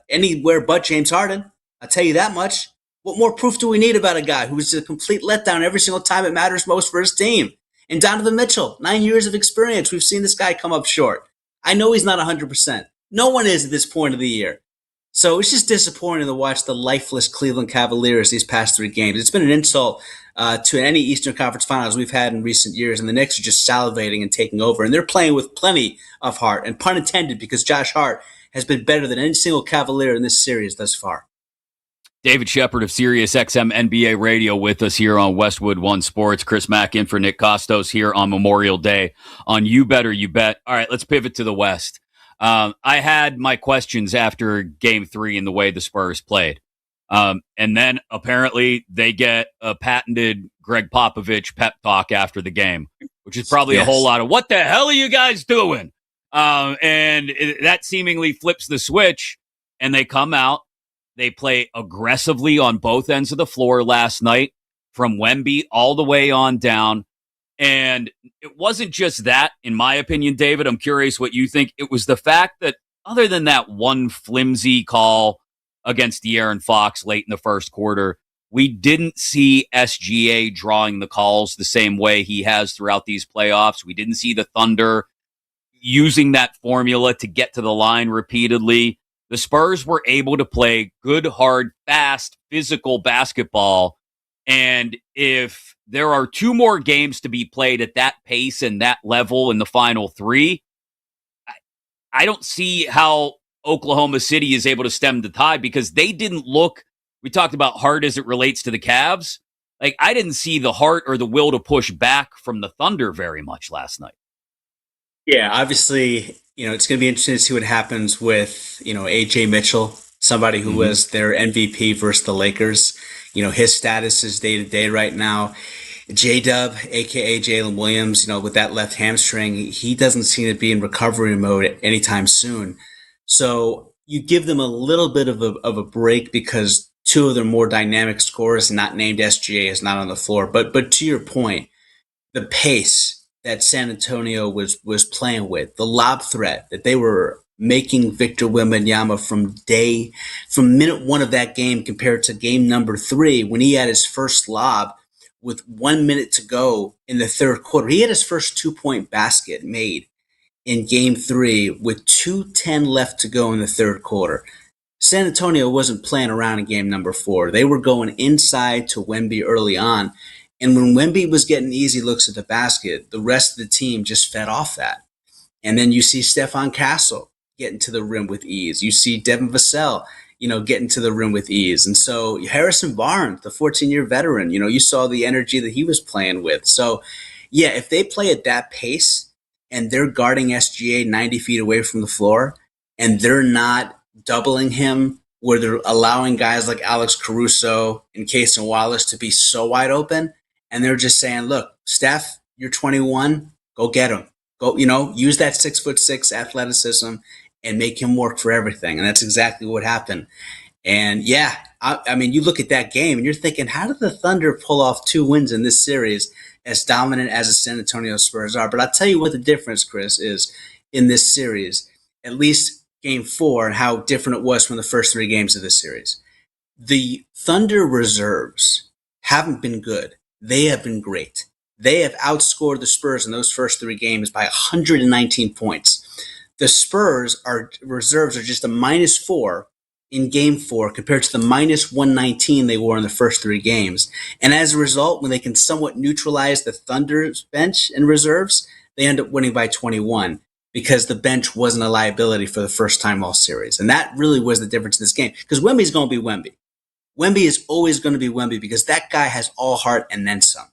anywhere but James Harden. I'll tell you that much. What more proof do we need about a guy who's a complete letdown every single time it matters most for his team? And Donovan Mitchell, 9 years of experience. We've seen this guy come up short. I know he's not 100%. No one is at this point of the year. So it's just disappointing to watch the lifeless Cleveland Cavaliers these past 3 games. It's been an insult to any Eastern Conference Finals we've had in recent years, and the Knicks are just salivating and taking over. And they're playing with plenty of heart, and pun intended, because Josh Hart has been better than any single Cavalier in this series thus far. David Shepard of SiriusXM NBA Radio with us here on Westwood One Sports. Chris Mack in for Nick Kostos here on Memorial Day on You Better You Bet. All right, let's pivot to the West. I had my questions after Game 3 and the way the Spurs played. And then apparently they get a patented Greg Popovich pep talk after the game, which is probably a whole lot of, what the hell are you guys doing? That seemingly flips the switch, and they come out. They play aggressively on both ends of the floor last night, from Wemby all the way on down. And it wasn't just that, in my opinion, David. I'm curious what you think. It was the fact that other than that one flimsy call against De'Aaron Fox late in the first quarter, we didn't see SGA drawing the calls the same way he has throughout these playoffs. We didn't see the Thunder using that formula to get to the line repeatedly. The Spurs were able to play good, hard, fast, physical basketball. And if there are 2 more games to be played at that pace and that level in the final 3, I don't see how Oklahoma City is able to stem the tide, because they didn't look, we talked about heart as it relates to the Cavs. Like, I didn't see the heart or the will to push back from the Thunder very much last night. Yeah, obviously, it's going to be interesting to see what happens with, A.J. Mitchell, somebody who was their MVP versus the Lakers. His status is day to day right now. J-Dub, a.k.a. Jalen Williams, with that left hamstring, he doesn't seem to be in recovery mode anytime soon. So you give them a little bit of a break, because 2 of their more dynamic scorers, not named SGA, is not on the floor. But to your point, the pace that San Antonio was playing with, the lob threat that they were making Victor Wembanyama from minute 1 of that game compared to game number 3, when he had his first lob with 1 minute to go in the third quarter. He had his first 2-point basket made in game 3 with 2:10 left to go in the third quarter. San Antonio wasn't playing around in game number 4. They were going inside to Wemby early on. And when Wemby was getting easy looks at the basket, the rest of the team just fed off that. And then you see Stephon Castle getting to the rim with ease. You see Devin Vassell, getting to the rim with ease. And so Harrison Barnes, the 14-year veteran, you saw the energy that he was playing with. So, yeah, if they play at that pace and they're guarding SGA 90 feet away from the floor, and they're not doubling him, where they're allowing guys like Alex Caruso and Cason Wallace to be so wide open, and they're just saying, look, Steph, you're 21, go get him. Go, use that 6'6" athleticism and make him work for everything. And that's exactly what happened. And yeah, I mean, you look at that game and you're thinking, how did the Thunder pull off 2 wins in this series as dominant as the San Antonio Spurs are? But I'll tell you what the difference, Chris, is in this series, at least game 4, and how different it was from the first 3 games of this series. The Thunder reserves haven't been good. They have been great. They have outscored the Spurs in those first 3 games by 119 points. The Spurs reserves are just a -4 in game 4 compared to the -119 they were in the first 3 games. And as a result, when they can somewhat neutralize the Thunder's bench and reserves, they end up winning by 21 because the bench wasn't a liability for the first time all series. And that really was the difference in this game, because Wemby's going to be Wemby. Wemby is always going to be Wemby because that guy has all heart and then some.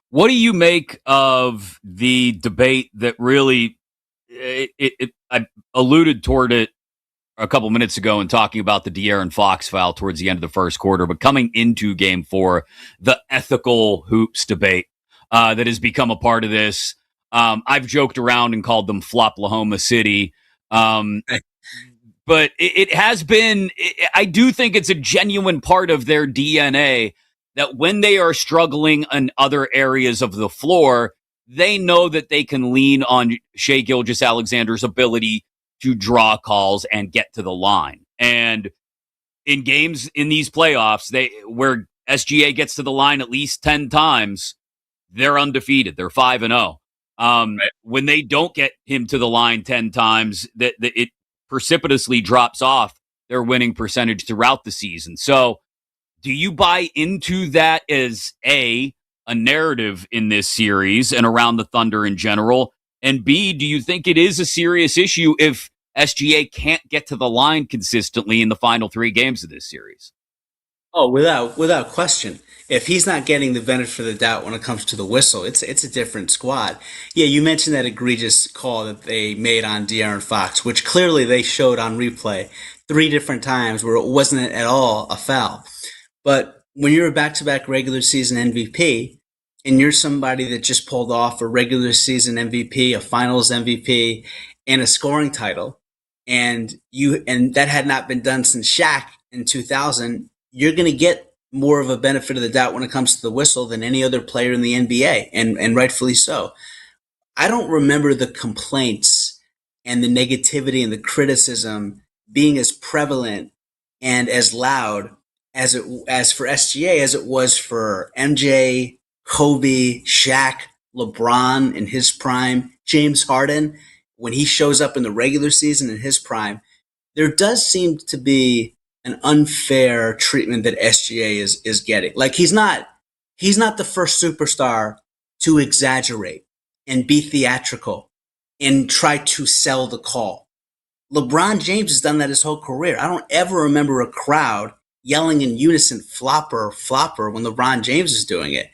What do you make of the debate that really I alluded toward it a couple minutes ago in talking about the De'Aaron Fox foul towards the end of the first quarter, but coming into game 4, the ethical hoops debate that has become a part of this. I've joked around and called them Floplahoma City. But it has been, I do think it's a genuine part of their DNA that when they are struggling in other areas of the floor, they know that they can lean on Shai Gilgeous-Alexander's ability to draw calls and get to the line. And in games in these playoffs, where SGA gets to the line at least 10 times, they're undefeated. They're 5-0. Right. When they don't get him to the line 10 times, it precipitously drops off their winning percentage throughout the season. So do you buy into that as a narrative in this series and around the Thunder in general? And B, do you think it is a serious issue if SGA can't get to the line consistently in the final 3 games of this series? Oh, without question. If he's not getting the benefit of the doubt when it comes to the whistle, it's a different squad. Yeah, you mentioned that egregious call that they made on De'Aaron Fox, which clearly they showed on replay 3 different times where it wasn't at all a foul. But when you're a back-to-back regular season MVP and you're somebody that just pulled off a regular season MVP, a finals MVP, and a scoring title, and that had not been done since Shaq in 2000, you're going to get more of a benefit of the doubt when it comes to the whistle than any other player in the NBA, and rightfully so. I don't remember the complaints and the negativity and the criticism being as prevalent and as loud as for SGA as it was for MJ, Kobe, Shaq, LeBron in his prime, James Harden when he shows up in the regular season in his prime. There does seem to be an unfair treatment that SGA is getting. Like he's not the first superstar to exaggerate and be theatrical and try to sell the call. LeBron James has done that his whole career. I don't ever remember a crowd yelling in unison flopper when LeBron James is doing it.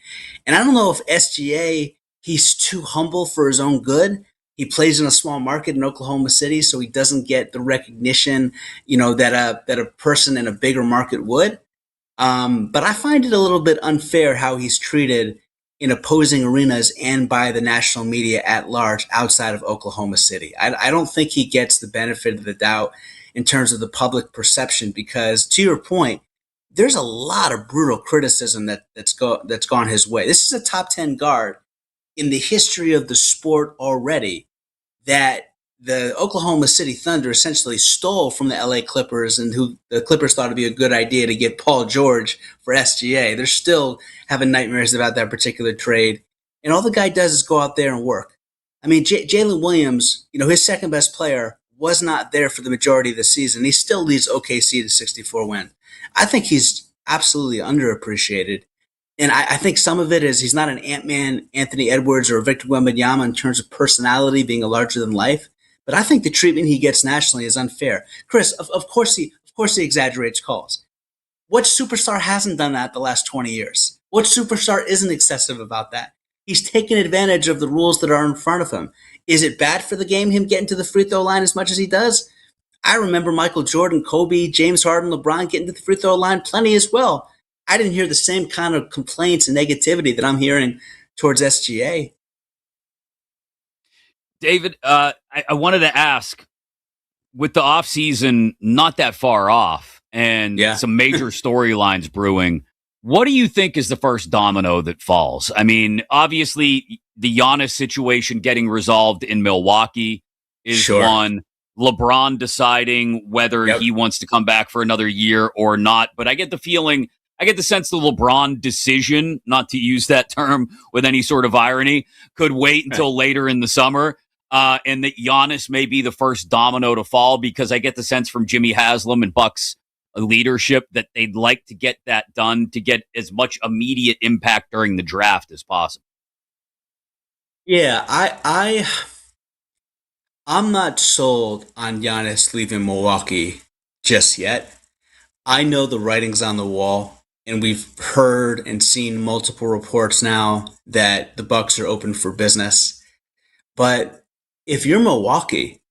And I don't know if SGA, he's too humble for his own good. He plays in a small market in Oklahoma City, so he doesn't get the recognition, that a person in a bigger market would. But I find it a little bit unfair how he's treated in opposing arenas and by the national media at large outside of Oklahoma City. I don't think he gets the benefit of the doubt in terms of the public perception because, to your point, there's a lot of brutal criticism that's gone his way. This is a top 10 guard in the history of the sport already that the Oklahoma City Thunder essentially stole from the LA Clippers, and who the Clippers thought it'd be a good idea to get Paul George for SGA. They're still having nightmares about that particular trade. And all the guy does is go out there and work. I mean, Jalen Williams, his second best player was not there for the majority of the season. He still leads OKC to 64 wins. I think he's absolutely underappreciated. And I think some of it is he's not an Ant-Man, Anthony Edwards, or Victor Wembanyama in terms of personality being a larger than life. But I think the treatment he gets nationally is unfair. Chris, of course he exaggerates calls. What superstar hasn't done that the last 20 years? What superstar isn't excessive about that? He's taken advantage of the rules that are in front of him. Is it bad for the game, him getting to the free throw line as much as he does? I remember Michael Jordan, Kobe, James Harden, LeBron getting to the free throw line plenty as well. I didn't hear the same kind of complaints and negativity that I'm hearing towards SGA. David, I wanted to ask, with the offseason not that far off and some major storylines brewing, what do you think is the first domino that falls? I mean, obviously, the Giannis situation getting resolved in Milwaukee is one. LeBron deciding whether he wants to come back for another year or not. But I get the sense the LeBron decision, not to use that term with any sort of irony, could wait until later in the summer. And that Giannis may be the first domino to fall, because I get the sense from Jimmy Haslam and Bucks leadership that they'd like to get that done to get as much immediate impact during the draft as possible. Yeah, I'm not sold on Giannis leaving Milwaukee just yet. I know the writing's on the wall, and we've heard and seen multiple reports now that the Bucks are open for business. But if you're Milwaukee,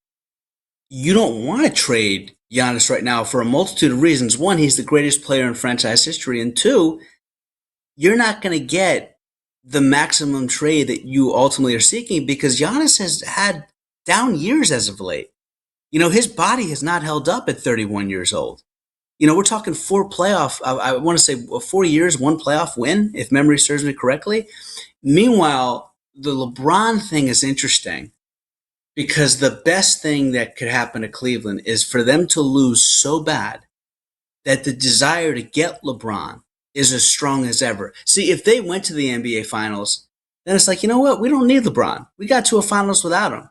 you don't want to trade Giannis right now for a multitude of reasons. One, he's the greatest player in franchise history. And two, you're not going to get the maximum trade that you ultimately are seeking, because Giannis has had down years as of late. His body has not held up at 31 years old. We're talking 4 playoff, I want to say 4 years, 1 playoff win, if memory serves me correctly. Meanwhile, the LeBron thing is interesting, because the best thing that could happen to Cleveland is for them to lose so bad that the desire to get LeBron is as strong as ever. See, if they went to the NBA Finals, then it's like, you know what? We don't need LeBron. We got to a finals without him.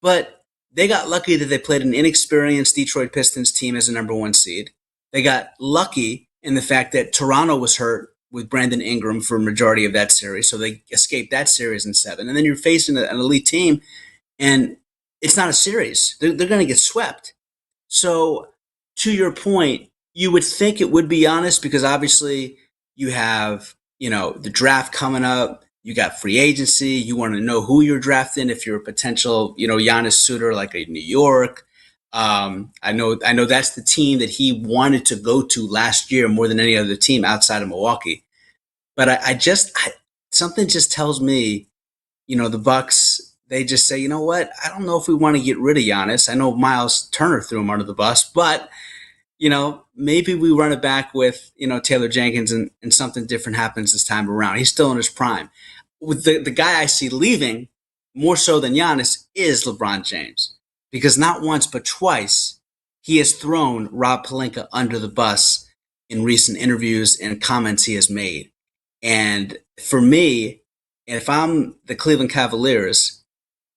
But they got lucky that they played an inexperienced Detroit Pistons team as a number 1 seed. They got lucky in the fact that Toronto was hurt with Brandon Ingram for a majority of that series, so they escaped that series in 7. And then you're facing an elite team, and it's not a series. They're going to get swept. So to your point, you would think it would be Giannis, because obviously you have, the draft coming up. You got free agency. You want to know who you're drafting if you're a potential, Giannis suitor like a New York. I know that's the team that he wanted to go to last year more than any other team outside of Milwaukee. But something just tells me, the Bucks, they just say, you know what? I don't know if we want to get rid of Giannis. I know Miles Turner threw him under the bus, but maybe we run it back with, Taylor Jenkins and something different happens this time around. He's still in his prime. With the guy I see leaving more so than Giannis is LeBron James, because not once but twice he has thrown Rob Pelinka under the bus in recent interviews and comments he has made. And for me, if I'm the Cleveland Cavaliers,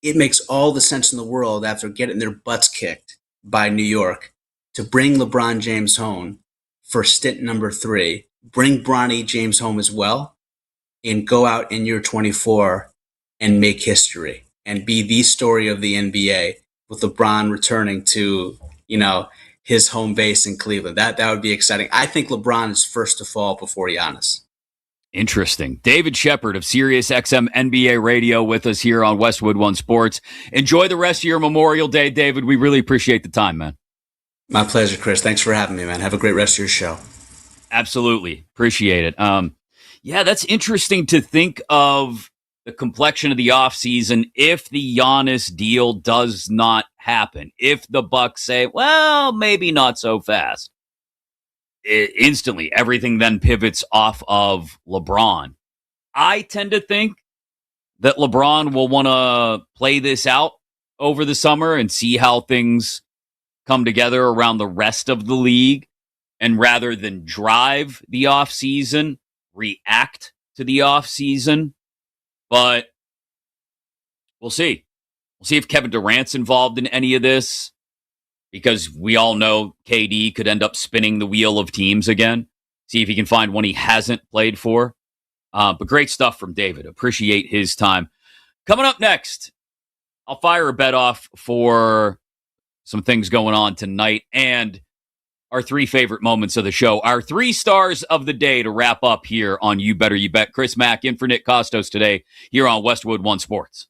it makes all the sense in the world after getting their butts kicked by New York to bring LeBron James home for stint number 3, bring Bronny James home as well, and go out in year 24 and make history and be the story of the NBA with LeBron returning to, his home base in Cleveland. That would be exciting. I think LeBron is first to fall before Giannis. Interesting. David Shepard of SiriusXM NBA Radio with us here on Westwood One Sports. Enjoy the rest of your Memorial Day, David. We really appreciate the time, man. My pleasure, Chris. Thanks for having me, man. Have a great rest of your show. Absolutely. Appreciate it. That's interesting to think of the complexion of the offseason if the Giannis deal does not happen. If the Bucks say, well, maybe not so fast. Instantly, everything then pivots off of LeBron. I tend to think that LeBron will want to play this out over the summer and see how things come together around the rest of the league. And rather than drive the offseason, react to the offseason. But we'll see. We'll see if Kevin Durant's involved in any of this, because we all know KD could end up spinning the wheel of teams again. See if he can find one he hasn't played for. But great stuff from David. Appreciate his time. Coming up next, I'll fire a bet off for some things going on tonight and our 3 favorite moments of the show. Our 3 stars of the day to wrap up here on You Better You Bet. Chris Mack in for Nick Kostos today here on Westwood One Sports.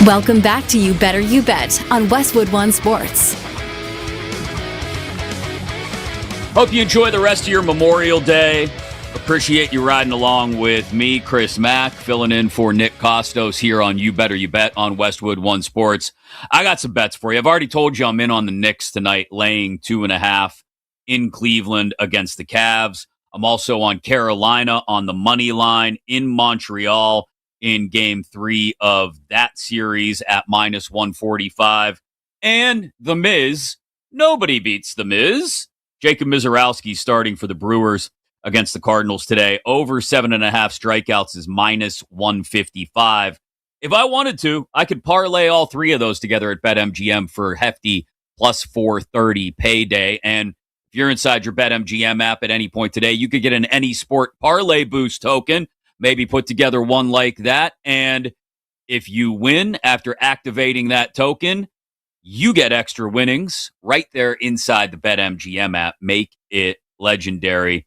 Welcome back to You Better You Bet on Westwood One Sports. Hope you enjoy the rest of your Memorial Day. Appreciate you riding along with me, Chris Mack, filling in for Nick Kostos here on You Better You Bet on Westwood One Sports. I got some bets for you. I've already told you I'm in on the Knicks tonight, laying 2.5 in Cleveland against the Cavs. I'm also on Carolina on the money line in Montreal in Game 3 of that series at minus 145. And The Miz, nobody beats The Miz. Jacob Mizorowski starting for the Brewers against the Cardinals today. Over 7.5 strikeouts is minus 155. If I wanted to, I could parlay all three of those together at BetMGM for hefty plus 430 payday. And if you're inside your BetMGM app at any point today, you could get an Any Sport Parlay Boost token, maybe put together one like that. And if you win after activating that token, you get extra winnings right there inside the BetMGM app. Make it legendary.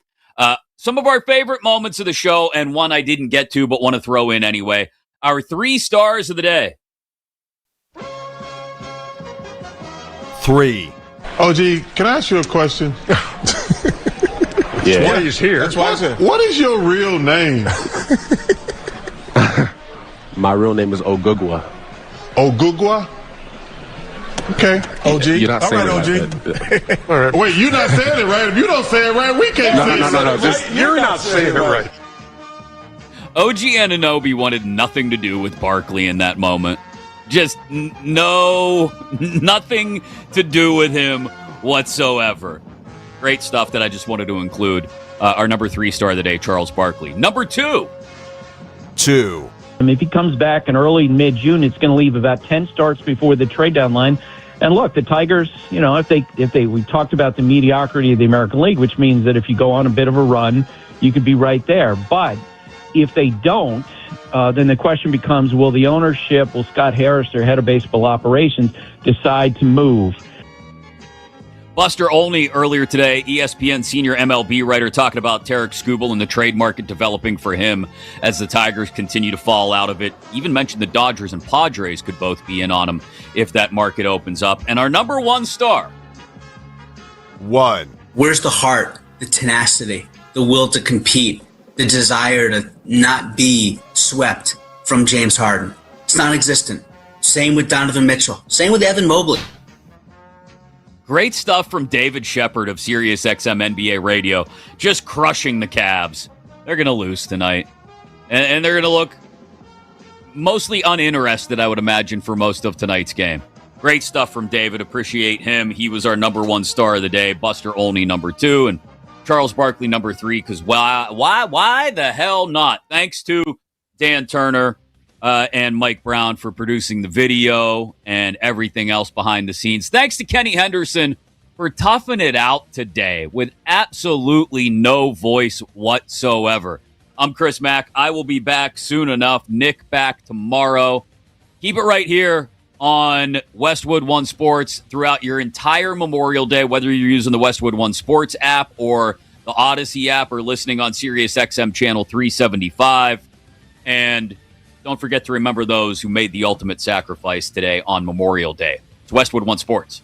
Some of our favorite moments of the show, and one I didn't get to but want to throw in anyway. Our 3 stars of the day. 3. OG, can I ask you a question? Yeah. That's why he's here. That's why he's here. What is your real name? My real name is Ogugwa. Ogugwa? Okay, OG. You're not saying all right, it OG. right. All right. Wait, you're not saying it right. If you don't say it right, we can't say it right. No. Just, you're not saying it right. OG Anunoby wanted nothing to do with Barkley in that moment. Just nothing to do with him whatsoever. Great stuff that I just wanted to include. Our number 3 star of the day, Charles Barkley. Number 2. If he comes back in early, mid-June, it's going to leave about 10 starts before the trade-down line. And look, the Tigers, we talked about the mediocrity of the American League, which means that if you go on a bit of a run, you could be right there. But if they don't, then the question becomes, will the ownership, will Scott Harris, their head of baseball operations, decide to move? Buster Olney earlier today, ESPN senior MLB writer, talking about Tarek Skubal and the trade market developing for him as the Tigers continue to fall out of it. Even mentioned the Dodgers and Padres could both be in on him if that market opens up. And our number 1 star. 1. Where's the heart, the tenacity, the will to compete, the desire to not be swept from James Harden? It's non-existent. Same with Donovan Mitchell. Same with Evan Mobley. Great stuff from David Shepard of SiriusXM NBA Radio, just crushing the Cavs. They're going to lose tonight. And they're going to look mostly uninterested, I would imagine, for most of tonight's game. Great stuff from David. Appreciate him. He was our number 1 star of the day. Buster Olney, number 2. And Charles Barkley, number 3. Because why the hell not? Thanks to Dan Turner and Mike Brown for producing the video and everything else behind the scenes. Thanks to Kenny Henderson for toughing it out today with absolutely no voice whatsoever. I'm Chris Mack. I will be back soon enough. Nick back tomorrow. Keep it right here on Westwood One Sports throughout your entire Memorial Day, whether you're using the Westwood One Sports app or the Odyssey app or listening on SiriusXM channel 375. And don't forget to remember those who made the ultimate sacrifice today on Memorial Day. It's Westwood One Sports.